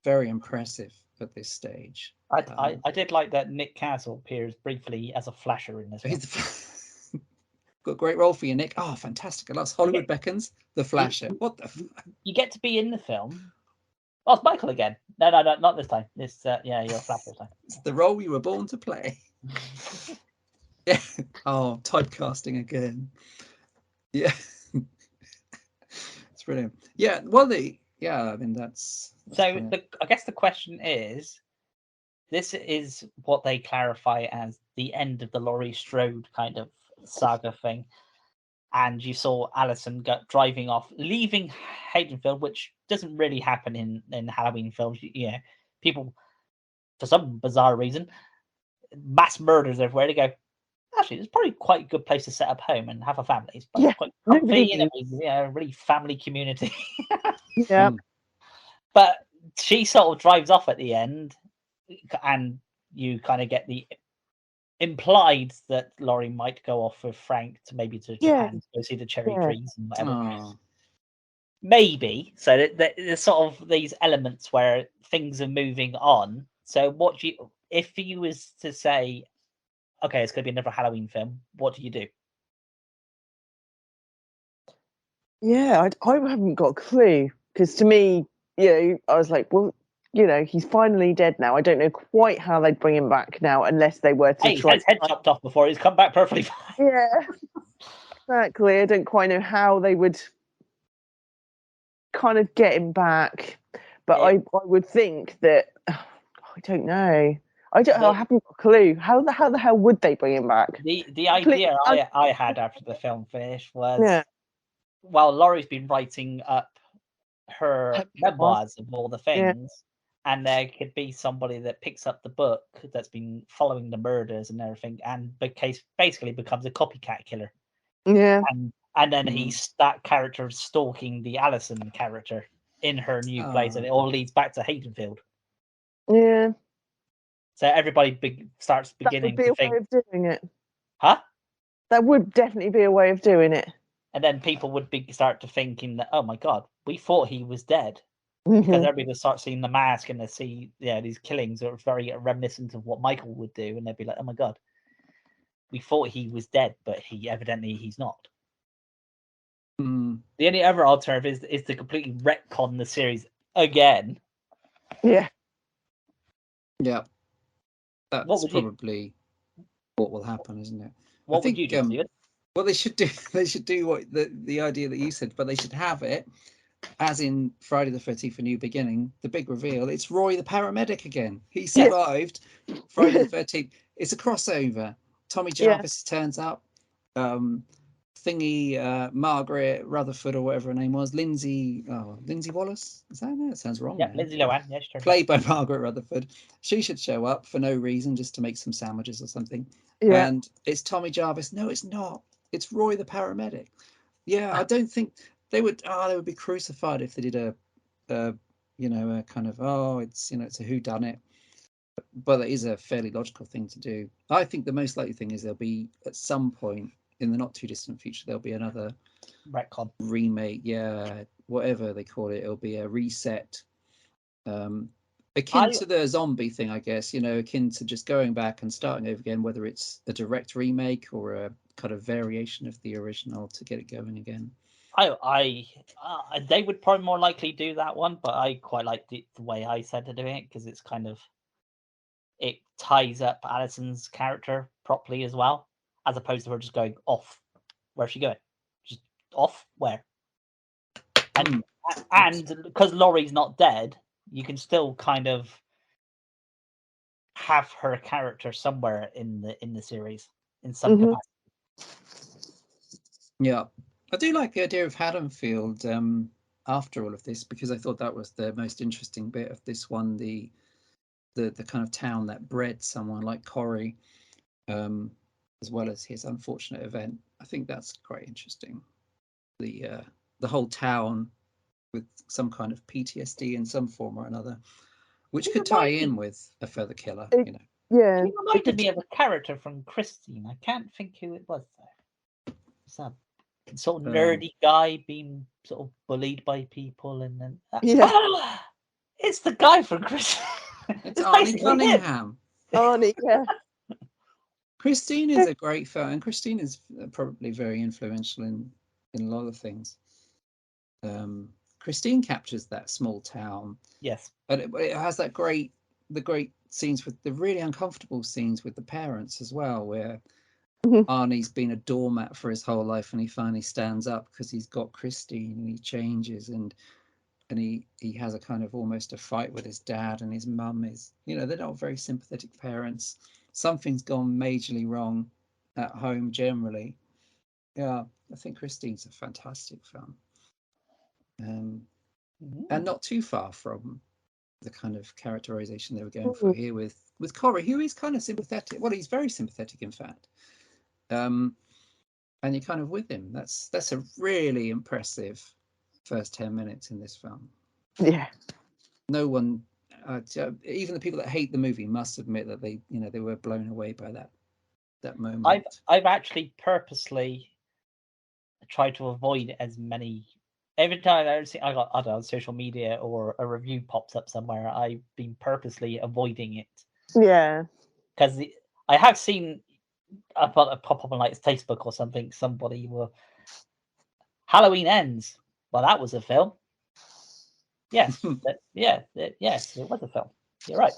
very impressive at this stage. I did like that Nick Castle appears briefly as a flasher in this one. Got a great role for you, Nick. Oh, fantastic. That's Hollywood Beckons, the Flasher. What the fuck? You get to be in the film. Oh, it's Michael again. No, not this time. You're a Flasher this time. It's the role you were born to play. Yeah. Oh, typecasting again. Yeah. It's brilliant. Yeah, well, I mean, that's so I guess the question is, this is what they clarify as the end of the Laurie Strode kind of saga thing. And you saw Allison driving off, leaving Haddonfield, which doesn't really happen in Halloween films. People, for some bizarre reason, mass murders everywhere. They go, actually, it's probably quite a good place to set up home and have a family. It's quite comfy, and it was a really family community. Yeah. But she sort of drives off at the end, and you kind of get the implied that Laurie might go off with Frank to Japan to go see the cherry trees and whatever. Oh. Maybe. So there's sort of these elements where things are moving on. So if you was to say, okay, it's going to be another Halloween film, what do you do? Yeah, I haven't got a clue, because to me, I was like, well, he's finally dead now. I don't know quite how they'd bring him back now, unless they were to try. His head chopped off before. He's come back perfectly fine. Yeah, exactly. I don't quite know how they would kind of get him back, but I would think that I don't know. I haven't got a clue. How the hell would they bring him back? The idea I had after the film finished was, well, Laurie's been writing up her memoirs of all the things, and there could be somebody that picks up the book that's been following the murders and everything, and basically becomes a copycat killer. Yeah. And then that character stalking the Allison character in her new place, and it all leads back to Haddonfield. Yeah. So everybody starts beginning to think. That would be a way of doing it. Huh? That would definitely be a way of doing it. And then people would start to thinking that, oh my God, we thought he was dead. Because everybody would start seeing the mask and they see these killings are very reminiscent of what Michael would do, and they'd be like, oh my God, we thought he was dead, but he's not. The only other alternative is to completely retcon the series again. Yeah. Yeah. That's probably what will happen, isn't it? What would you do, Steven? Well, they should do what the idea that you said, but they should have it as in Friday the 13th, A New Beginning. The big reveal. It's Roy the paramedic again. He survived Friday the 13th. It's a crossover. Tommy Jarvis turns up. Margaret Rutherford or whatever her name was. Lindsay Wallace. Is that it? It sounds wrong. Yeah, Lindsay Lohan. Yeah, sure. Played by Margaret Rutherford. She should show up for no reason, just to make some sandwiches or something. Yeah. And it's Tommy Jarvis. No, it's not. It's Roy the paramedic. Yeah, I don't think they would be crucified if they did a kind of it's a whodunit. But that is a fairly logical thing to do. I think the most likely thing is there'll be at some point in the not too distant future there'll be another retcon remake, whatever they call it. It'll be a reset, akin to the zombie thing, I guess. Akin to just going back and starting over again, whether it's a direct remake or a kind of variation of the original to get it going again. They would probably more likely do that one, but I quite like the way I said to doing it, because it's kind of, it ties up Alison's character properly as well, as opposed to her just going off. Where's she going? Just off where? And because Laurie's not dead, you can still kind of have her character somewhere in the series in some capacity. Yeah, I do like the idea of Haddonfield after all of this, because I thought that was the most interesting bit of this one. The kind of town that bred someone like Corey, as well as his unfortunate event. I think that's quite interesting. The whole town with some kind of PTSD in some form or another, which could tie in with a further killer. Yeah, it reminded me of a character from Christine. I can't think who it was though. Some sort of nerdy guy being sort of bullied by people, and then it's the guy from Christine. It's Arnie Cunningham. Arnie, yeah. Christine is a great film, and Christine is probably very influential in a lot of things. Christine captures that small town. Yes. But it has the great scenes with the really uncomfortable scenes with the parents as well, where Arnie's been a doormat for his whole life and he finally stands up because he's got Christine, and he changes, and he has a kind of almost a fight with his dad, and his mum is, they're not very sympathetic parents. Something's gone majorly wrong at home generally. Yeah, I think Christine's a fantastic film. And not too far from the kind of characterization they were going for here with Corey, who is kind of sympathetic. Well, he's very sympathetic, in fact. And you're kind of with him. That's a really impressive first 10 minutes in this film. Yeah. No one, even the people that hate the movie, must admit that they were blown away by that moment. I've actually purposely tried to avoid as many. Every time I got, I don't know, social media or a review pops up somewhere, I've been purposely avoiding it. Yeah. Because I have seen a pop up on like Facebook or something. Somebody will Halloween Ends. Well, that was a film. Yes. Yes, it was a film. You're right.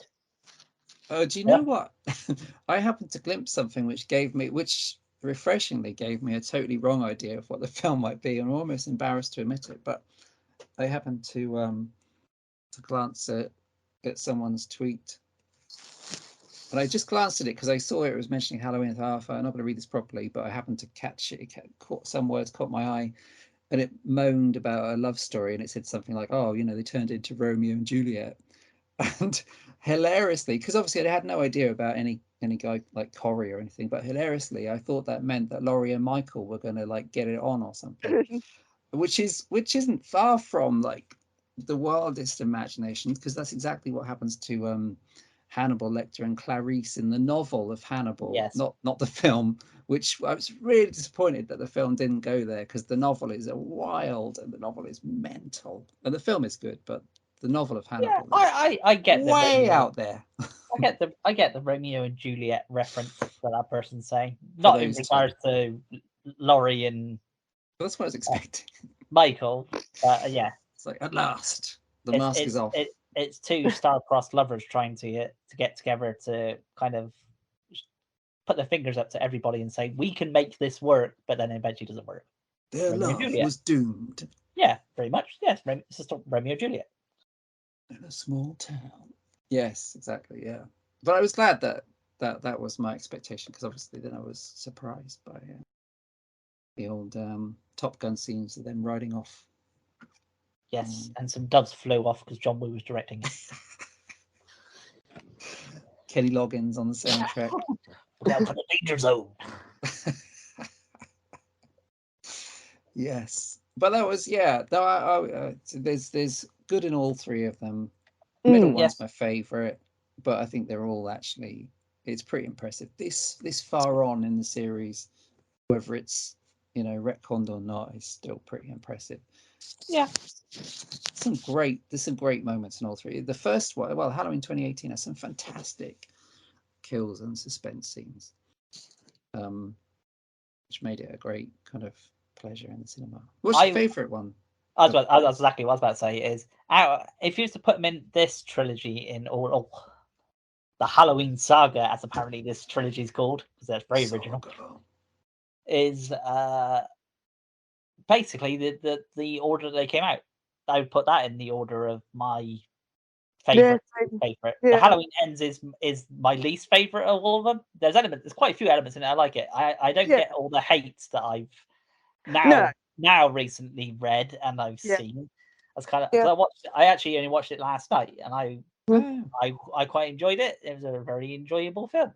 Oh, do you know what? I happened to glimpse something which refreshingly gave me a totally wrong idea of what the film might be. I'm almost embarrassed to admit it, but I happened to glance at someone's tweet, and I just glanced at it because I saw it was mentioning Halloween. I'm not going to read this properly, but I happened to catch it. Some words caught my eye, and it moaned about a love story, and it said something like, "Oh, they turned into Romeo and Juliet," and hilariously, because obviously I had no idea about any guy like Corey or anything, but hilariously I thought that meant that Laurie and Michael were going to like get it on or something, which isn't far from like the wildest imaginations, because that's exactly what happens to Hannibal Lecter and Clarice in the novel of Hannibal. Yes. Not the film, which I was really disappointed that the film didn't go there, because the novel is wild and the novel is mental, and the film is good, but the novel of Hannibal I get the way out there. I get the Romeo and Juliet reference that person's saying. Not in regards to Laurie and that's what I was expecting. Michael. Yeah. It's like, at last. The mask is off. It's two star-crossed lovers trying to get together to kind of put their fingers up to everybody and say, we can make this work, but then eventually doesn't work. Their love was doomed. Yeah, very much. Yes, it's just Romeo and Juliet. In a small town. Yes, exactly, yeah. But I was glad that was my expectation, because obviously then I was surprised by the old Top Gun scenes of them riding off. Yes, and some doves flew off because John Woo was directing it. Kenny Loggins on the soundtrack. Down for the danger zone. Yes, but that was there's good in all three of them. Middle one's my favorite, but I think they're all actually, it's pretty impressive. This far on in the series, whether it's retconned or not, is still pretty impressive. Yeah, there's some great moments in all three. The first one, well, Halloween 2018 has some fantastic kills and suspense scenes, which made it a great kind of pleasure in the cinema. What's your favorite one? That's exactly what I was about to say. Is if you used to put them in this trilogy in all the Halloween saga, as apparently this trilogy is called, because that's very original, is basically the order they came out. I would put that in the order of my favorite. Yeah. The Halloween Ends is my least favorite of all of them. There's quite a few elements in it. I like it. I don't get all the hates that I've now recently read and I've seen. That's kind of I actually only watched it last night, and I quite enjoyed it. It was a very enjoyable film.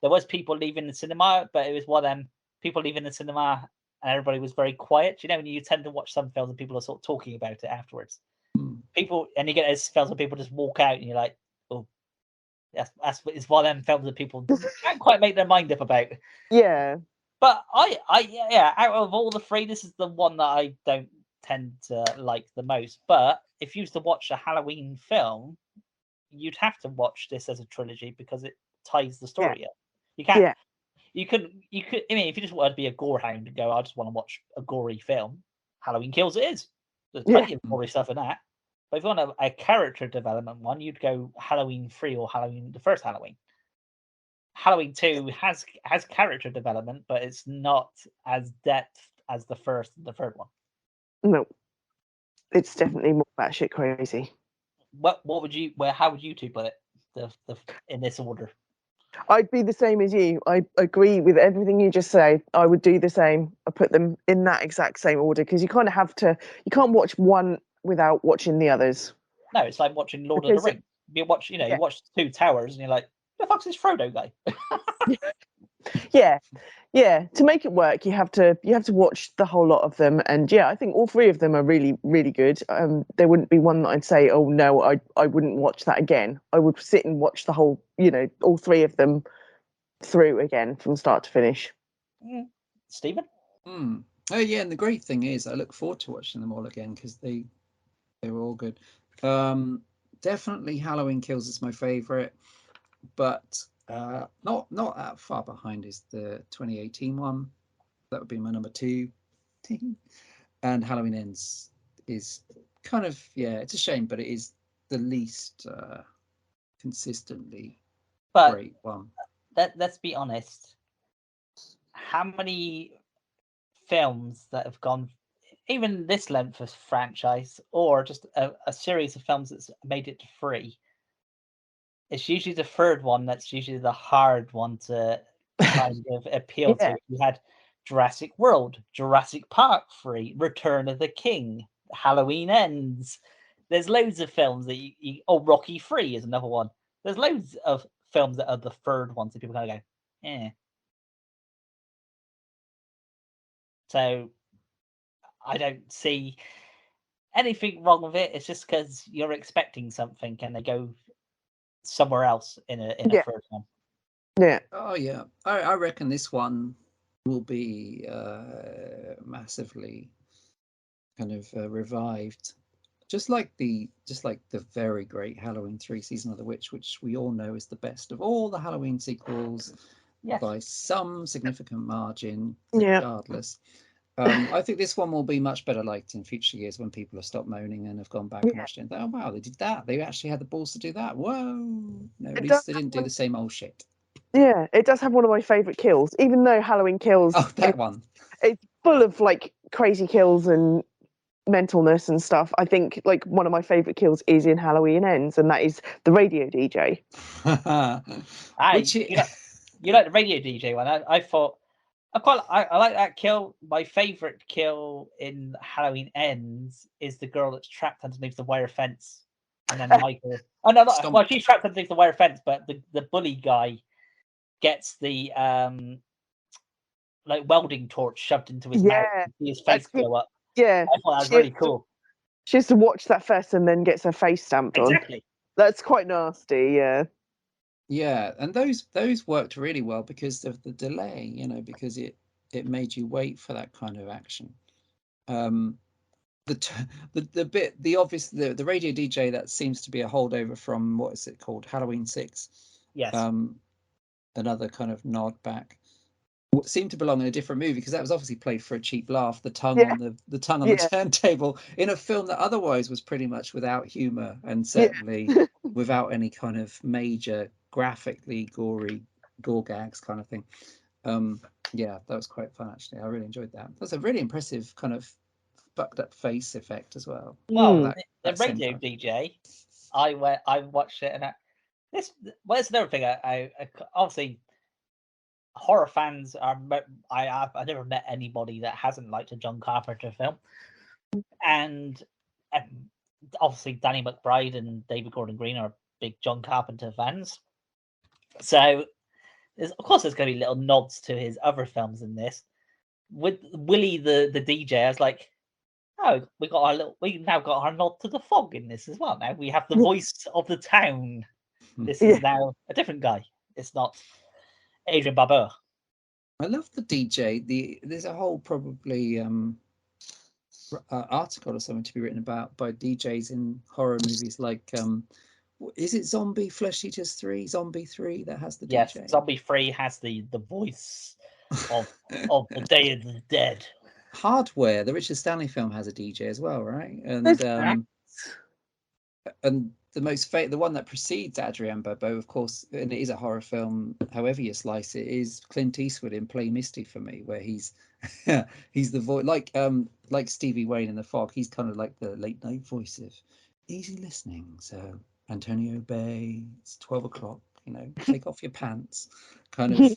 There was people leaving the cinema, but it was one of them people leaving the cinema and everybody was very quiet. When you tend to watch some films and people are sort of talking about it afterwards. People, and you get those films where people just walk out and you're like, oh, it's one of them films that people can't quite make their mind up about. Yeah. But out of all the three, this is the one that I don't tend to like the most. But if you used to watch a Halloween film, you'd have to watch this as a trilogy because it ties the story up. You can't. Yeah. You could. I mean, if you just wanted to be a gore hound and go, I just want to watch a gory film, Halloween Kills it is. There's plenty of gory stuff in that. But if you want a character development one, you'd go Halloween 3 or the first Halloween. Halloween 2 has character development, but it's not as depth as the first and the third one. No, it's definitely more batshit crazy. How would you two put it? In this order. I'd be the same as you. I agree with everything you just say. I would do the same. I put them in that exact same order because you kind of have to. You can't watch one without watching the others. No, it's like watching Lord of the Rings. You watch, you watch Two Towers, and you're like, "The fuck's this Frodo guy?" Yeah. To make it work, you have to watch the whole lot of them, and I think all three of them are really, really good. There wouldn't be one that I'd say, "Oh no, I wouldn't watch that again." I would sit and watch the whole, all three of them through again from start to finish. Stephen? Oh yeah, and the great thing is, I look forward to watching them all again because they were all good. Definitely, Halloween Kills is my favorite, but not that far behind is the 2018 one. That would be my number 2. And Halloween Ends is kind of, it's a shame, but it is the least consistently great one. Let's be honest. How many films that have gone even this length of franchise, or just a series of films that's made it to 3? It's usually the third one that's usually the hard one to kind of appeal to. You had Jurassic World, Jurassic Park 3, Return of the King, Halloween Ends. There's loads of films that Rocky 3 is another one. There's loads of films that are the third ones that people kind of go, eh. So I don't see anything wrong with it. It's just because you're expecting something and they go somewhere else in a third one. Yeah. Oh yeah. I reckon this one will be massively kind of revived. Just like the very great Halloween 3 Season of the Witch, which we all know is the best of all the Halloween sequels by some significant margin, regardless. I think this one will be much better liked in future years when people have stopped moaning and have gone back and watched it and thought, oh wow, they did that. They actually had the balls to do that. Whoa. No, at least they didn't do the same old shit. Yeah, it does have one of my favourite kills, even though Halloween Kills. Oh, that one. It's full of like crazy kills and mentalness and stuff. I think like one of my favourite kills is in Halloween Ends, and that is the radio DJ. You like the radio DJ one? I thought I like that kill. My favourite kill in Halloween Ends is the girl that's trapped underneath the wire fence, and then Michael. Oh no, well, she's trapped underneath the wire fence, but the bully guy gets the like welding torch shoved into his mouth, and see his face blow up. Yeah, I thought that was really cool. She has to watch that first and then gets her face stamped on. Exactly. That's quite nasty. Yeah. Yeah, and those worked really well because of the delay, you know, because it made you wait for that kind of action. The radio DJ, that seems to be a holdover from, what is it called, Halloween 6. Yes. Another kind of nod back. Seemed to belong in a different movie because that was obviously played for a cheap laugh. The tongue on the tongue on the turntable in a film that otherwise was pretty much without humor and certainly without any kind of major graphically gory gore gags kind of thing. Yeah, that was quite fun actually. I really enjoyed that. That's a really impressive kind of fucked up face effect as well. Well, the radio DJ, I watched it, and there's another thing. I obviously. Horror fans are. I've never met anybody that hasn't liked a John Carpenter film, and obviously Danny McBride and David Gordon Green are big John Carpenter fans. So, of course, there's going to be little nods to his other films in this. With Willie the DJ, I was like, oh, we now got our nod to the Fog in this as well. Now we have the voice of the town. This is now a different guy. It's not Adrian Barbeau. I love the DJ. There's a whole probably article or something to be written about by DJs in horror movies. Like, is it Zombie Flesh Eaters 3? Zombie 3 that has the DJ? Yes, Zombie 3 has the voice of the Day of the Dead. Hardware, the Richard Stanley film, has a DJ as well, right? And the one that precedes Adrian Barbeau, of course, and it is a horror film, however you slice it, is Clint Eastwood in Play Misty for me, where he's the voice, like Stevie Wayne in The Fog. He's kind of like the late night voice of easy listening. So Antonio Bay, it's 12 o'clock, you know, take off your pants, kind of.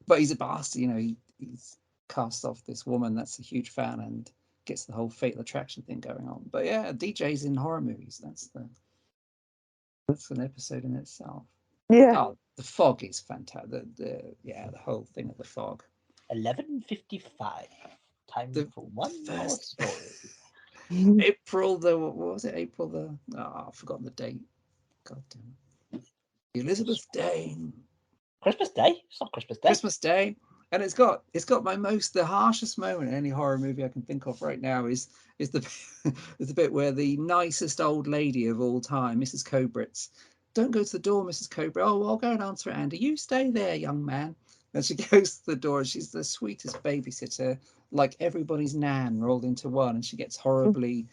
But he's a bastard, you know. He's cast off this woman that's a huge fan and gets the whole Fatal Attraction thing going on. But yeah, DJs in horror movies, that's an episode in itself. Yeah. The Fog is fantastic. The whole thing of The Fog. 11:55. Time for one more story. April what was it? I've forgotten the date. God damn it. Elizabeth Dane. Christmas Day? It's not Christmas Day. Christmas Day. And it's got the harshest moment in any horror movie I can think of right now is the bit where the nicest old lady of all time, Mrs. Cobritz, don't go to the door, Mrs. Cobritz. Oh, I'll go and answer it, Andy. You stay there, young man. And she goes to the door, and she's the sweetest babysitter, like everybody's nan rolled into one, and she gets horribly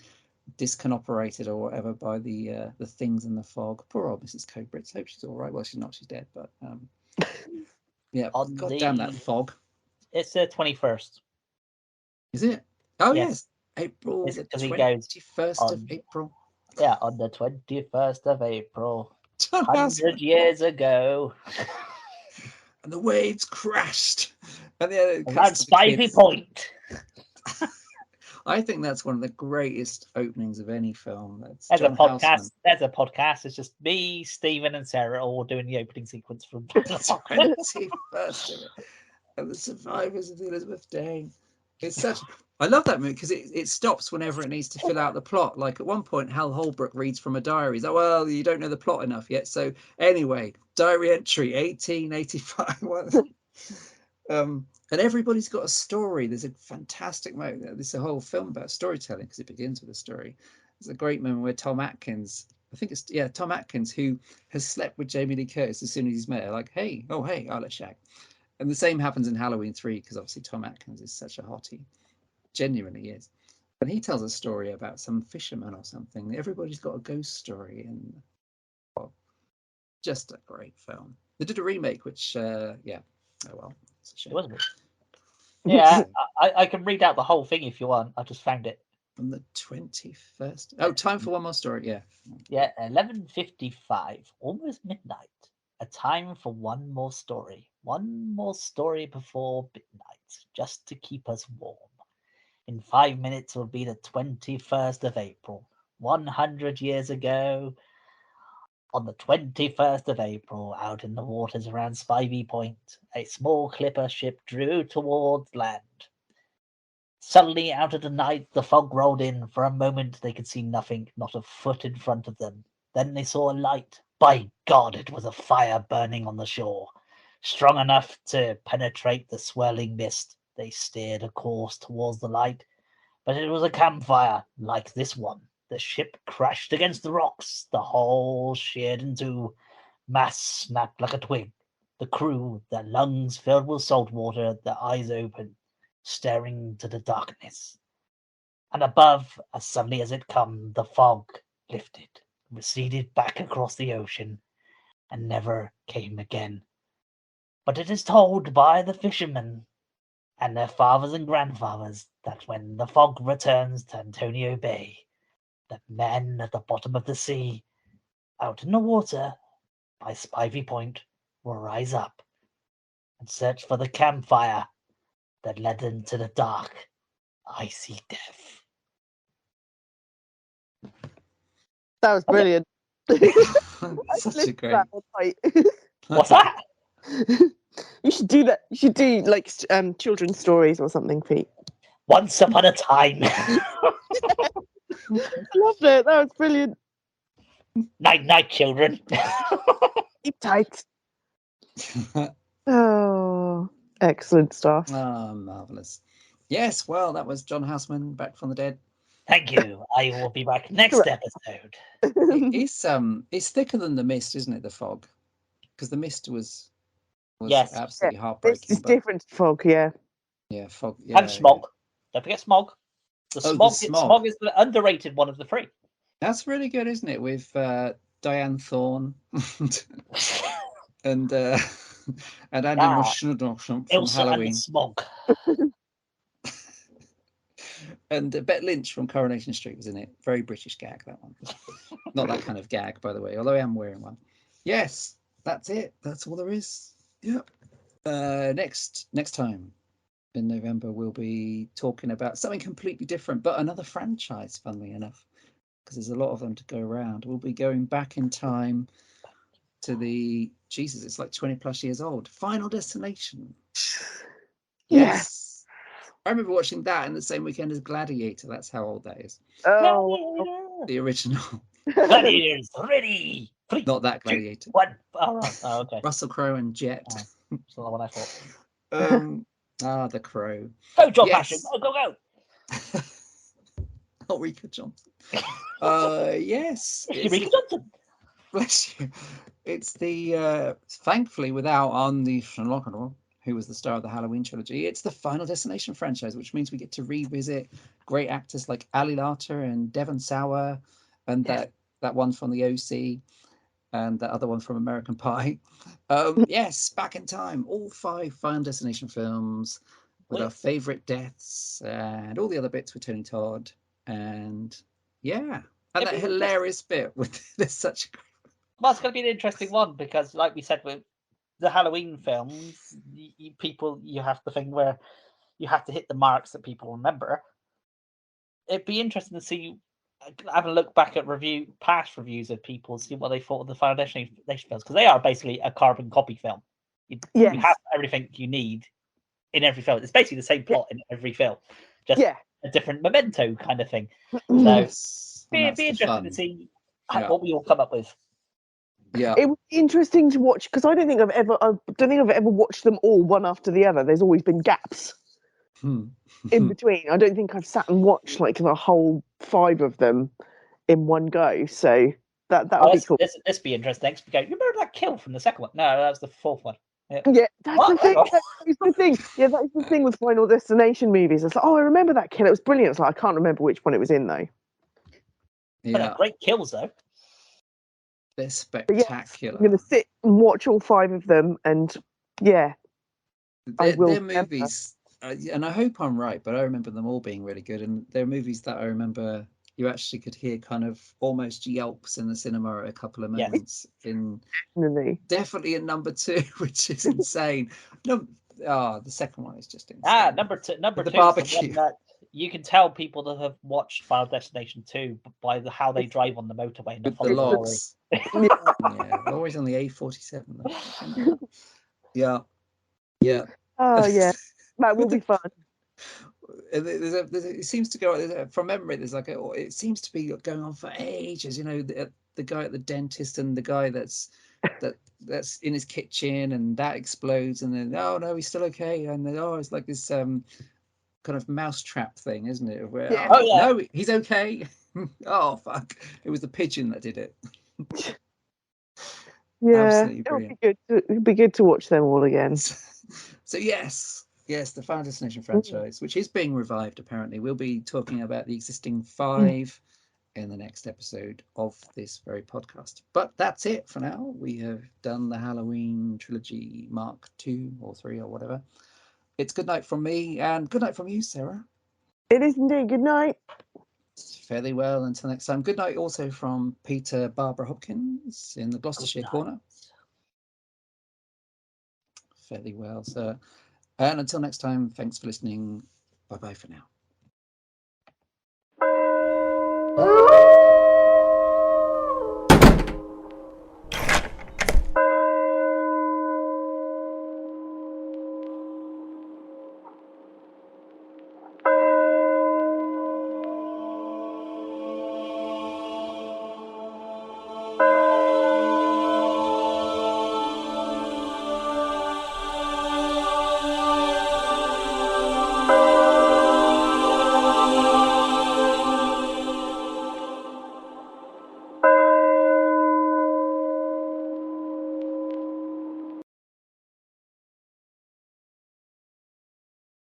discooperated or whatever by the things in the fog. Poor old Mrs. Cobritz. Hope she's all right. Well, she's not. She's dead, but. Yeah, God damn that fog. It's the 21st. Is it? Oh, yes. April the 21st of April. Yeah, on the 21st of April. 100 years ago. And the waves crashed. And around Spivey Point. I think that's one of the greatest openings of any film. There's a podcast. It's just me, Stephen, and Sarah all doing the opening sequence from the 21st and the survivors of the Elizabeth Dane. I love that movie because it stops whenever it needs to fill out the plot. Like at one point, Hal Holbrook reads from a diary. He's like, well, you don't know the plot enough yet. So anyway, diary entry 1885. And everybody's got a story. There's a fantastic moment. There's a whole film about storytelling because it begins with a story. There's a great moment where Tom Atkins, who has slept with Jamie Lee Curtis as soon as he's met her, like, hey, I'll let Shag. And the same happens in Halloween 3, because obviously Tom Atkins is such a hottie. Genuinely is. And he tells a story about some fisherman or something. Everybody's got a ghost story, and just a great film. They did a remake, which, oh well, it's a shame. It wasn't it? Yeah, I can read out the whole thing if you want. I just found it. On the 21st. Oh, time for one more story. Yeah. Yeah, 11:55, almost midnight. A time for one more story. One more story before midnight, just to keep us warm. In 5 minutes will be the 21st of April. 100 years ago, on the 21st of April, out in the waters around Spivey Point, a small clipper ship drew towards land. Suddenly, out of the night, the fog rolled in. For a moment, they could see nothing, not a foot in front of them. Then they saw a light. By God, it was a fire burning on the shore. Strong enough to penetrate the swirling mist, they steered a course towards the light. But it was a campfire, like this one. The ship crashed against the rocks. The hull sheared in two. Masts snapped like a twig. The crew, their lungs filled with salt water, their eyes open, staring to the darkness. And above, as suddenly as it come, the fog lifted, receded back across the ocean, and never came again. But it is told by the fishermen and their fathers and grandfathers that when the fog returns to Antonio Bay, the men at the bottom of the sea, out in the water by Spivey Point, will rise up and search for the campfire that led them to the dark, icy death. That was brilliant. Such a great. What's that? You should do that. You should do like children's stories or something, Pete. Once upon a time. I loved it. That was brilliant. Night, night, children. Keep tight. Oh, excellent stuff. Oh, marvelous. Yes, well, that was John Houseman, back from the dead. Thank you. I will be back next episode. It's thicker than The Mist, isn't it? The fog, because The Mist was yes, absolutely heartbreaking. It's different to fog, yeah. Yeah, fog. Yeah, and smog. Don't forget smog. Smog. Smog is the underrated one of the three. That's really good, isn't it? With Diane Thorne and Andy Muschieddine from Halloween. And Smog. And Bette Lynch from Coronation Street was in it. Very British gag, that one. Not that kind of gag, by the way, although I am wearing one. Yes, that's it. That's all there is. Yep. Next time in November, we'll be talking about something completely different, but another franchise, funnily enough, because there's a lot of them to go around. We'll be going back in time to it's like 20 plus years old. Final Destination. Yes. I remember watching that in the same weekend as Gladiator. That's how old that is. Oh, the original. Gladiators ready. 3, Not that Gladiator. 2, 1. Oh, right. Oh, okay. Russell Crowe and Jet. That's not the one I thought. The Crow. Go, John Passion. Go. Not Rika Johnson. Yes. Rika Johnson. Bless you. It's the thankfully without Andy Schlockner, who was the star of the Halloween trilogy. It's the Final Destination franchise, which means we get to revisit great actors like Ali Larter and Devon Sawa, and that one from the OC, and that other one from American Pie. Yes, back in time. All 5 Final Destination films with our favourite deaths and all the other bits with Tony Todd. And and that hilarious bit with there's such a great... Well, it's going to be an interesting one because, like we said, with the Halloween films, you have the thing where you have to hit the marks that people remember. It'd be interesting to see, have a look back at past reviews of people, see what they thought of the Final Destination films, because they are basically a carbon copy film. You have everything you need in every film. It's basically the same plot in every film, just a different memento kind of thing. So it'd be interesting to see what we all come up with. Yeah, it was interesting to watch because I don't think I've ever watched them all one after the other. There's always been gaps in between. I don't think I've sat and watched like the whole 5 of them in one go. So that would be cool. This be interesting. You remember that kill from the second one? No, that was the 4th one. Yeah, that's the thing. That is the thing. Yeah, that is the thing with Final Destination movies. It's like, oh, I remember that kill. It was brilliant. It's like, I can't remember which one it was in though. Yeah, great kills though. They're spectacular. I'm going to sit and watch all 5 of them, and yeah, they're movies. And I hope I'm right, but I remember them all being really good. And they're movies that I remember you actually could hear kind of almost yelps in the cinema at a couple of moments. Definitely in number 2, which is insane. The second one is just insane. Number two, the barbecue. That you can tell people that have watched Final Destination 2 by how they drive on the motorway and with the logs. Yeah, always on the A47. Yeah. Oh yeah, that will be fun. It seems to go from memory. It seems to be going on for ages. You know, the guy at the dentist and the guy that's in his kitchen, and that explodes, and then no, he's still okay, and then it's like this kind of mousetrap thing, isn't it? Where no, he's okay. Oh fuck! It was the pigeon that did it. Yeah, it'll be good to watch them all again. So yes, the Final Destination franchise, which is being revived apparently. We'll be talking about the existing 5 in the next episode of this very podcast. But that's it for now. We have done the Halloween trilogy Mark 2 or 3 or whatever. It's good night from me, and good night from you, Sarah. It is indeed. Good night. Fairly well until next time. Good night also from Peter Barbara Hopkins in the Gloucestershire corner. Fairly well, sir. And until next time, thanks for listening. Bye-bye for now.